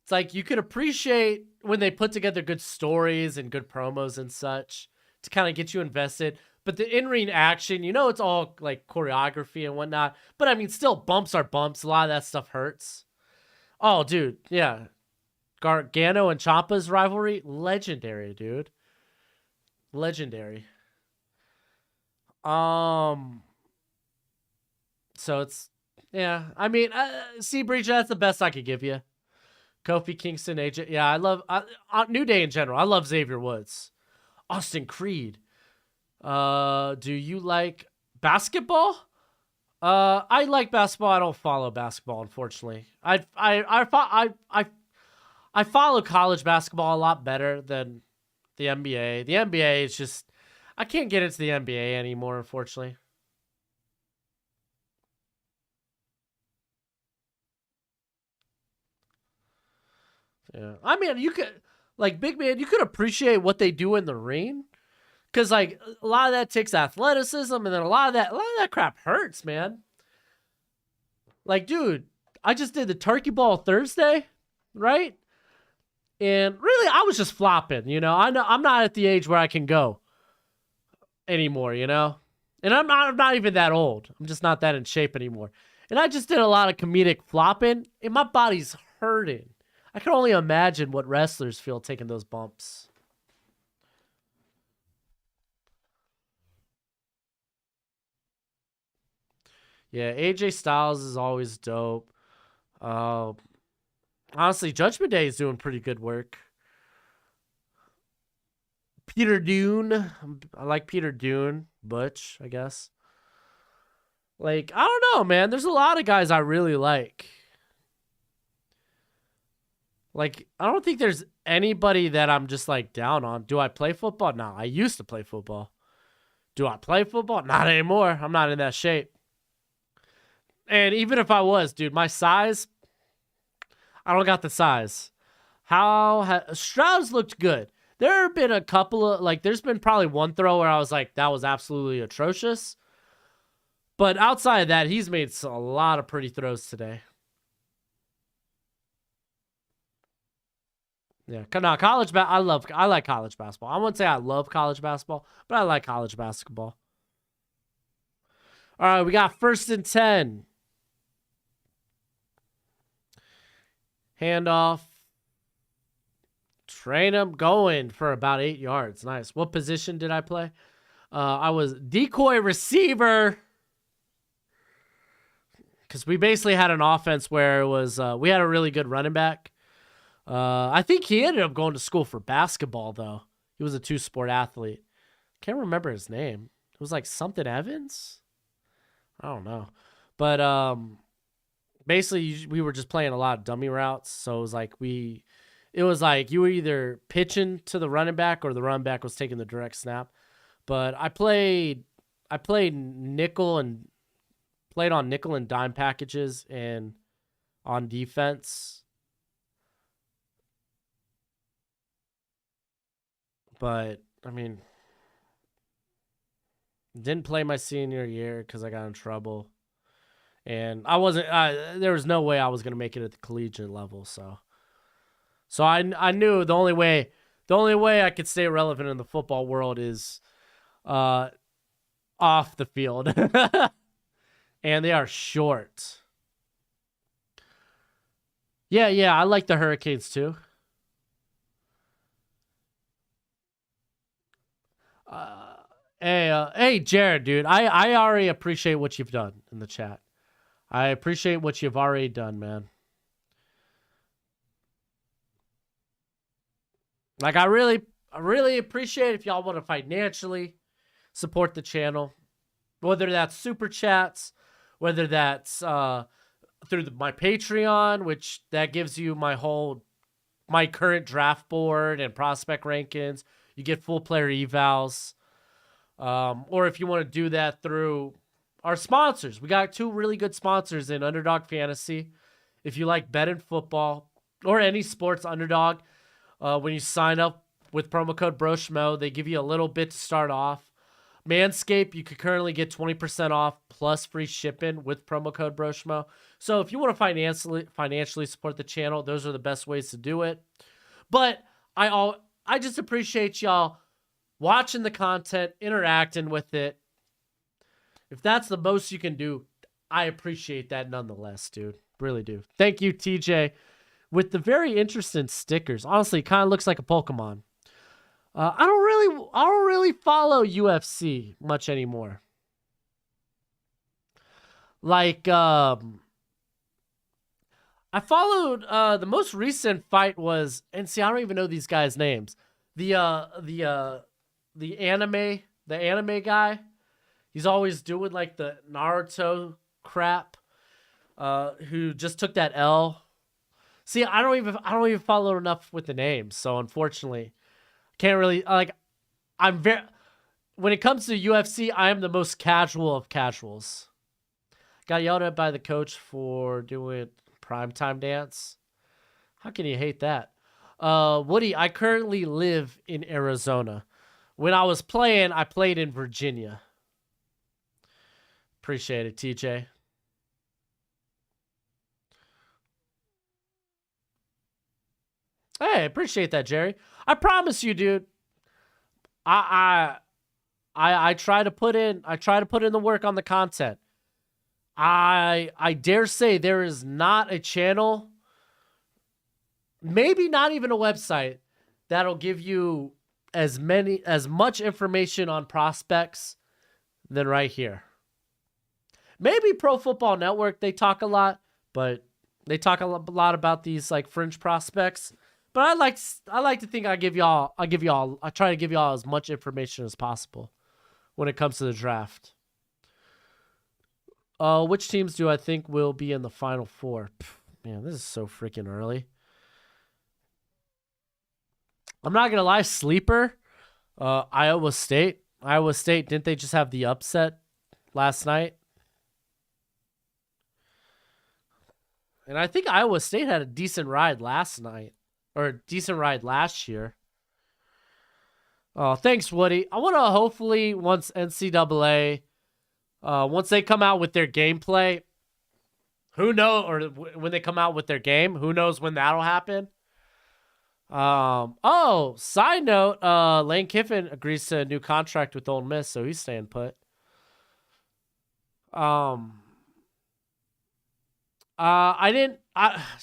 like you could appreciate when they put together good stories and good promos and such to kind of get you invested. But the in-ring action, you know, it's all like choreography and whatnot. But I mean, still, bumps are bumps. A lot of that stuff hurts. Oh, dude, yeah. Gargano and Ciampa's rivalry, legendary, dude. Legendary. So it's, yeah. I mean, see, Breach, that's the best I could give you. Kofi Kingston, AJ. Yeah, I love New Day in general. I love Xavier Woods. Austin Creed. Do you like basketball? I like basketball. I don't follow basketball, unfortunately. I follow college basketball a lot better than the NBA. The NBA is just, I can't get into the NBA anymore, unfortunately. Yeah, I mean, you could, like, big man, you could appreciate what they do in the ring, because like a lot of that takes athleticism, and then a lot of that crap hurts, man. Like, dude, I just did the Turkey Ball Thursday, right? And really, I was just flopping, you know. I know I'm not at the age where I can go anymore, you know. And I'm not even that old. I'm just not that in shape anymore. And I just did a lot of comedic flopping, and my body's hurting. I can only imagine what wrestlers feel taking those bumps. Yeah, AJ Styles is always dope. Honestly, Judgment Day is doing pretty good work. Peter Dune. I like Peter Dune. Butch, I guess. Like, I don't know, man. There's a lot of guys I really like. Like, I don't think there's anybody that I'm just like down on. Do I play football? No, I used to play football. Do I play football? Not anymore. I'm not in that shape. And even if I was, dude, my size, I don't got the size. Stroud's looked good. There have been a couple of, like, there's been probably one throw where I was like, that was absolutely atrocious. But outside of that, he's made a lot of pretty throws today. Yeah, no, I like college basketball. I wouldn't say I love college basketball, but I like college basketball. All right, we got 1st and 10. Handoff. Train him going for about 8 yards. Nice. What position did I play? I was decoy receiver. Because we basically had an offense where it was we had a really good running back. I think he ended up going to school for basketball, though. He was a 2-sport athlete. Can't remember his name. It was like something Evans? I don't know. But basically, we were just playing a lot of dummy routes. So it was like you were either pitching to the running back or the running back was taking the direct snap. But I played nickel and played on nickel and dime packages and on defense. But I mean, didn't play my senior year because I got in trouble, and I wasn't. There was no way I was gonna make it at the collegiate level. So I knew the only way I could stay relevant in the football world is off the field. And they are short. Yeah, I like the Hurricanes too. Hey, Jared, dude. I already appreciate what you've done in the chat. I appreciate what you've already done, man. Like, I really appreciate if y'all want to financially support the channel, whether that's super chats, whether that's through my Patreon, which that gives you my current draft board and prospect rankings. You get full player evals. Or if you want to do that through our sponsors. We got 2 really good sponsors in Underdog Fantasy. If you like betting football or any sports Underdog, when you sign up with promo code Broshmo, they give you a little bit to start off. Manscaped, you could currently get 20% off plus free shipping with promo code Broshmo. So if you want to financially support the channel, those are the best ways to do it. But I just appreciate y'all watching the content, interacting with it. If that's the most you can do, I appreciate that nonetheless, dude. Really do. Thank you, TJ, with the very interesting stickers. Honestly, it kind of looks like a Pokemon. I don't really follow UFC much anymore. Like, I followed the most recent fight was, and see, I don't even know these guys' names. The anime guy. He's always doing like the Naruto crap. Who just took that L. See, I don't even follow enough with the names, so unfortunately, can't really like. When it comes to UFC, I am the most casual of casuals. Got yelled at by the coach for doing primetime dance. How can you hate that? Woody, I currently live in Arizona. When I was playing, I played in Virginia. Appreciate it, TJ. Hey, appreciate that, Jerry. I promise you, dude. I try to put in the work on the content. I dare say there is not a channel, maybe not even a website, that'll give you as much information on prospects than right here. Maybe Pro Football Network, they talk a lot, but they talk a lot about these like fringe prospects. But I like to think I try to give y'all as much information as possible when it comes to the draft. Which teams do I think will be in the Final Four? Man, this is so freaking early. I'm not gonna lie, sleeper. Iowa State. Iowa State, didn't they just have the upset last night? And I think Iowa State had a decent ride last night, or a decent ride last year. Oh, thanks, Woody. I want to hopefully once NCAA, once they come out with their gameplay, who knows, or when they come out with their game, who knows when that'll happen. Oh, side note, Lane Kiffin agrees to a new contract with Ole Miss, so he's staying put.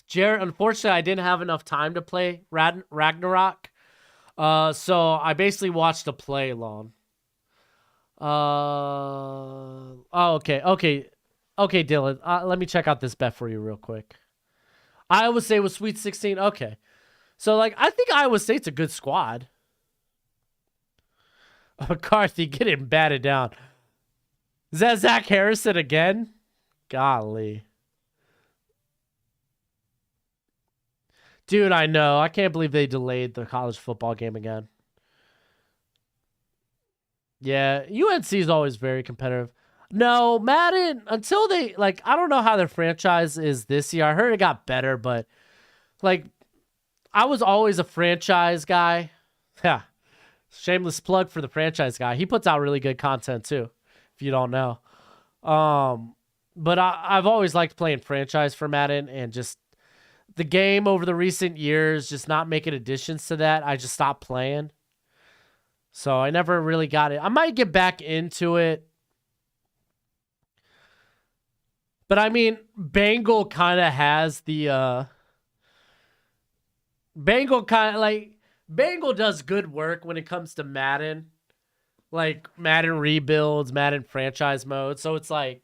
Jared, unfortunately, I didn't have enough time to play Ragnarok. So I basically watched a play long. Okay, Dylan. Let me check out this bet for you real quick. Iowa State was Sweet 16. Okay. So, like, I think Iowa State's a good squad. McCarthy, get him batted down. Is that Zach Harrison again? Golly. Dude, I know. I can't believe they delayed the college football game again. Yeah, UNC is always very competitive. No, Madden, until they, like, I don't know how their franchise is this year. I heard it got better, but, like, I was always a franchise guy. Yeah. Shameless plug for the franchise guy. He puts out really good content, too, if you don't know. But I've always liked playing franchise for Madden, and just the game over the recent years, just not making additions to that, I just stopped playing. So I never really got it. I might get back into it. But I mean, Bengal kind of has the Bengal does good work when it comes to Madden. Like Madden rebuilds, Madden franchise mode. So it's like,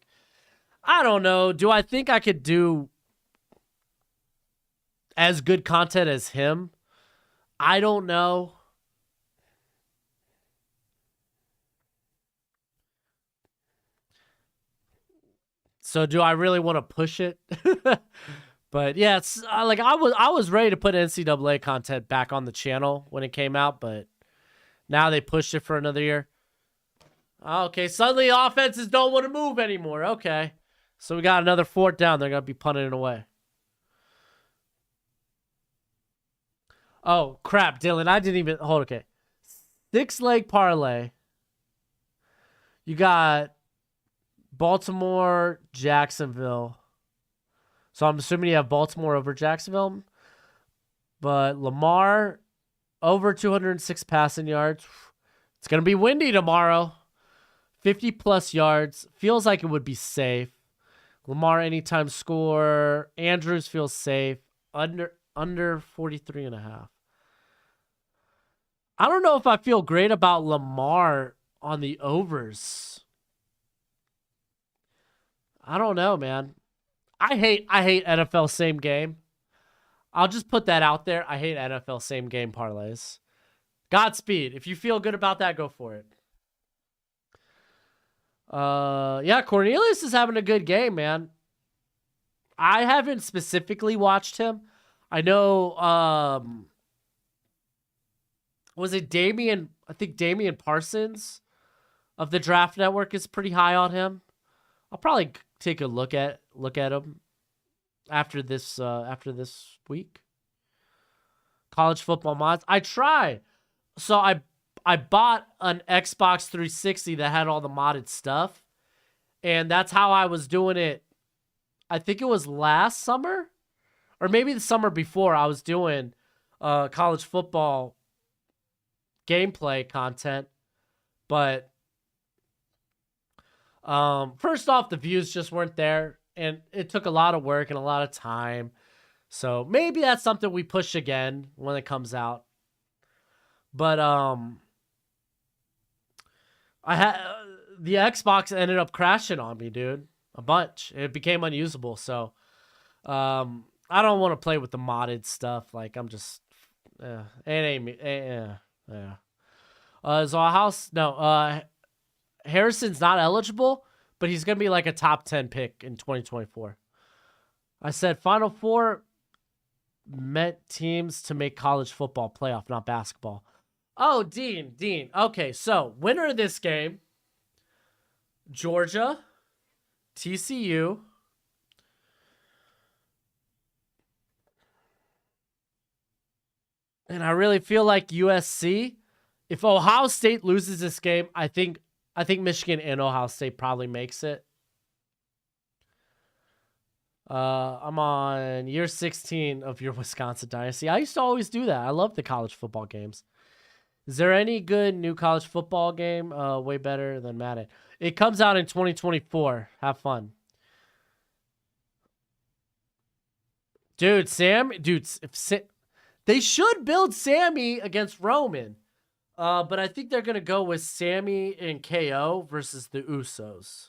I don't know. Do I think I could do as good content as him? I don't know. So do I really want to push it? But yeah, it's like I was ready to put NCAA content back on the channel when it came out, but now they pushed it for another year. Okay, suddenly offenses don't want to move anymore. Okay. So we got another fourth down. They're going to be punting it away. Oh, crap, Dylan. I didn't even... Hold, okay. 6-leg parlay. You got Baltimore, Jacksonville. So I'm assuming you have Baltimore over Jacksonville. But Lamar, over 206 passing yards. It's going to be windy tomorrow. 50-plus yards. Feels like it would be safe. Lamar, anytime score. Andrews feels safe. Under 43.5. I don't know if I feel great about Lamar on the overs. I don't know, man. I hate NFL same game. I'll just put that out there. I hate NFL same game parlays. Godspeed. If you feel good about that, go for it. Yeah, Cornelius is having a good game, man. I haven't specifically watched him. I know, was it Damian? I think Damian Parsons of the Draft Network is pretty high on him. I'll probably take a look at him after this week. College football mods. I tried. So I bought an Xbox 360 that had all the modded stuff. And that's how I was doing it. I think it was last summer or maybe the summer before. I was doing college football gameplay content. But first off, the views just weren't there. And it took a lot of work and a lot of time. So maybe that's something we push again when it comes out. But I had the Xbox ended up crashing on me, dude. a bunch. It became unusable. So I don't want to play with the modded stuff. Like I'm just, it ain't me. Yeah. Is our house? No. Harrison's not eligible, but he's gonna be like a top 10 pick in 2024. I said Final Four meant teams to make college football playoff, not basketball. Oh, Dean. Okay, so winner of this game, Georgia, TCU. And I really feel like USC. If Ohio State loses this game, I think Michigan and Ohio State probably makes it. I'm on year 16 of your Wisconsin dynasty. I used to always do that. I love the college football games. Is there any good new college football game? Way better than Madden. It comes out in 2024. Have fun. Dude, they should build Sammy against Roman. But I think they're going to go with Sammy and KO versus the Usos.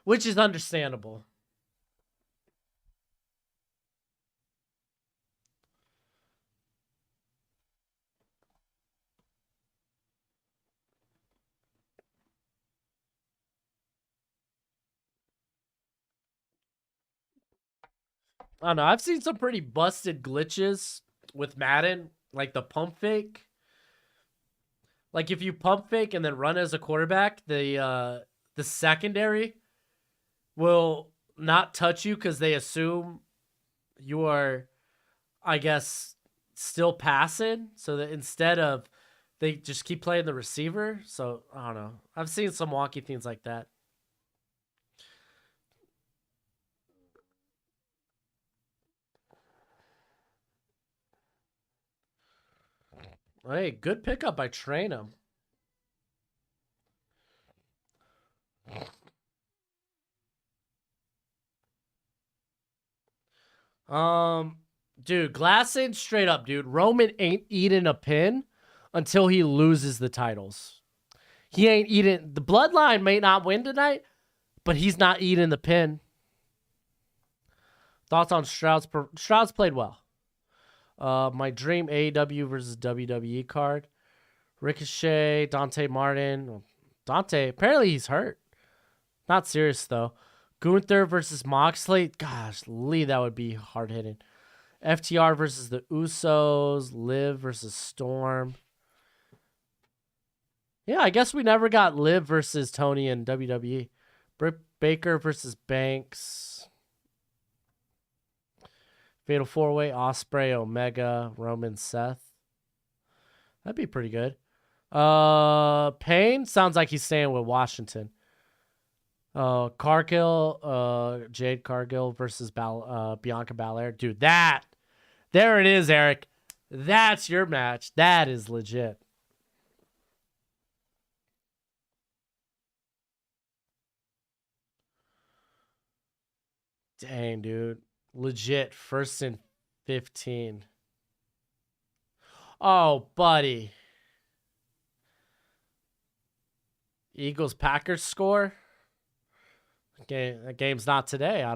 Which is understandable. I don't know. I've seen some pretty busted glitches with Madden, like the pump fake. Like if you pump fake and then run as a quarterback, the secondary will not touch you because they assume you are, I guess, still passing. So that instead of they just keep playing the receiver. So I don't know. I've seen some wonky things like that. Hey, good pickup by Trainum. Dude, Glasson straight up, dude. Roman ain't eating a pin until he loses the titles. He ain't eating. The bloodline may not win tonight, but he's not eating the pin. Thoughts on Stroud's? Stroud's played well. My dream AEW versus WWE card. Ricochet, Dante Martin. Dante, apparently he's hurt. Not serious though. Gunther versus Moxley. Gosh, Lee, that would be hard hitting. FTR versus the Usos. Liv versus Storm. Yeah, I guess we never got Liv versus Tony in WWE. Britt Baker versus Banks. Fatal 4-Way, Osprey, Omega, Roman, Seth. That'd be pretty good. Payne sounds like he's staying with Washington. Cargill, Jade Cargill versus Bianca Belair. Dude, there it is, Eric. That's your match. That is legit. Dang, dude. Legit. First and 15. Oh, buddy. Eagles Packers score. That game's not today. I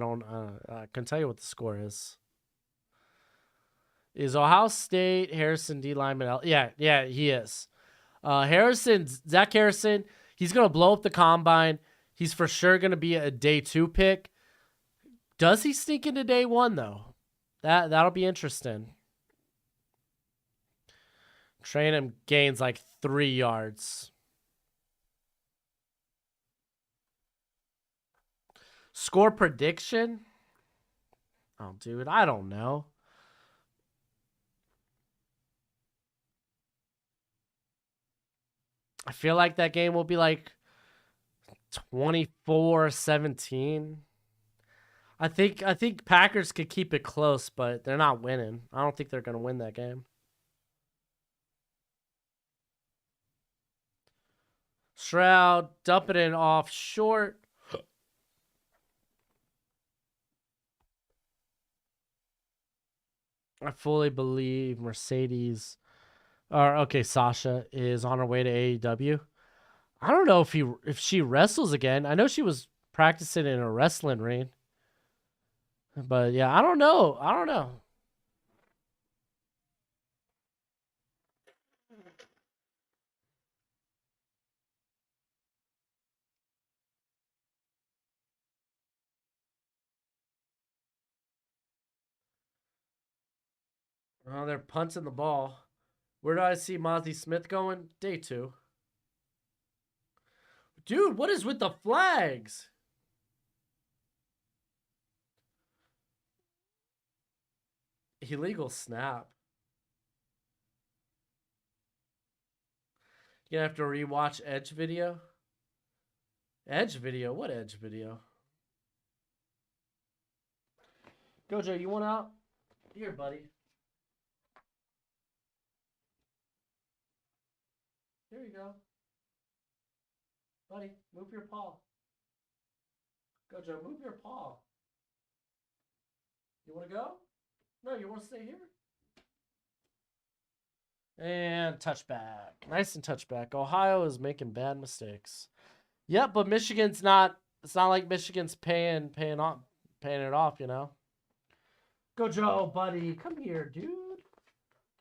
can tell you what the score is. Is Ohio State Harrison D lineman? Yeah, he is. Zach Harrison. He's gonna blow up the combine. He's for sure gonna be a day 2 pick. Does he sneak into day 1 though? That'll be interesting. Train him gains like 3 yards. Score prediction? Oh, dude, I don't know. I feel like that game will be like 24-17. I think Packers could keep it close, but they're not winning. I don't think they're going to win that game. Stroud dumping it off short. I fully believe Mercedes, or okay, Sasha is on her way to AEW. I don't know if she wrestles again. I know she was practicing in a wrestling ring. But yeah, I don't know. I don't know. Oh, they're punting the ball. Where do I see Mozzie Smith going? Day 2. Dude, what is with the flags? Illegal snap. You're gonna have to rewatch Edge video. Edge video? What Edge video? Gojo, you want out? Here, buddy. Here you go. Buddy, move your paw. Gojo, move your paw. You want to go? No, you want to stay here? And touchback. Nice and touchback. Ohio is making bad mistakes. Yep, but Michigan's not. It's not like Michigan's paying it off, you know. Gojo, buddy, come here, dude.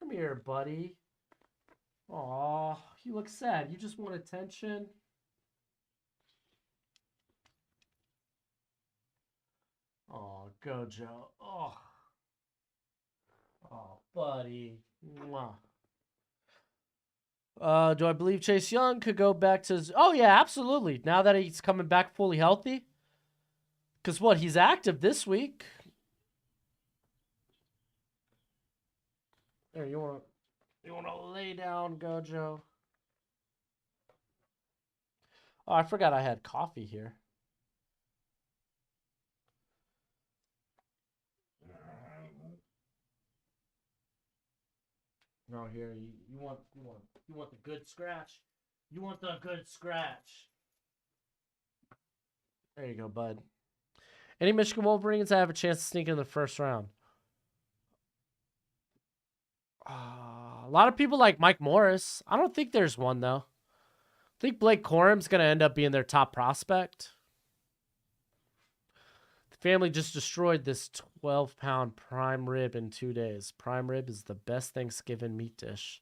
Come here, buddy. Aw, you look sad. You just want attention. Oh, Gojo. Oh, buddy. Mwah. Do I believe Chase Young could go back to his... Oh, yeah, absolutely. Now that he's coming back fully healthy. Because what? He's active this week. There, you want to lay down, Gojo. Oh, I forgot I had coffee here. No, here, you want the good scratch. You want the good scratch. There you go, bud. Any Michigan Wolverines that have a chance to sneak in the first round? A lot of people like Mike Morris. I don't think there's one, though. I think Blake Corum's going to end up being their top prospect. The family just destroyed this 12-pound prime rib in 2 days. Prime rib is the best Thanksgiving meat dish.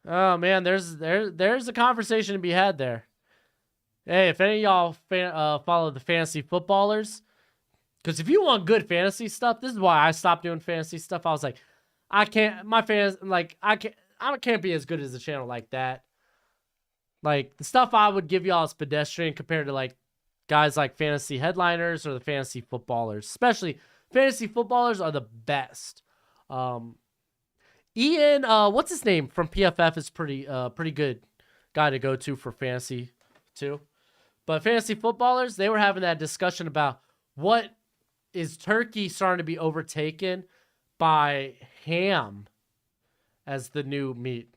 Oh, man, there's a conversation to be had there. Hey, if any of y'all follow the fantasy footballers, because if you want good fantasy stuff, this is why I stopped doing fantasy stuff. I was like, I can't be as good as a channel like that. Like, the stuff I would give y'all is pedestrian compared to, like, guys like fantasy headliners or the fantasy footballers. Especially, fantasy footballers are the best. Ian, what's his name from PFF is pretty good guy to go to for fantasy, too. But fantasy footballers, they were having that discussion about what is turkey starting to be overtaken by ham as the new meat.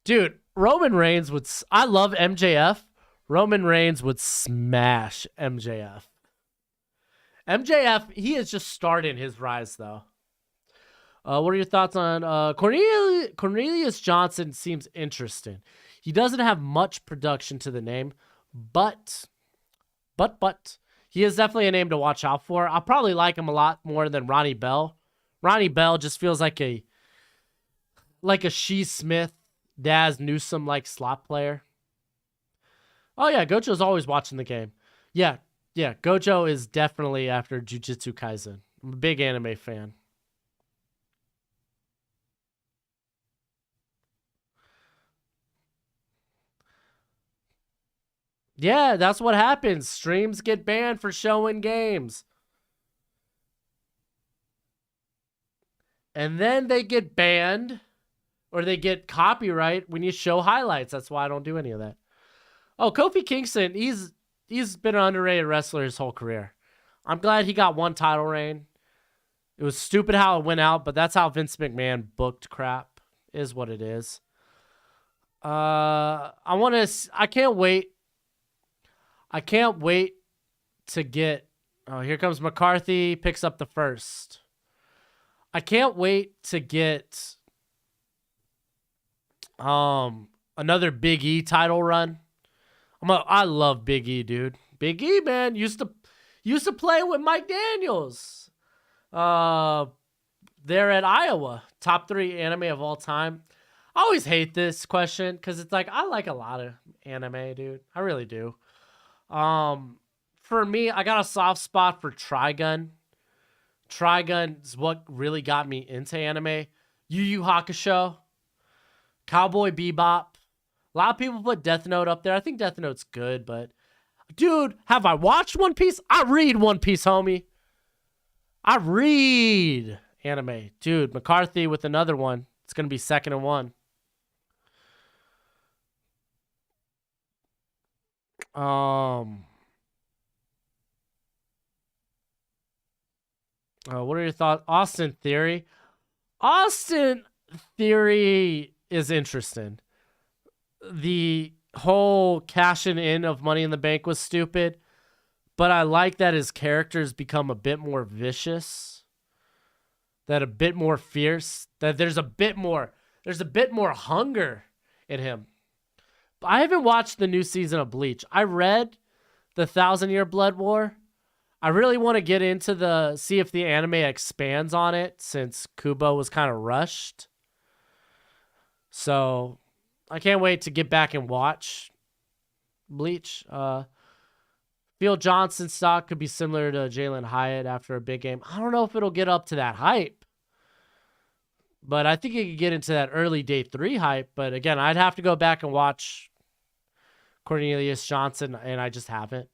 Dude, Roman Reigns would... I love MJF. Roman Reigns would smash MJF. MJF, he is just starting his rise, though. What are your thoughts on... Cornelius Johnson seems interesting. He doesn't have much production to the name, but he is definitely a name to watch out for. I'll probably like him a lot more than Ronnie Bell. Ronnie Bell just feels like a Shee Smith, Daz Newsome like slot player. Oh yeah, Gojo's always watching the game. Yeah, Gojo is definitely after Jujutsu Kaisen. I'm a big anime fan. Yeah, that's what happens. Streams get banned for showing games. And then they get banned or they get copyright when you show highlights. That's why I don't do any of that. Oh, Kofi Kingston, he's been an underrated wrestler his whole career. I'm glad he got one title reign. It was stupid how it went out, but that's how Vince McMahon booked crap. Is what it is. I can't wait. I can't wait to get... Oh, here comes McCarthy. Picks up the first. I can't wait to get Another Big E title run. I love Big E, dude. Big E, man, used to play with Mike Daniels. They're at Iowa. Top 3 anime of all time. I always hate this question because it's like I like a lot of anime, dude. I really do. For me, I got a soft spot for Trigun. Trigun is what really got me into anime. Yu Yu Hakusho, Cowboy Bebop. A lot of people put Death Note up there. I think Death Note's good, but dude, have I watched One Piece? I read One Piece, homie. I read anime. Dude, McCarthy with another one. It's going to be 2nd and 1. What are your thoughts? Austin Theory. Austin Theory is interesting. The whole cashing in of Money in the Bank was stupid, but I like that his characters become a bit more vicious, that a bit more fierce, that there's a bit more hunger in him. I haven't watched the new season of Bleach. I read the 1,000-Year Blood War. I really want to get into see if the anime expands on it since Kubo was kind of rushed. So I can't wait to get back and watch Bleach. Phil Johnson's stock could be similar to Jalen Hyatt after a big game. I don't know if it'll get up to that hype, but I think it could get into that early day 3 hype. But again, I'd have to go back and watch Cornelius Johnson, and I just haven't.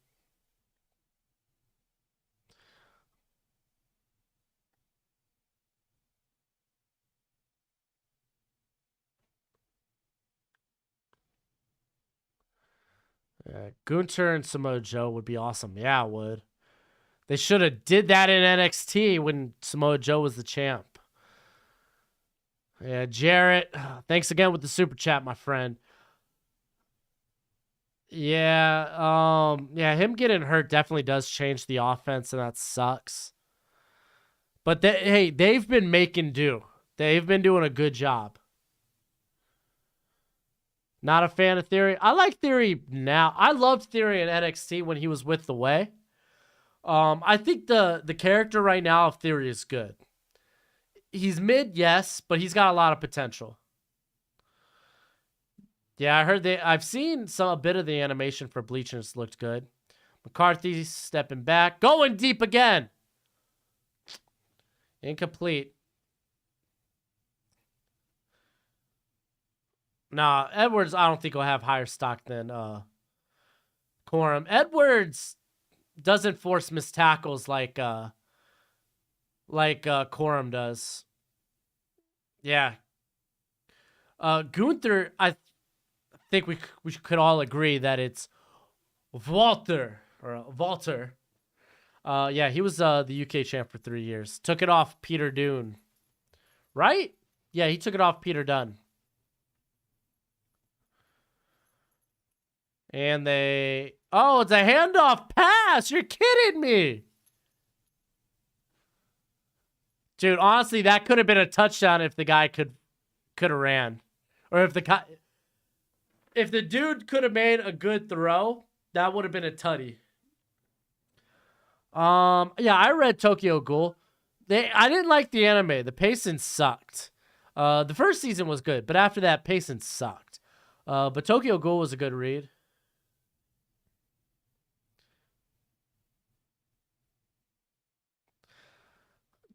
Gunter and Samoa Joe would be awesome. Yeah, it would. They should have did that in NXT when Samoa Joe was the champ. Yeah, Jarrett, thanks again with the super chat, my friend. Yeah, him getting hurt definitely does change the offense, and that sucks. But they've been making do. They've been doing a good job. Not a fan of Theory. I like Theory now. I loved Theory in NXT when he was with The Way. I think the character right now of Theory is good. He's mid, yes, but he's got a lot of potential. Yeah, I heard I've seen a bit of the animation for Bleach and it's looked good. McCarthy stepping back, going deep again. Incomplete. Nah, Edwards, I don't think will have higher stock than Corum. Edwards doesn't force missed tackles like Corum does. Yeah. Gunther, I think we could all agree that it's Walter. Yeah, he was the UK champ for 3 years. Took it off Peter Dunne. Right? Yeah, he took it off Peter Dunne. And it's a handoff pass. You're kidding me. Dude, honestly, that could have been a touchdown if the guy could have ran. Or if the dude could have made a good throw, that would have been a tutty. Yeah, I read Tokyo Ghoul. I didn't like the anime. The pacing sucked. The first season was good, but after that, pacing sucked. But Tokyo Ghoul was a good read.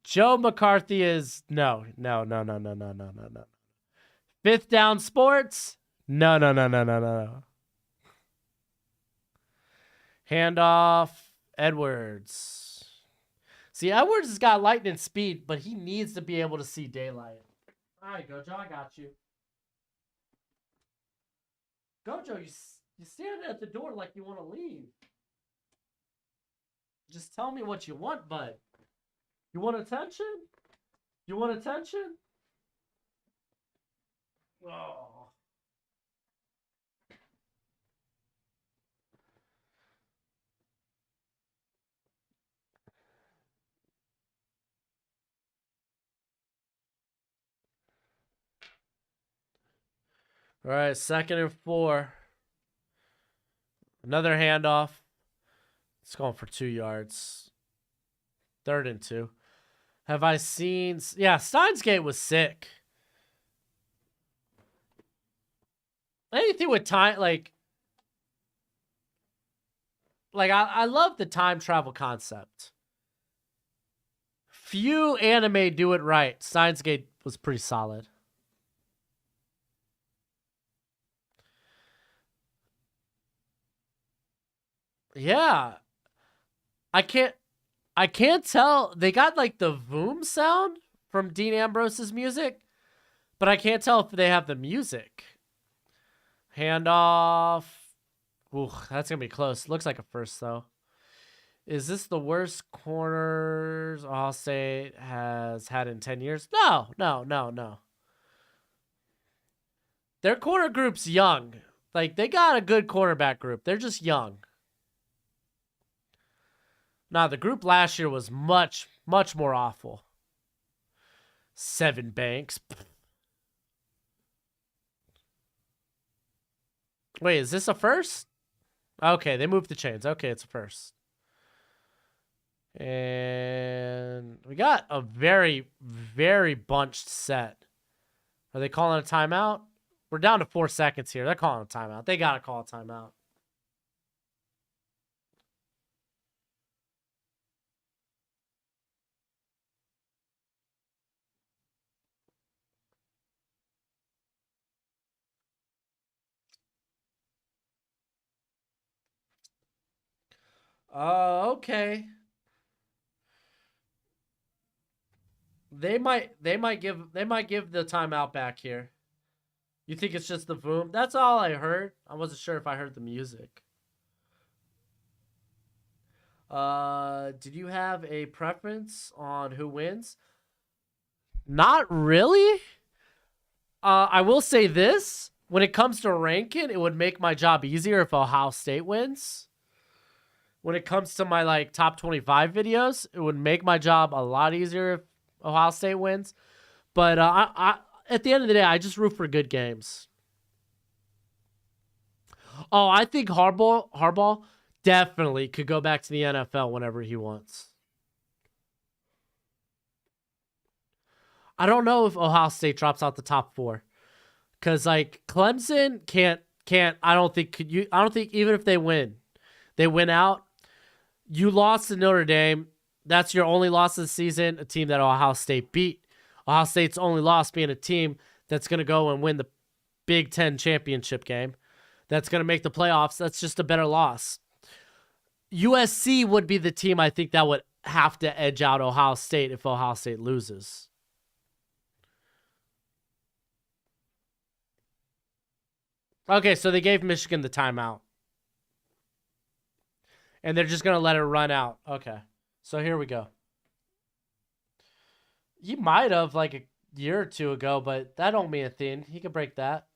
Joe McCarthy is no. 5th Down Sports? No. Handoff, Edwards. See, Edwards has got lightning speed, but he needs to be able to see daylight. All right, Gojo, I got you. Gojo, you standing at the door like you want to leave. Just tell me what you want, bud. You want attention? You want attention? Oh. All right, 2nd and 4. Another handoff. It's going for 2 yards. 3rd and 2. Have I seen? Yeah, Steins Gate was sick. Anything with time, like I love the time travel concept. Few anime do it right. Steins Gate was pretty solid. Yeah, I can't tell. They got like the boom sound from Dean Ambrose's music, but I can't tell if they have the music. Handoff. Ooh, that's gonna be close. Looks like a first though. Is this the worst corners Ohio State has had in 10 years? No. Their corner group's young. Like, they got a good cornerback group. They're just young. Nah, the group last year was much, much more awful. 7 Banks. Wait, is this a first? Okay, they moved the chains. Okay, it's a first. And we got a very, very bunched set. Are they calling a timeout? We're down to 4 seconds here. They're calling a timeout. They got to call a timeout. Okay. They might give the timeout back here. You think it's just the boom? That's all I heard. I wasn't sure if I heard the music. Did you have a preference on who wins? Not really. I will say this. When it comes to ranking, it would make my job easier if Ohio State wins. When it comes to my like top 25 videos, it would make my job a lot easier if Ohio State wins. But I at the end of the day, I just root for good games. Oh, I think Harbaugh definitely could go back to the NFL whenever he wants. I don't know if Ohio State drops out the top 4. Cause like Clemson can't I don't think even if they win out. You lost to Notre Dame. That's your only loss of the season, a team that Ohio State beat. Ohio State's only loss being a team that's going to go and win the Big Ten championship game. That's going to make the playoffs. That's just a better loss. USC would be the team I think that would have to edge out Ohio State if Ohio State loses. Okay, so they gave Michigan the timeout. And they're just going to let it run out. Okay. So here we go. You might have like a year or two ago, but that don't mean a thing. He could break that.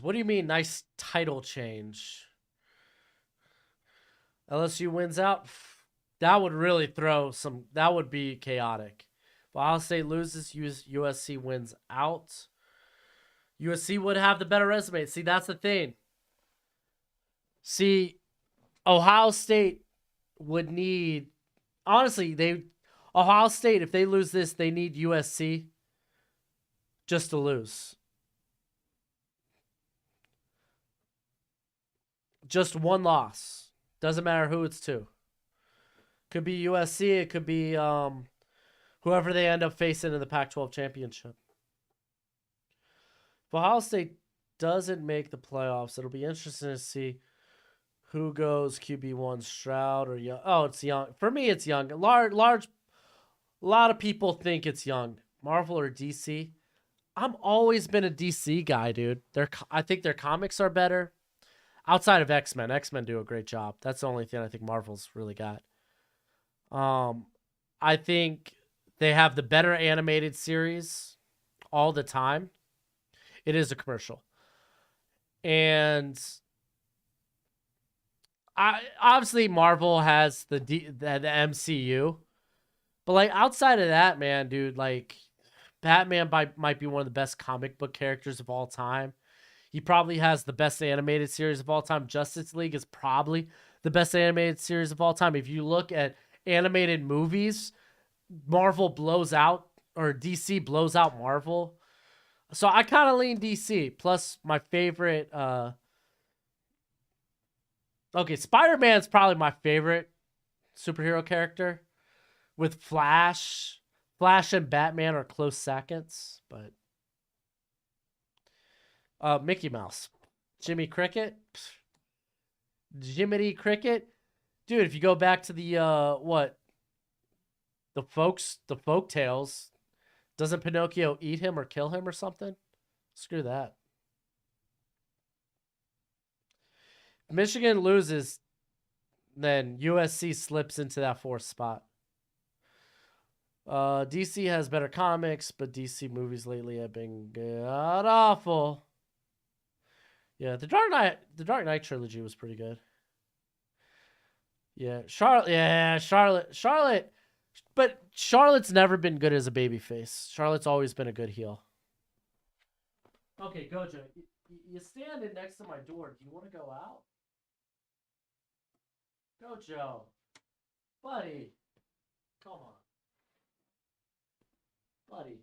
What do you mean nice title change? LSU wins out? That would really that would be chaotic. If Ohio State loses, USC wins out. USC would have the better resume. See, that's the thing. See, Ohio State would need, honestly, Ohio State, if they lose this, they need USC just to lose. Just one loss. Doesn't matter who it's to. Could be USC. It could be whoever they end up facing in the Pac-12 championship. If Ohio State doesn't make the playoffs, it'll be interesting to see who goes QB1, Stroud or Young. Oh, it's Young. For me, it's Young. A lot of people think it's Young. Marvel or DC. I've always been a DC guy, dude. I think their comics are better. Outside of X-Men. X-Men do a great job. That's the only thing I think Marvel's really got. I think they have the better animated series all the time. It is a commercial. And obviously Marvel has the MCU, but like outside of that, man, dude, like Batman might be one of the best comic book characters of all time. He probably has the best animated series of all time. Justice League is probably the best animated series of all time. If you look at animated movies, Marvel blows out, or DC blows out Marvel. So I kind of lean DC. Plus, my favorite. Okay, Spider-Man's probably my favorite superhero character. With Flash, Flash and Batman are close seconds, but Mickey Mouse, Jimmy Cricket, Jiminy Cricket, dude. If you go back to the the folk tales, doesn't Pinocchio eat him or kill him or something? Screw that. If Michigan loses, then USC slips into that fourth spot. DC has better comics, but DC movies lately have been god awful. Yeah, the Dark Knight trilogy was pretty good. Yeah, Charlotte. But Charlotte's never been good as a babyface. Charlotte's always been a good heel. Okay, Gojo, you standing next to my door. Do you want to go out? Gojo, buddy, come on, buddy.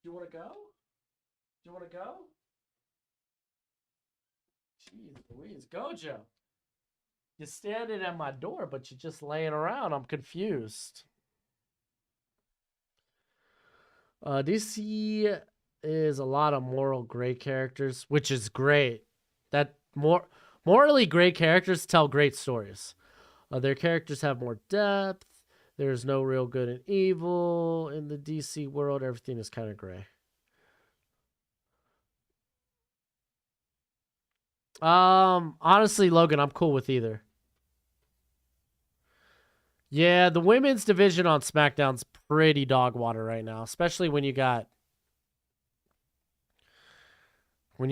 Do you want to go? Do you want to go? Jeez Louise, Gojo. You're standing at my door, but you're just laying around. I'm confused. DC is a lot of moral gray characters, which is great. That morally gray characters tell great stories. Their characters have more depth. There's no real good and evil in the DC world. Everything is kind of gray. Honestly, Logan, I'm cool with either. Yeah, the women's division on SmackDown's pretty dog water right now, especially when you got what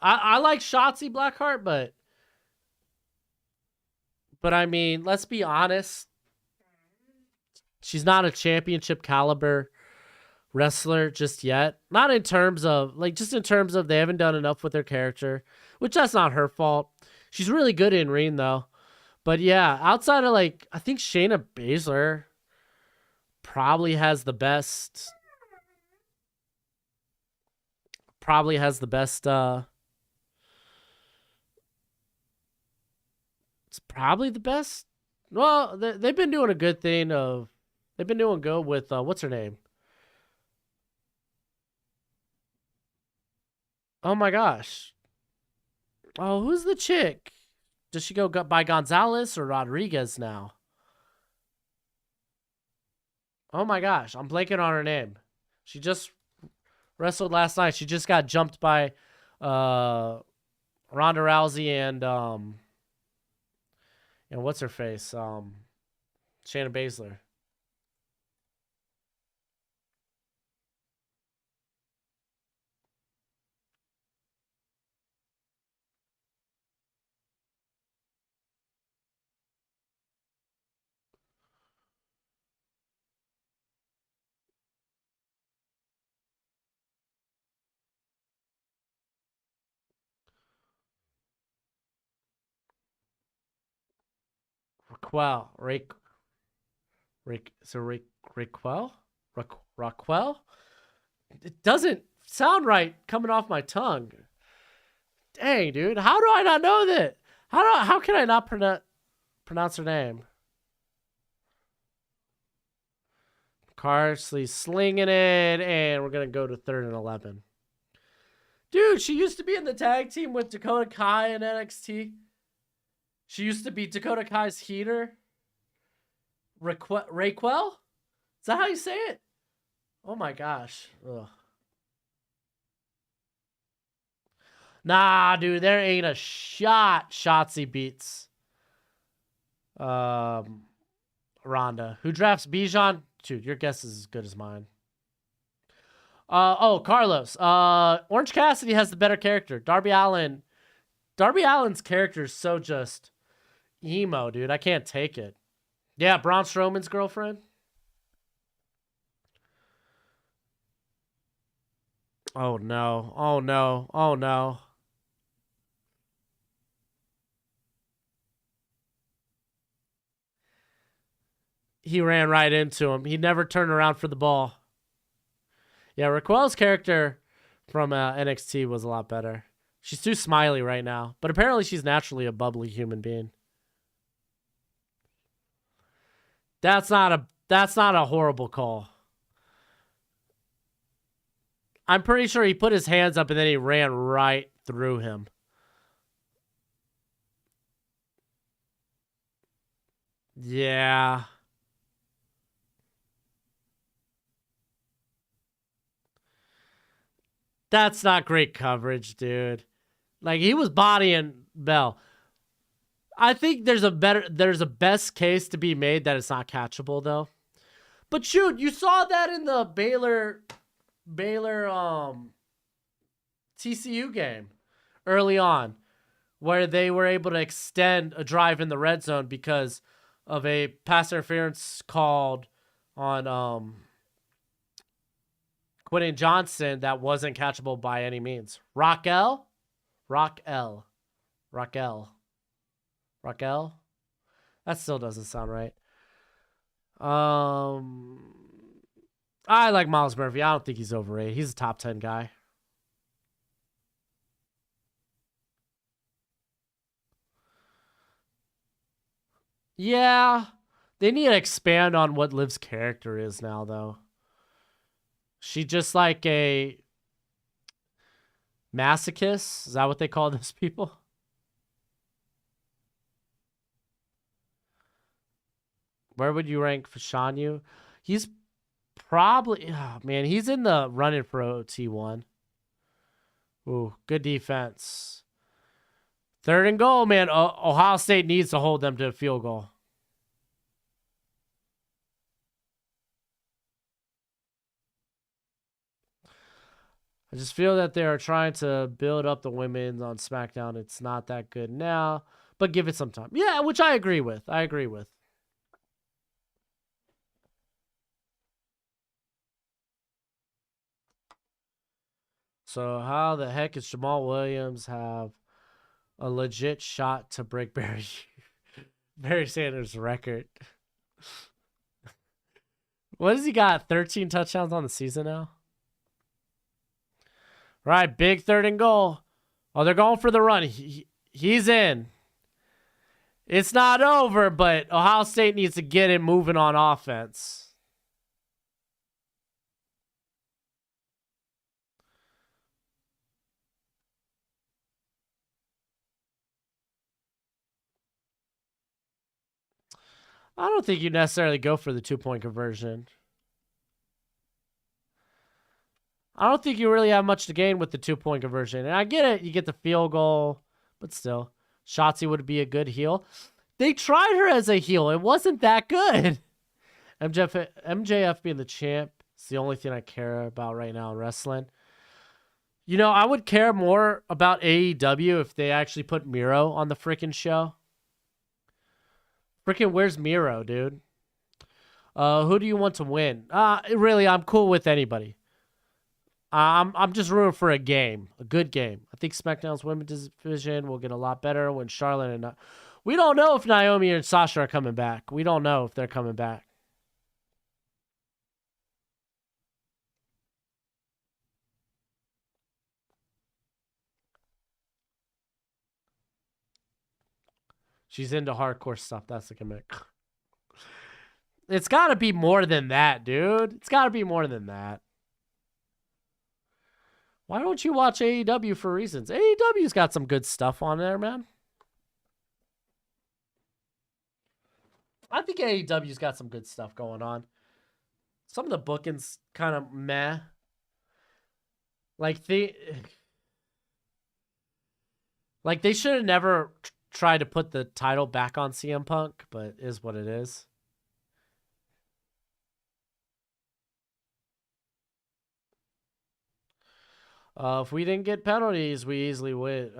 I like Shotzi Blackheart, but I mean, let's be honest, she's not a championship caliber wrestler just yet. Not in terms of just in terms of they haven't done enough with her character, which that's not her fault. She's really good in ring though. But yeah, outside of I think Shayna Baszler probably has the best. Probably has the best. It's probably the best. Well, they've been doing a good thing of. They've been doing good with what's her name? Oh my gosh. Oh, who's the chick? Does she go by Gonzalez or Rodriguez now? Oh my gosh, I'm blanking on her name. She just wrestled last night. She just got jumped by Ronda Rousey and what's her face? Shayna Baszler. Raquel. Raquel? Raquel? It doesn't sound right coming off my tongue. Dang, dude. How do I not know that? How can I not pronounce her name? Carsley slinging it, and we're going to go to 3rd and 11. Dude, she used to be in the tag team with Dakota Kai in NXT. She used to be Dakota Kai's heater. Raquel? Is that how you say it? Oh my gosh. Ugh. Nah, dude, there ain't a shot Shotzi beats. Ronda. Who drafts Bijan? Dude, your guess is as good as mine. Carlos. Orange Cassidy has the better character. Darby Allin's character is so just emo, dude. I can't take it. Yeah, Braun Strowman's girlfriend. Oh no. Oh no. Oh no. He ran right into him. He never turned around for the ball. Yeah, Raquel's character from NXT was a lot better. She's too smiley right now, but apparently she's naturally a bubbly human being. That's not a horrible call. I'm pretty sure he put his hands up and then he ran right through him. Yeah. That's not great coverage, dude. Like, he was bodying Bell. I think there's a best case to be made that it's not catchable though. But shoot, you saw that in the Baylor TCU game early on, where they were able to extend a drive in the red zone because of a pass interference called on Quentin Johnson that wasn't catchable by any means. Raquel? That still doesn't sound right. I like Miles Murphy. I don't think he's overrated. He's a top 10 guy. Yeah. They need to expand on what Liv's character is now, though. She just like a masochist? Is that what they call those people? Where would you rank Fashanyu? He's probably... Oh, man, he's in the running for OT1. Ooh, good defense. 3rd and goal, man. Ohio State needs to hold them to a field goal. I just feel that they are trying to build up the women on SmackDown. It's not that good now, but give it some time. Yeah, which I agree with. So how the heck is Jamal Williams have a legit shot to break Barry Sanders' record? What has he got? 13 touchdowns on the season now? Right, big 3rd and goal. Oh, they're going for the run. He's in. It's not over, but Ohio State needs to get it moving on offense. I don't think you necessarily go for the 2-point conversion. I don't think you really have much to gain with the 2-point conversion. And I get it. You get the field goal, but still. Shotzi would be a good heel. They tried her as a heel. It wasn't that good. MJF being the champ is the only thing I care about right now in wrestling. You know, I would care more about AEW if they actually put Miro on the freaking show. Freaking where's Miro, dude? Who do you want to win? Really, I'm cool with anybody. I'm just rooting for a good game. I think SmackDown's women's division will get a lot better when Charlotte and we don't know if Naomi and Sasha are coming back. We don't know if they're coming back. She's into hardcore stuff. That's the gimmick. It's got to be more than that, dude. It's got to be more than that. Why don't you watch AEW for reasons? AEW's got some good stuff on there, man. I think AEW's got some good stuff going on. Some of the bookings kind of meh. Like they should have never try to put the title back on CM Punk, but is what it is. If we didn't get penalties, we easily win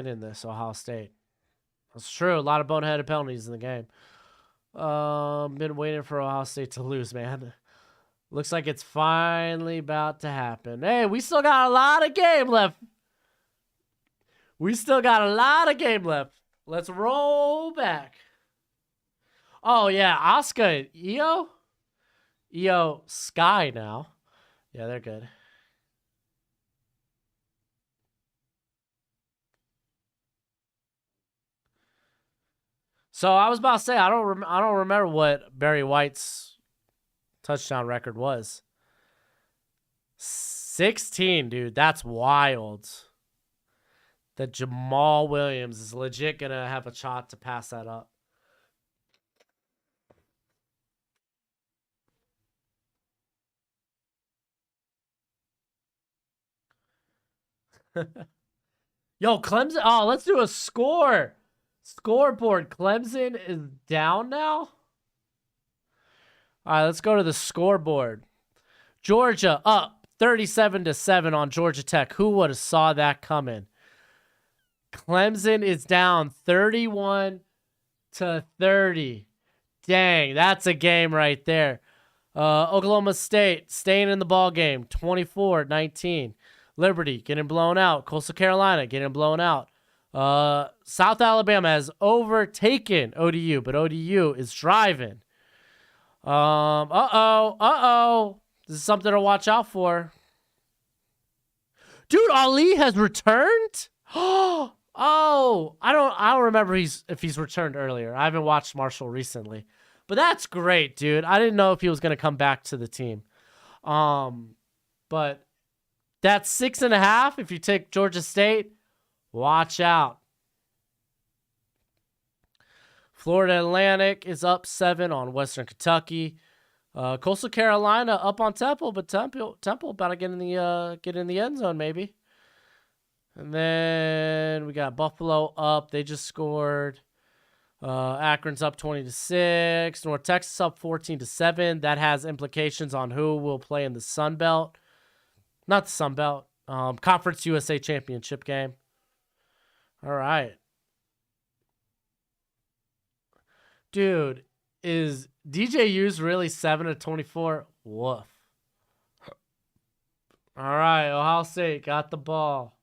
in this Ohio State. That's true. A lot of boneheaded penalties in the game. Been waiting for Ohio State to lose, man. Looks like it's finally about to happen. Hey, we still got a lot of game left. Let's roll back. Oh, yeah. Asuka and Io? Io Sky now. Yeah, they're good. So I was about to say, I don't remember what Barry White's touchdown record was. 16, dude. That's wild. That Jamal Williams is legit going to have a shot to pass that up. Yo, Clemson. Oh, let's do a score. Scoreboard. Clemson is down now. All right, let's go to the scoreboard. Georgia up 37-7 on Georgia Tech. Who would have saw that coming? Clemson is down 31-30. Dang, that's a game right there. Oklahoma State staying in the ball game, 24-19. Liberty getting blown out. Coastal Carolina getting blown out. South Alabama has overtaken ODU, but ODU is driving. Uh-oh. This is something to watch out for. Dude, Ali has returned? Oh, I don't remember if he's returned earlier. I haven't watched Marshall recently. But that's great, dude. I didn't know if he was going to come back to the team. But that's 6.5 if you take Georgia State. Watch out. Florida Atlantic is up 7 on Western Kentucky. Coastal Carolina up on Temple, but Temple about to get in the end zone maybe. And then we got Buffalo up. They just scored. Akron's up 20-6. North Texas up 14-7. That has implications on who will play in the Sun Belt. Not the Sun Belt. Conference USA Championship game. All right. Dude, is DJU's really 7-24? Woof. All right, Ohio State got the ball.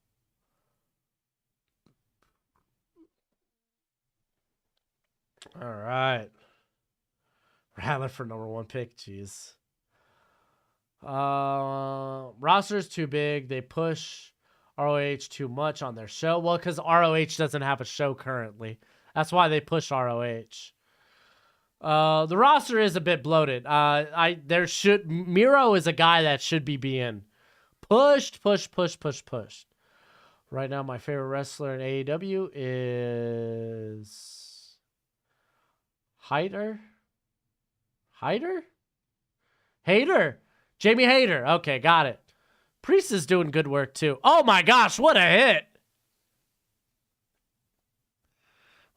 All right. Rattler for number 1 pick, jeez. Roster's too big. They push ROH too much on their show. Well, because ROH doesn't have a show currently. That's why they push ROH. The roster is a bit bloated. Miro is a guy that should be being pushed. Right now, my favorite wrestler in AEW is Hayter. Jamie Hayter. Okay, got it. Priest is doing good work too. Oh my gosh, what a hit!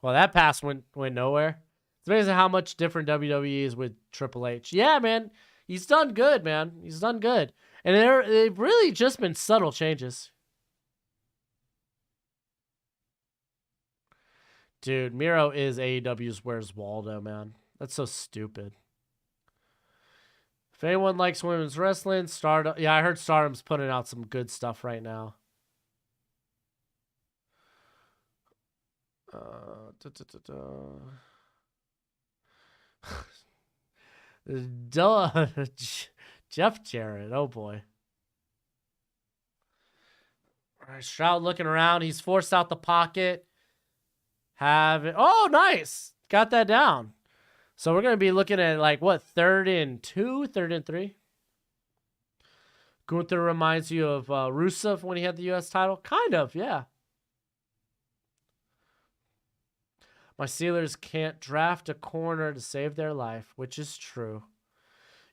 Well, that pass went nowhere. It's amazing how much different WWE is with Triple H. Yeah, man. He's done good, man. He's done good. And they've really just been subtle changes. Dude, Miro is AEW's Where's Waldo, man. That's so stupid. If anyone likes women's wrestling, Stardom. Yeah, I heard Stardom's putting out some good stuff right now. Jeff Jarrett. Oh, boy. All right, Stroud looking around. He's forced out the pocket. Oh, nice. Got that down. So we're going to be looking at, like, what, 3rd and 2? 3rd and 3? Gunther reminds you of Rusev when he had the U.S. title? Kind of, yeah. My Steelers can't draft a corner to save their life, which is true.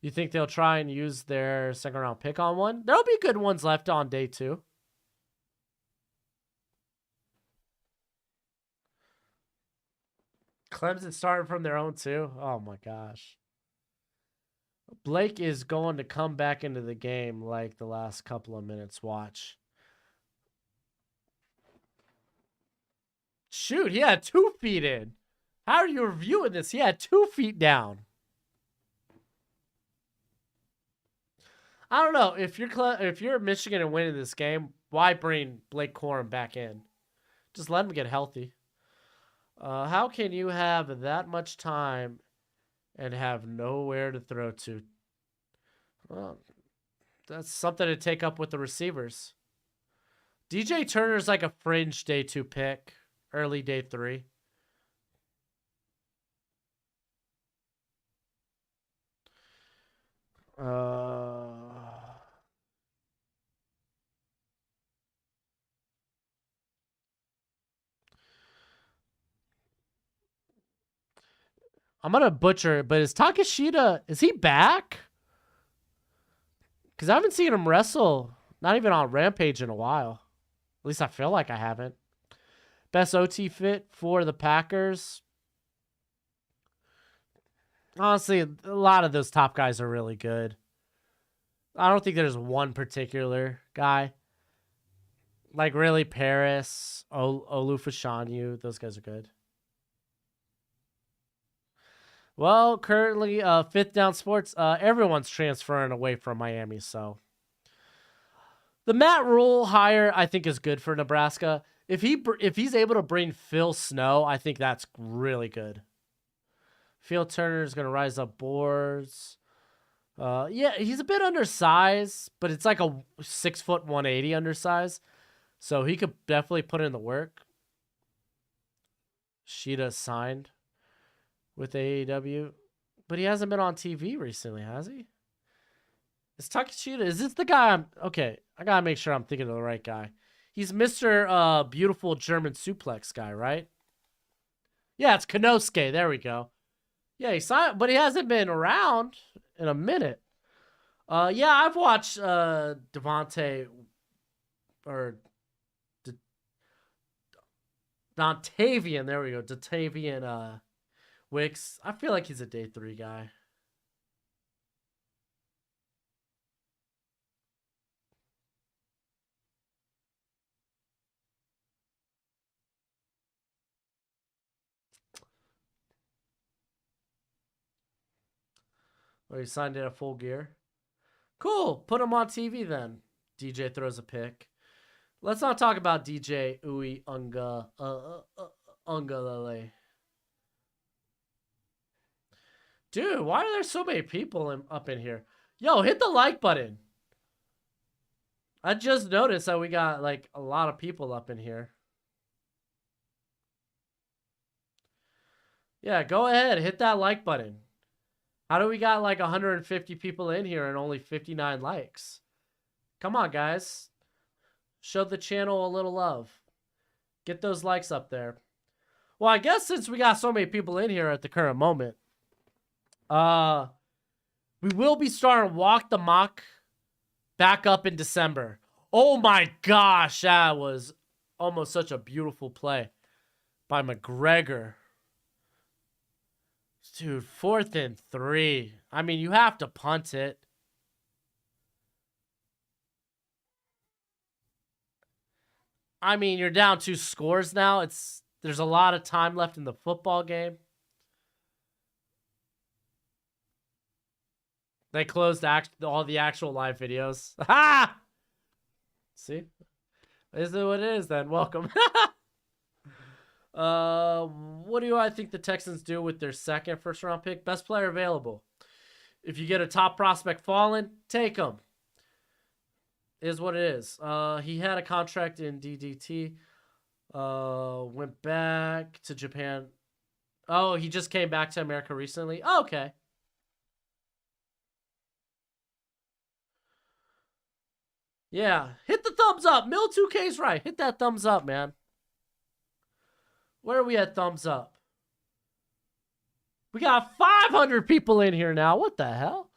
You think they'll try and use their 2nd-round pick on one? There'll be good ones left on day 2. Clemson starting from their own too. Oh my gosh. Blake is going to come back into the game like the last couple of minutes. Watch. Shoot, he had 2 feet in. How are you reviewing this? He had 2 feet down. I don't know. If you're Michigan and winning this game, why bring Blake Corum back in? Just let him get healthy. How can you have that much time and have nowhere to throw to? Well, that's something to take up with the receivers. DJ Turner's like a fringe day 2 pick, early day 3. I'm gonna butcher it, but is Takashita, is he back? Because I haven't seen him wrestle, not even on Rampage in a while. At least I feel like I haven't. Best OT fit for the Packers. Honestly, a lot of those top guys are really good. I don't think there's one particular guy. Like really Paris, Olufashanyu, those guys are good. Well, currently, 5th Down Sports, everyone's transferring away from Miami, so. The Matt Rule hire, I think, is good for Nebraska. If he's able to bring Phil Snow, I think that's really good. Phil Turner is going to rise up boards. Yeah, he's a bit undersized, but it's like a 6 foot 180 undersized. So he could definitely put in the work. Sheeta signed with AEW, but he hasn't been on TV recently, has he? Is Takashita, is this the guy okay, I gotta make sure I'm thinking of the right guy. He's Mr. Beautiful German Suplex guy, right? Yeah, it's Konosuke, there we go. Yeah, he signed, but he hasn't been around in a minute. Yeah, I've watched Devontae or Dontavian, there we go, Dontavian Wicks. I feel like he's a day 3 guy. Or he signed in a full gear. Cool. Put him on TV then. DJ throws a pick. Let's not talk about DJ Ui Ungalele. Dude, why are there so many people up in here? Yo, hit the like button. I just noticed that we got like a lot of people up in here. Yeah, go ahead. Hit that like button. How do we got like 150 people in here and only 59 likes? Come on, guys. Show the channel a little love. Get those likes up there. Well, I guess since we got so many people in here at the current moment, we will be starting Walk the Mock back up in December. Oh my gosh, that was almost such a beautiful play by McGregor. Dude, 4th and 3. I mean, you have to punt it. I mean, you're down 2 scores now. There's a lot of time left in the football game. They closed all the actual live videos. Ha! See? Is it what it is then? Welcome. What do I think the Texans do with their second first-round pick? Best player available. If you get a top prospect falling, take him. Is what it is. He had a contract in DDT. Went back to Japan. Oh, he just came back to America recently. Oh, okay. Yeah. Hit the thumbs up. Mill 2K's right. Hit that thumbs up, man. Where are we at thumbs up? We got 500 people in here now. What the hell?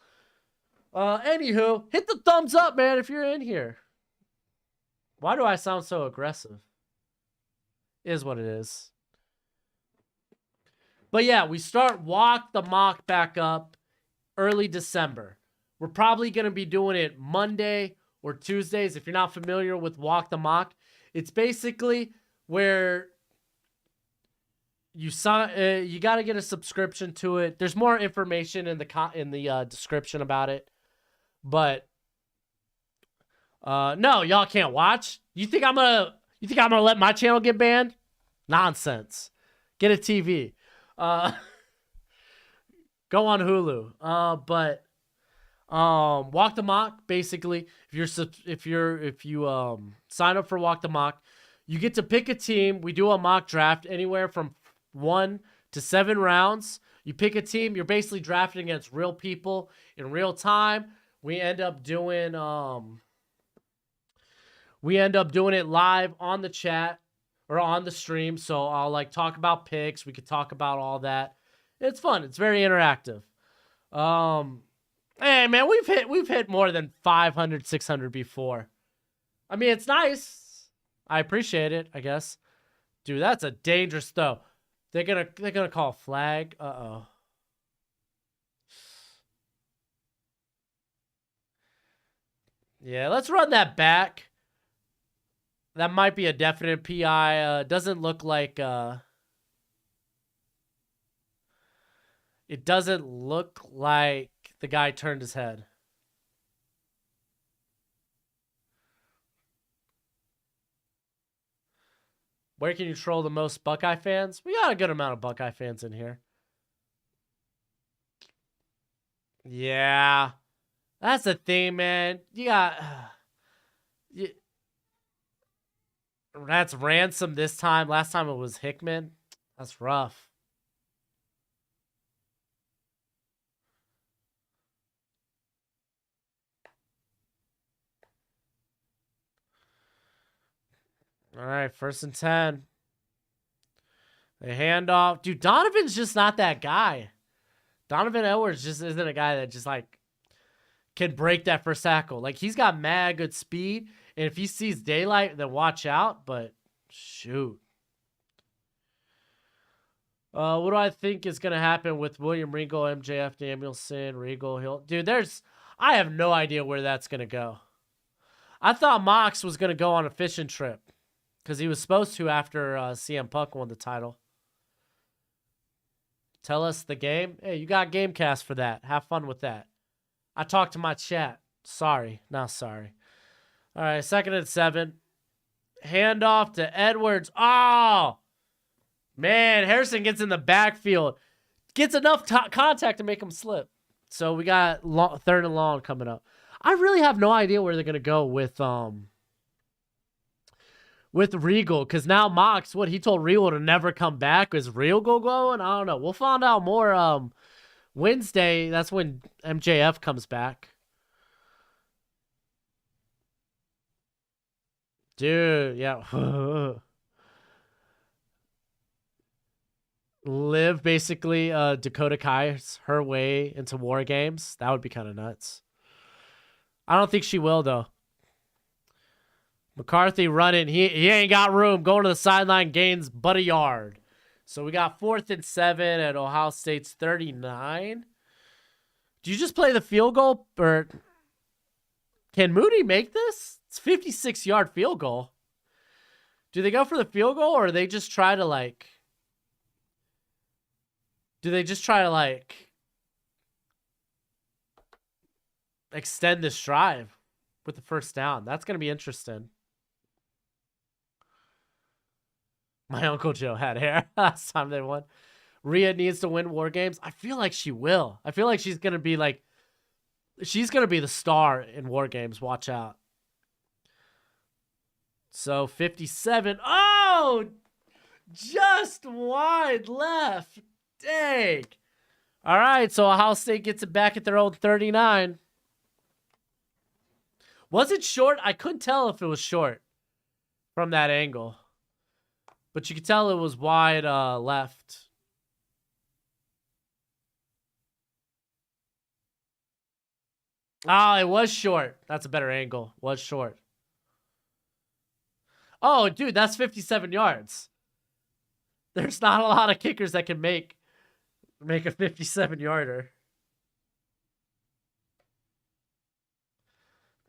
Anywho, hit the thumbs up, man, if you're in here. Why do I sound so aggressive? Is what it is. But yeah, we start Walk the Mock back up early December. We're probably going to be doing it Monday or Tuesdays. If you're not familiar with Walk the Mock, it's basically where you got to get a subscription to it. There's more information in the description about it. But no, y'all can't watch. You think I'm going to let my channel get banned? Nonsense. Get a TV. Go on Hulu. But Walk the Mock, basically, if you sign up for Walk the Mock, you get to pick a team. We do a mock draft anywhere from 1 to 7 rounds. You pick a team. You're basically drafting against real people in real time. We end up doing it live on the chat or on the stream. So I'll like talk about picks. We could talk about all that. It's fun. It's very interactive. Hey man, we've hit more than 500, 600 before. I mean, it's nice. I appreciate it, I guess. Dude, that's a dangerous throw. They're gonna call a flag. Uh-oh. Yeah, let's run that back. That might be a definite PI. Doesn't look like it doesn't look like the guy turned his head. Where can you troll the most Buckeye fans? We got a good amount of Buckeye fans in here. Yeah. That's the thing, man. You got... That's Ransom this time. Last time it was Hickman. That's rough. All right, 1st and 10. They hand off. Dude, Donovan's just not that guy. Donovan Edwards just isn't a guy that just, like, can break that first tackle. Like, he's got mad good speed, and if he sees daylight, then watch out, but shoot. What do I think is going to happen with William Regal, MJF, Danielson, Regal, Hill? Dude, I have no idea where that's going to go. I thought Mox was going to go on a fishing trip because he was supposed to after CM Punk won the title. Tell us the game. Hey, you got Gamecast for that. Have fun with that. I talked to my chat. Sorry. Not sorry. All right, 2nd and 7. Handoff to Edwards. Oh! Man, Harrison gets in the backfield. Gets enough contact to make him slip. So we got 3rd and long coming up. I really have no idea where they're going to go with Regal, because now Mox, he told Regal to never come back. Is Regal going? I don't know. We'll find out more Wednesday. That's when MJF comes back. Dude, yeah. Liv basically Dakota Kai's her way into War Games. That would be kind of nuts. I don't think she will, though. McCarthy running. He ain't got room. Going to the sideline, gains but a yard. So we got 4th and 7 at Ohio State's 39. Do you just play the field goal? Or can Moody make this? It's a 56-yard field goal. Do they go for the field goal, or they just try to, like... Do they just try to, like... extend this drive with the 1st down? That's going to be interesting. My Uncle Joe had hair last time they won. Rhea needs to win War Games. I feel like she will. I feel like she's going to be like... She's going to be the star in War Games. Watch out. So, 57. Oh! Just wide left. Dang. All right, so Ohio State gets it back at their own 39. Was it short? I couldn't tell if it was short from that angle. But you could tell it was wide left. Oh, it was short. That's a better angle. Was short. Oh, dude, that's 57 yards. There's not a lot of kickers that can make Make a 57-yarder.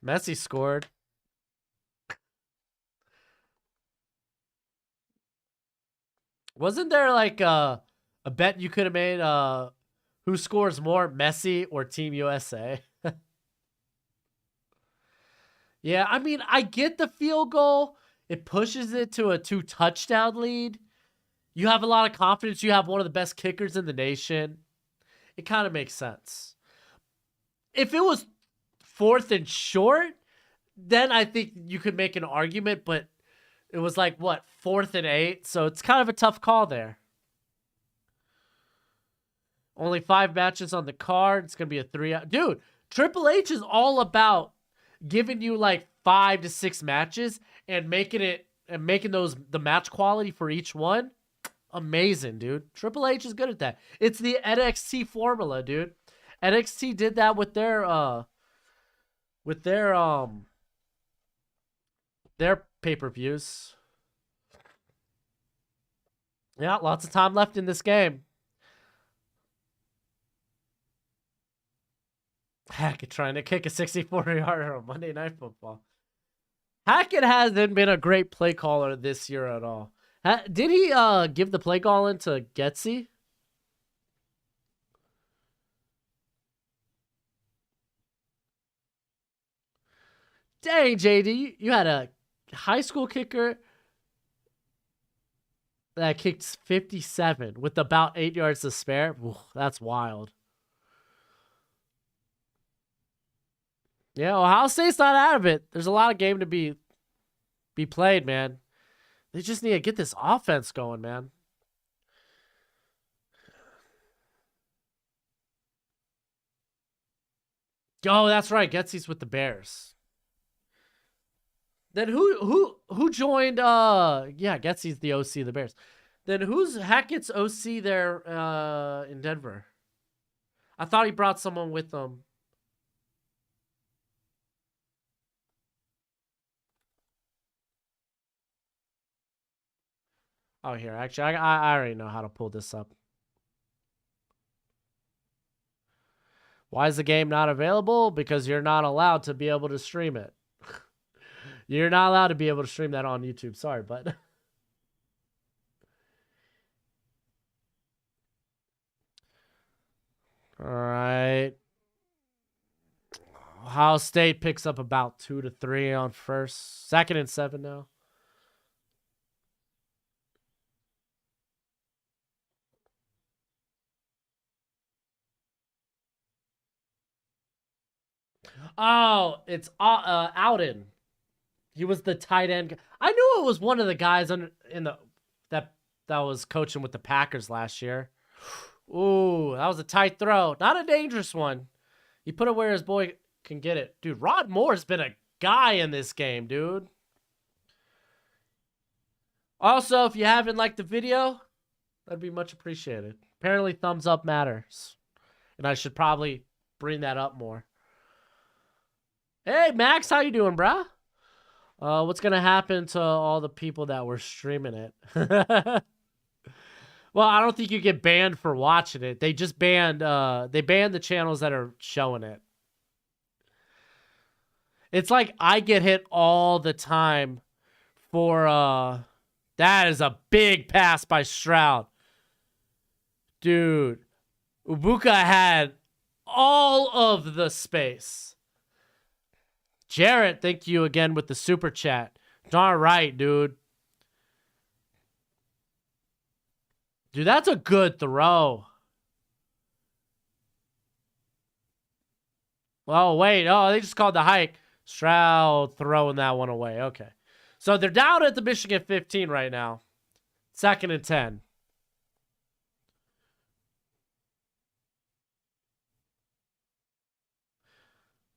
Messi scored. Wasn't there like a bet you could have made who scores more, Messi or Team USA? Yeah, I mean, I get the field goal. It pushes it to a 2-touchdown lead. You have a lot of confidence. You have one of the best kickers in the nation. It kind of makes sense. If it was 4th and short, then I think you could make an argument, but it was like, what, 4th and 8? So it's kind of a tough call there. Only 5 matches on the card. It's going to be a 3. Dude, Triple H is all about giving you like 5 to 6 matches and making those the match quality for each one. Amazing, dude. Triple H is good at that. It's the NXT formula, dude. NXT did that with their pay-per-views. Yeah, lots of time left in this game. Hackett trying to kick a 64-yarder on Monday Night Football. Hackett hasn't been a great play caller this year at all. Did he give the play calling to Getsy? Dang, JD, you had a high school kicker that kicked 57 with about 8 yards to spare. Ooh, that's wild. Yeah, Ohio State's not out of it. There's a lot of game to be played, man. They just need to get this offense going, man. Oh, that's right. Getsy's with the Bears. Then who joined yeah, Getsy's the OC of the Bears. Then who's Hackett's OC there in Denver? I thought he brought someone with him. Oh, here. Actually, I already know how to pull this up. Why is the game not available? Because you're not allowed to be able to stream it. You're not allowed to be able to stream that on YouTube. Sorry, but... All right. Ohio State picks up about 2 to 3 on first. 2nd and 7 now. Oh, it's Ouden. He was the tight end. I knew it was one of the guys that was coaching with the Packers last year. Ooh, that was a tight throw. Not a dangerous one. He put it where his boy can get it. Dude, Rod Moore's been a guy in this game, dude. Also, if you haven't liked the video, that'd be much appreciated. Apparently, thumbs up matters. And I should probably bring that up more. Hey, Max, how you doing, brah? What's going to happen to all the people that were streaming it? Well, I don't think you get banned for watching it. They just banned the channels that are showing it. It's like I get hit all the time for that is a big pass by Stroud. Dude, Ubuka had all of the space. Jarrett, thank you again with the super chat. Darn right, dude. Dude, that's a good throw. Oh, wait. Oh, they just called the hike. Stroud throwing that one away. Okay. So they're down at the Michigan 15 right now. 2nd and 10.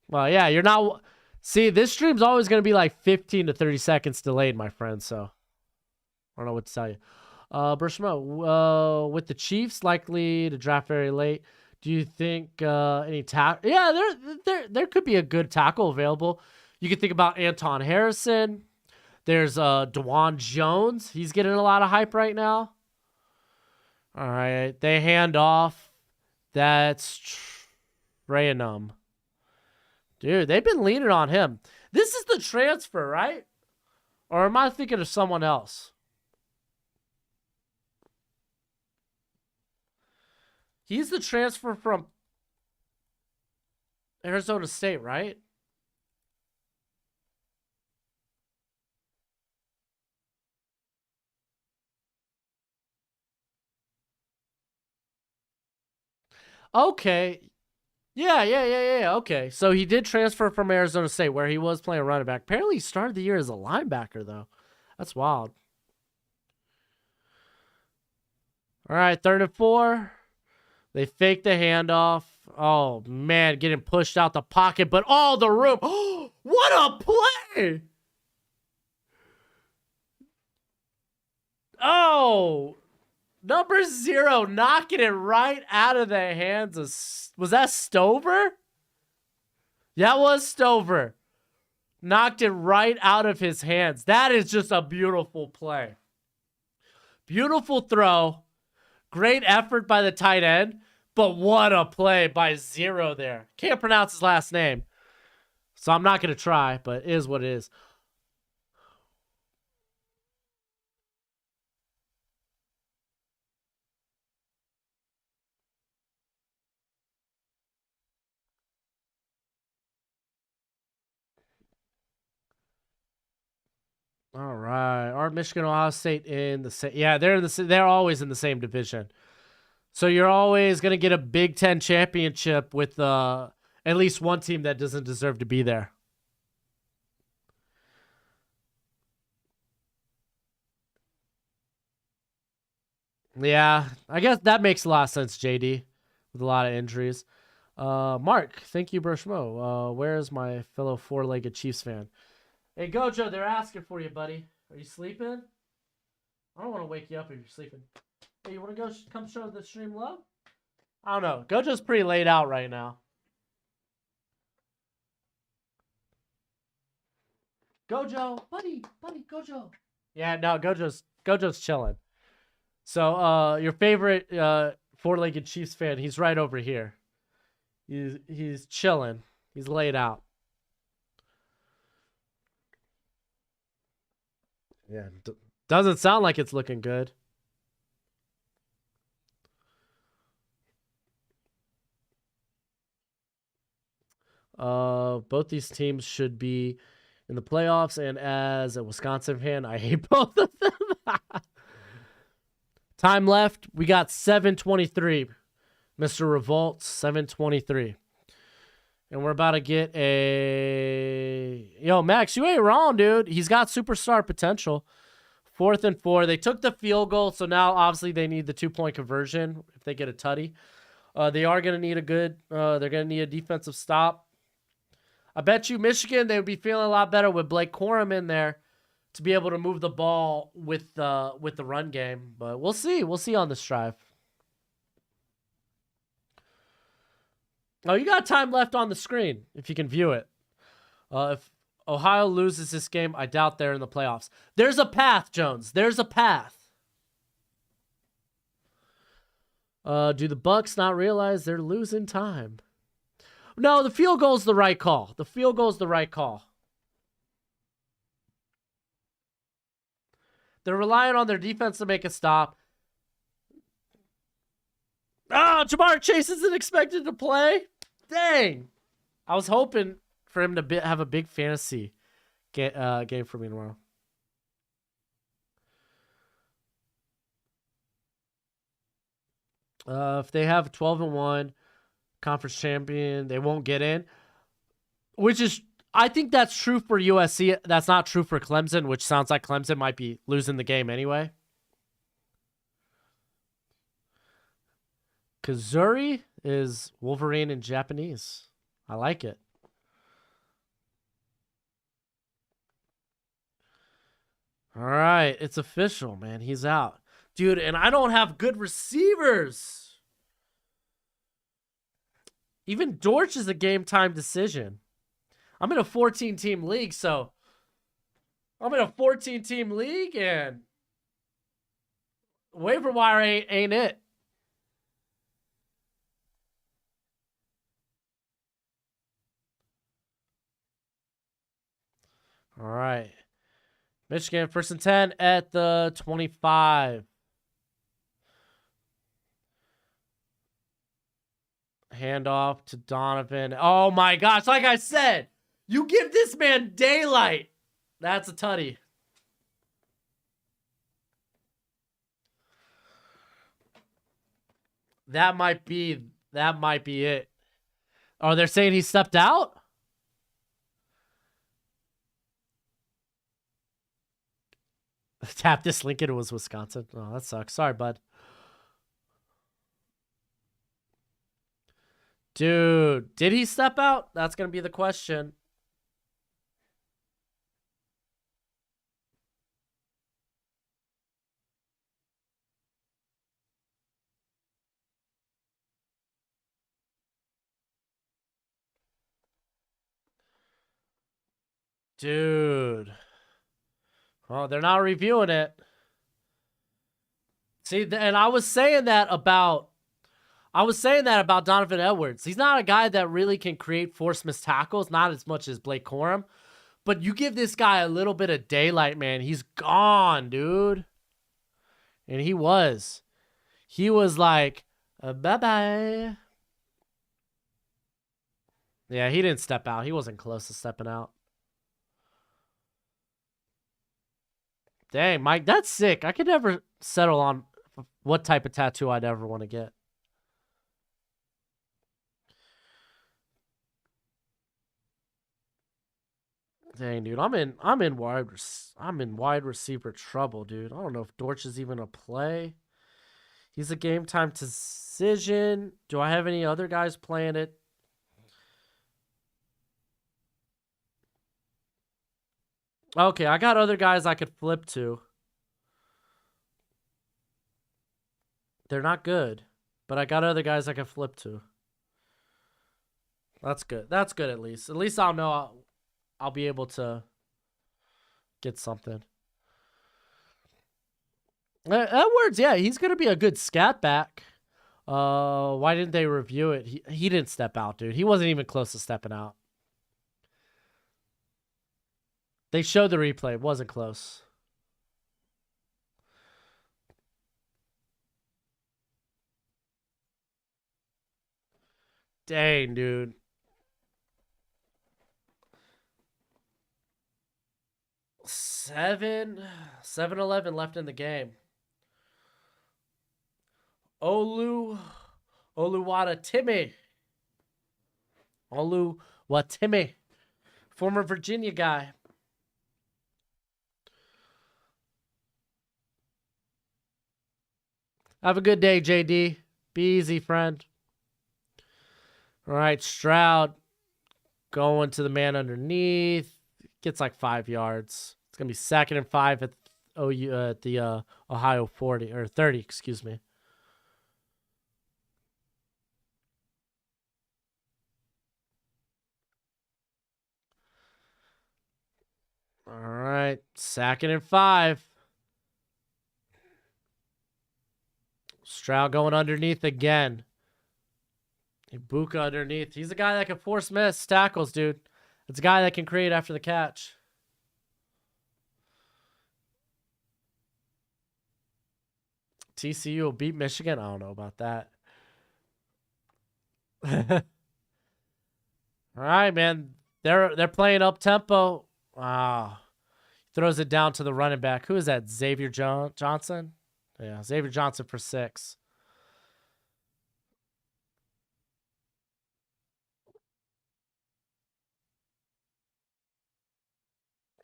Well, yeah, you're not... See, this stream's always going to be like 15 to 30 seconds delayed, my friend, so I don't know what to tell you. Broshmo, with the Chiefs likely to draft very late, do you think any tackle? Yeah, there could be a good tackle available. You could think about Anton Harrison. There's DeJuan Jones. He's getting a lot of hype right now. All right, they hand off. That's Trayanum. Dude, they've been leaning on him. This is the transfer, right? Or am I thinking of someone else? He's the transfer from Arizona State, right? Okay. Yeah. Okay. So he did transfer from Arizona State where he was playing running back. Apparently he started the year as a linebacker, though. That's wild. All right, 3rd and 4. They fake the handoff. Oh, man, getting pushed out the pocket, but all the room. Oh, what a play! Oh, number 0 knocking it right out of the hands of... Was that Stover? That was Stover. Knocked it right out of his hands. That is just a beautiful play. Beautiful throw. Great effort by the tight end. But what a play by 0 there. Can't pronounce his last name. So I'm not going to try, but it is what it is. All right. Are Michigan, Ohio State in the same? Yeah, they're always in the same division. So you're always going to get a Big Ten championship with at least one team that doesn't deserve to be there. Yeah, I guess that makes a lot of sense, JD, with a lot of injuries. Mark, thank you, Broshmo. Where's my fellow four-legged Chiefs fan? Hey, Gojo, they're asking for you, buddy. Are you sleeping? I don't want to wake you up if you're sleeping. Hey, you want to go come show the stream love? I don't know. Gojo's pretty laid out right now. Gojo, buddy, Gojo. Yeah, no, Gojo's chilling. So, your favorite four-legged Chiefs fan, he's right over here. He's chilling. He's laid out. Yeah, doesn't sound like it's looking good. Both these teams should be in the playoffs, and as a Wisconsin fan, I hate both of them. Time left. We got 7:23. Mr. Revolt, 7:23. And we're about to get a... Yo, Max, you ain't wrong, dude. He's got superstar potential. 4th and 4. They took the field goal, so now obviously they need the 2-point conversion if they get a tutty. They are going to need a good... they're going to need a defensive stop. I bet you Michigan, they would be feeling a lot better with Blake Corum in there to be able to move the ball with the run game. But we'll see. We'll see on this drive. Oh, you got time left on the screen if you can view it. If Ohio loses this game, I doubt they're in the playoffs. There's a path, Jones. There's a path. Do the Bucks not realize they're losing time? No, the field goal's the right call. The field goal's the right call. They're relying on their defense to make a stop. Jamar Chase isn't expected to play. Dang. I was hoping for him to have a big fantasy game for me tomorrow. If they have 12-1 conference champion, they won't get in. Which is, I think that's true for USC. That's not true for Clemson, which sounds like Clemson might be losing the game anyway. Kazuri is Wolverine in Japanese. I like it. All right, it's official, man. He's out. Dude, and I don't have good receivers. Even Dortch is a game time decision. I'm in a 14-team league, so I'm in a 14-team league, and waiver wire ain't it. All right. Michigan, 1st and 10 at the 25. Handoff to Donovan. Oh, my gosh. Like I said, you give this man daylight. That's a tutty. That might be it. Oh, they're saying he stepped out? Tap this Lincoln. It was Wisconsin. Oh, that sucks. Sorry, bud. Dude, did he step out? That's going to be the question. Dude. Oh, they're not reviewing it. See, and I was saying that about Donovan Edwards. He's not a guy that really can create forced missed tackles, not as much as Blake Corum. But you give this guy a little bit of daylight, man. He's gone, dude. And he was. He was like, bye-bye. Yeah, he didn't step out. He wasn't close to stepping out. Dang, Mike, that's sick. I could never settle on what type of tattoo I'd ever want to get. Dang, dude, I'm in wide receiver trouble, dude. I don't know if Dortch is even a play. He's a game time decision. Do I have any other guys playing it? Okay, I got other guys I could flip to. They're not good, but I got other guys I can flip to. That's good. That's good at least. At least I'll know I'll be able to get something. Edwards, yeah, he's going to be a good scat back. Why didn't they review it? He didn't step out, dude. He wasn't even close to stepping out. They showed the replay. It wasn't close. Dang, dude. 7-11 left in the game. Oluwatimi. Former Virginia guy. Have a good day, JD. Be easy, friend. All right, Stroud going to the man underneath. Gets like 5 yards. It's going to be 2nd and 5 at the Ohio 40 or 30, excuse me. All right, 2nd and 5. Stroud going underneath again. Ibuka underneath. He's a guy that can force miss tackles, dude. It's a guy that can create after the catch. TCU will beat Michigan? I don't know about that. All right, man. They're playing up tempo. Wow. Throws it down to the running back. Who is that? Xavier Johnson? Yeah, Xavier Johnson for 6.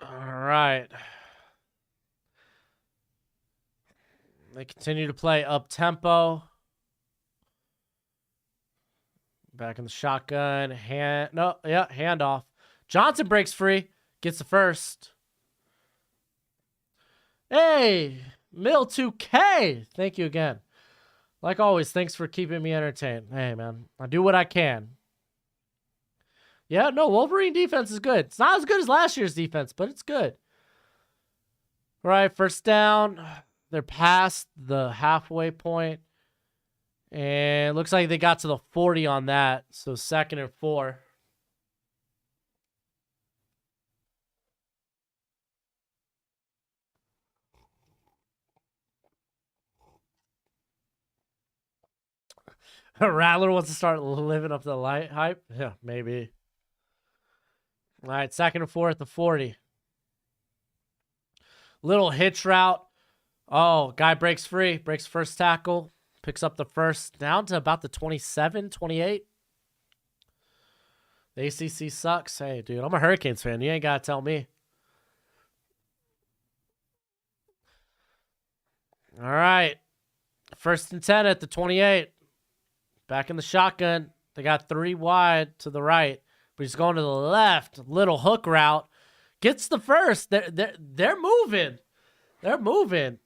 All right. They continue to play up tempo. Back in the shotgun. Handoff. Johnson breaks free. Gets the first. Hey, Mill 2K. Thank you again. Like always, thanks for keeping me entertained. Hey, man, I do what I can. Yeah, no, Wolverine defense is good. It's not as good as last year's defense, but it's good. All right, 1st down. They're past the halfway point. And it looks like they got to the 40 on that. So 2nd and 4. Rattler wants to start living up the light hype. Yeah, maybe. All right, 2nd and 4 at the 40. Little hitch route. Oh, guy breaks free. Breaks first tackle. Picks up the first down to about the 27, 28. The ACC sucks. Hey, dude, I'm a Hurricanes fan. You ain't got to tell me. All right. 1st and 10 at the 28. Back in the shotgun. They got 3 wide to the right. But he's going to the left. Little hook route. Gets the first. They're moving. They're moving.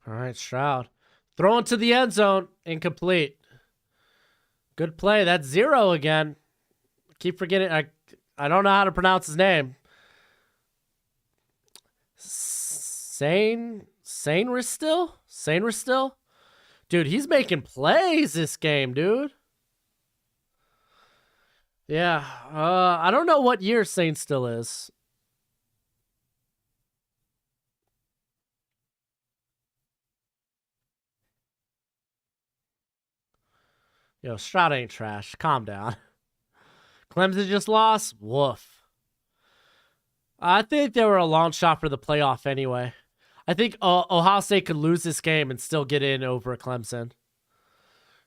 All right, Stroud. Throw into the end zone. Incomplete. Good play. That's 0 again. Keep forgetting. I don't know how to pronounce his name. Sane Ristil? Dude, he's making plays this game, dude. Yeah. I don't know what year Sane still is. Yo, Stroud ain't trash. Calm down. Clemson just lost. Woof. I think they were a long shot for the playoff anyway. I think Ohio State could lose this game and still get in over Clemson.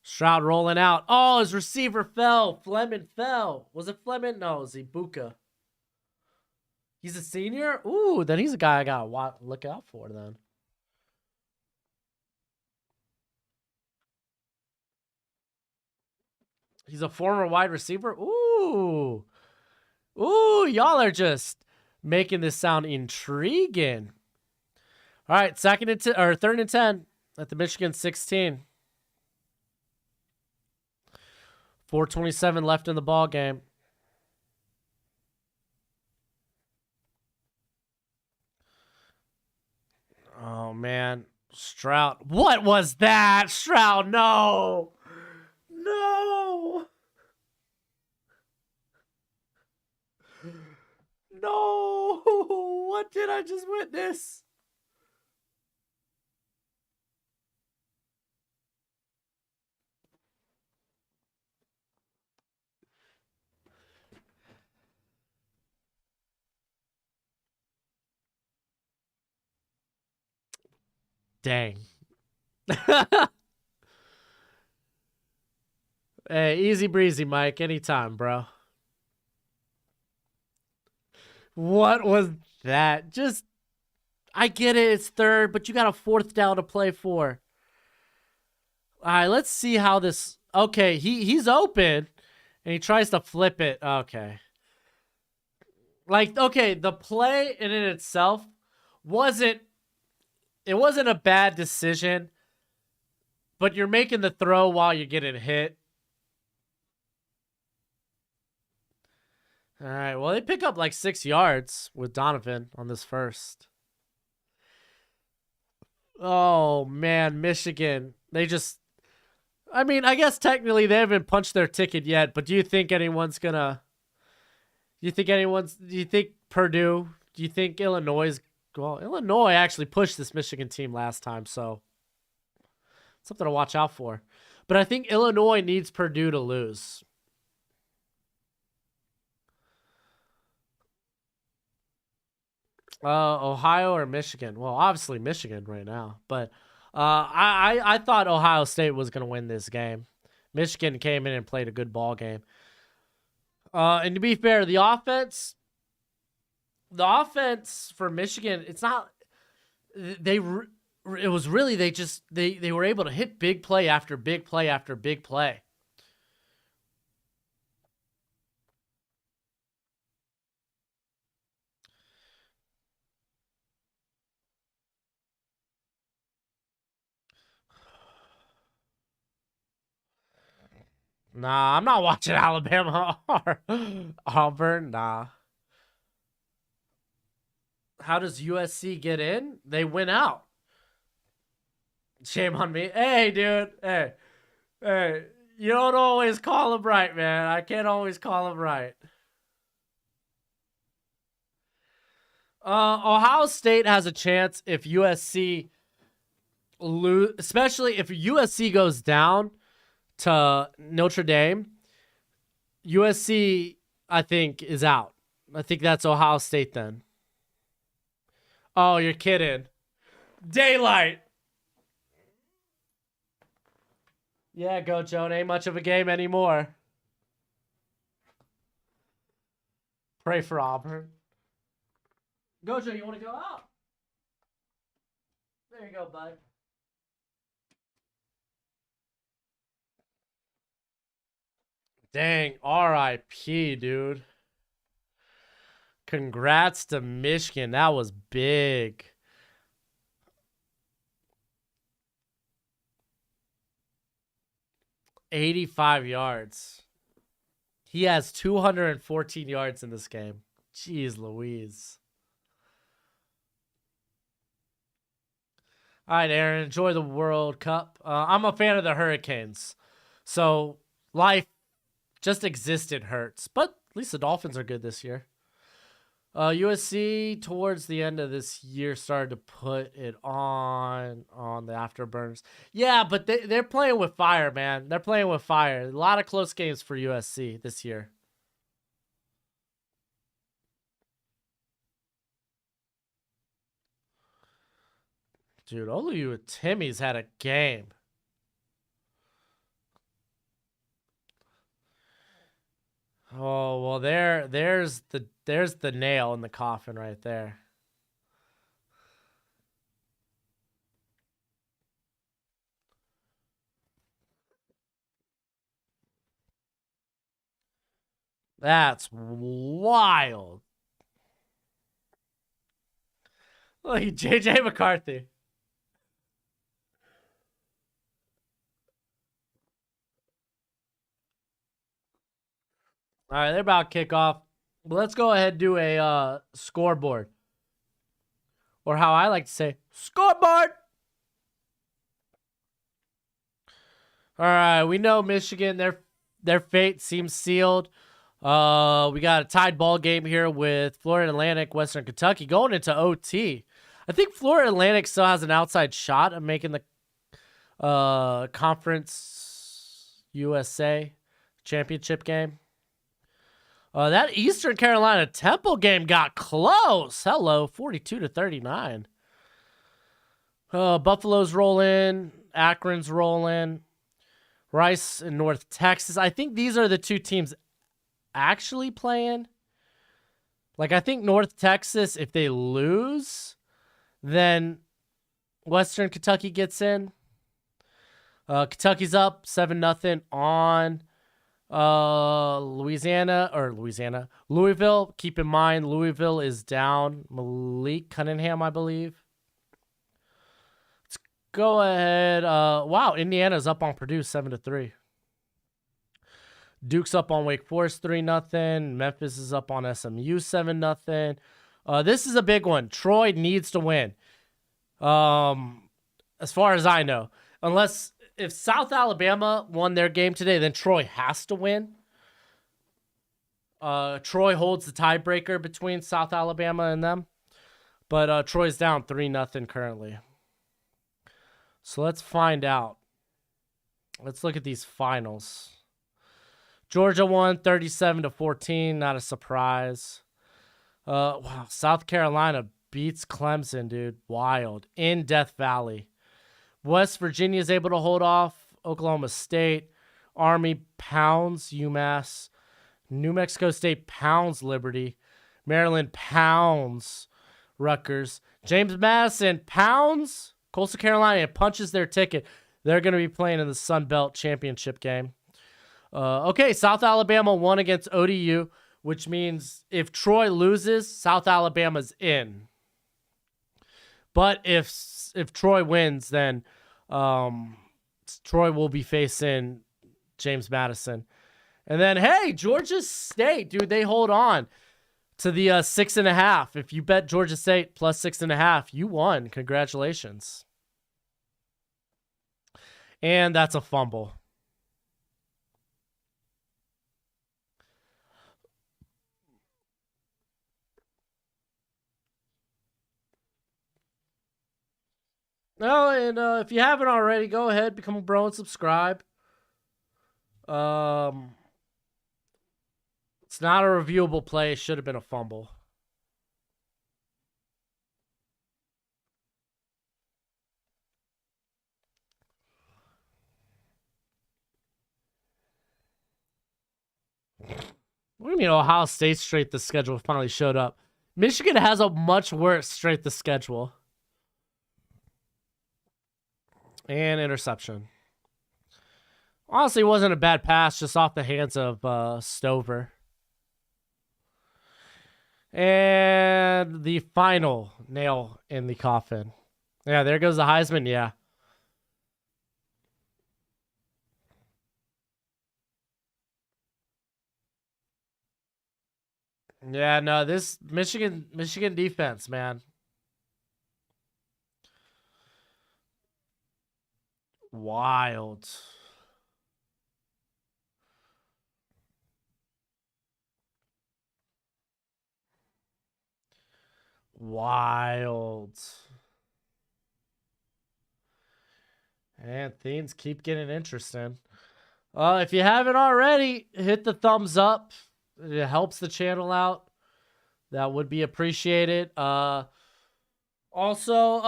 Stroud rolling out. Oh, his receiver fell. Fleming fell. Was it Fleming? No, it was Ibuka. He's a senior? Ooh, then he's a guy I got to look out for then. He's a former wide receiver? Ooh. Ooh, y'all are just making this sound intriguing. All right, 3rd and 10 at the Michigan 16. 4:27 left in the ball game. Oh man, Stroud. What was that? Stroud, no. No. No. What did I just witness? Dang. Hey, easy breezy, Mike. Anytime, bro. What was that? Just, I get it. It's 3rd, but you got a 4th down to play for. All right, let's see how this. Okay, he's open, and he tries to flip it. Okay. Like, okay, the play in itself wasn't a bad decision, but you're making the throw while you're getting hit. All right, well, they pick up like 6 yards with Donovan on this first. Oh, man, Michigan. They just, I mean, I guess technically they haven't punched their ticket yet, but do you think anyone's going to, do you think Purdue, do you think Illinois well, Illinois actually pushed this Michigan team last time, so something to watch out for. But I think Illinois needs Purdue to lose. Ohio or Michigan? Well, obviously Michigan right now, but I thought Ohio State was going to win this game. Michigan came in and played a good ball game. And to be fair, the offense for Michigan, it's not it was really they were able to hit big play after big play after big play. Nah, I'm not watching Alabama or Auburn. Nah. How does USC get in? They win out. Shame on me. Hey, dude. Hey. Hey. You don't always call him right, man. I can't always call him right. Ohio State has a chance if USC lose, especially if USC goes down to Notre Dame. USC, I think, is out. I think that's Ohio State then. Oh, you're kidding. Daylight. Yeah, go, Joan. Ain't much of a game anymore. Pray for Auburn. Gojo, you want to go out? There you go, bud. Dang, RIP, dude. Congrats to Michigan. That was big. $85 yards. He has 214 yards in this game. Jeez Louise. All right, Aaron, enjoy the World Cup. I'm a fan of the Hurricanes. So life just existed hurts. But at least the Dolphins are good this year. USC towards the end of this year started to put it on the afterburners. Yeah, but they're playing with fire, man. They're playing with fire. A lot of close games for USC this year. Dude, Olu Timmy's had a game. Oh, well, there's the nail in the coffin right there. That's wild. Look, JJ McCarthy. All right, they're about to kick off. Let's go ahead and do a scoreboard. Or how I like to say, scoreboard. All right, we know Michigan, their fate seems sealed. We got a tied ball game here with Florida Atlantic, Western Kentucky going into OT. I think Florida Atlantic still has an outside shot of making the Conference USA championship game. That Eastern Carolina Temple game got close. Hello, 42-39. Buffalo's rolling. Akron's rolling. Rice and North Texas. I think these are the two teams actually playing. Like, I think North Texas, if they lose, then Western Kentucky gets in. Kentucky's up 7-0 on Louisville. Keep in mind, Louisville is down Malik Cunningham, I believe. Let's go ahead. Wow, Indiana's up on Purdue 7-3. Duke's up on Wake Forest 3-0. Memphis is up on SMU 7-0. This is a big one. Troy needs to win. As far as I know, unless if South Alabama won their game today, then Troy has to win. Troy holds the tiebreaker between South Alabama and them. But Troy's down 3-0 currently. So let's find out. Let's look at these finals. Georgia won 37-14. Not a surprise. Wow, South Carolina beats Clemson, dude. Wild. In Death Valley. West Virginia is able to hold off Oklahoma State. Army pounds UMass. New Mexico State pounds Liberty. Maryland pounds Rutgers. James Madison pounds Coastal Carolina and punches their ticket. They're going to be playing in the Sun Belt Championship game. Okay, South Alabama won against ODU, which means if Troy loses, South Alabama's in. But if Troy wins, then Troy will be facing James Madison. And then, hey, Georgia State, dude, they hold on to the 6.5. If you bet Georgia State plus 6.5, you won. Congratulations. And that's a fumble. Oh, and if you haven't already, go ahead, become a bro and subscribe. It's not a reviewable play. It should have been a fumble. What do you mean Ohio State straight the schedule finally showed up? Michigan has a much worse straight the schedule. And interception. Honestly, it wasn't a bad pass, just off the hands of Stover. And the final nail in the coffin. Yeah, there goes the Heisman. Yeah. Yeah, no, this Michigan defense, man. Wild. Wild. And things keep getting interesting. If you haven't already, hit the thumbs up. It helps the channel out. That would be appreciated. Also,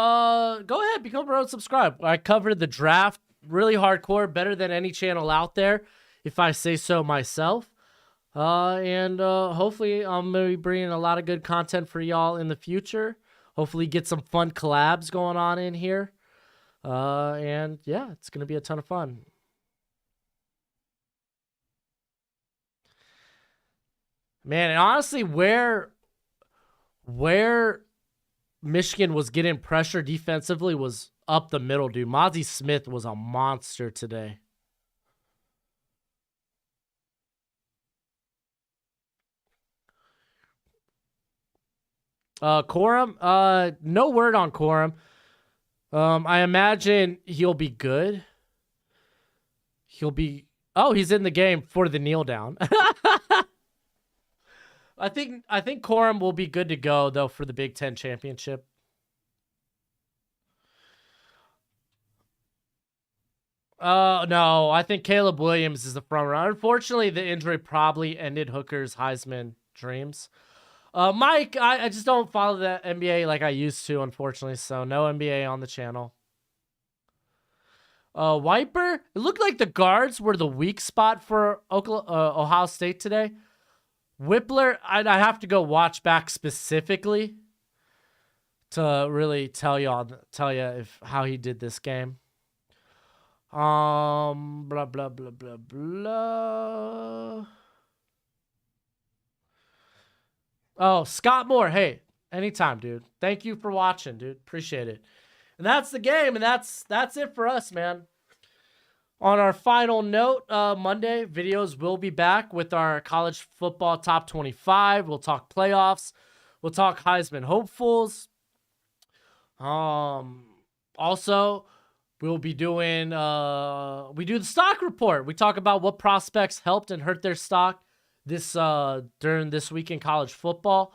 go ahead, become a bro and subscribe. I covered the draft really hardcore, better than any channel out there, if I say so myself. And hopefully I'm going to be bringing a lot of good content for y'all in the future. Hopefully get some fun collabs going on in here. And yeah, it's going to be a ton of fun. Man, and honestly, where Michigan was getting pressure defensively was up the middle, dude. Mozzie Smith was a monster today. Corum, no word on Corum. I imagine he'll be good. He's in the game for the kneel down. I think Corum will be good to go though for the Big Ten championship. No, I think Caleb Williams is the front runner. Unfortunately, the injury probably ended Hooker's Heisman dreams. Mike, I just don't follow the NBA like I used to, unfortunately, so no NBA on the channel. Wiper, it looked like the guards were the weak spot for Ohio State today. Whippler, I have to go watch back specifically to really tell you how he did this game. Blah blah blah blah blah. Oh, Scott Moore. Hey, anytime, dude. Thank you for watching, dude. Appreciate it. And that's the game, and that's it for us, man. On our final note, Monday, videos will be back with our college football top 25. We'll talk playoffs. We'll talk Heisman hopefuls. Also, we'll be doing, we do the stock report. We talk about what prospects helped and hurt their stock during this week in college football.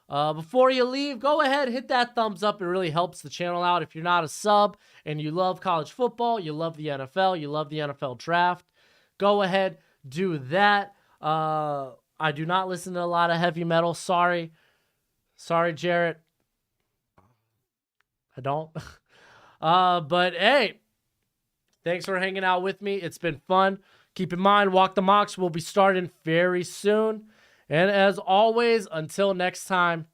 Before you leave, go ahead, hit that thumbs up. It really helps the channel out. If you're not a sub and you love college football, you love the NFL, you love the NFL draft, go ahead, do that. I do not listen to a lot of heavy metal. Sorry, Jarrett. I don't. But hey, thanks for hanging out with me. It's been fun. Keep in mind, Walk the Mocks will be starting very soon. And as always, until next time,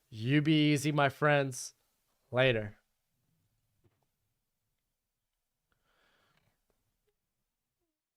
you be easy, my friends. Later.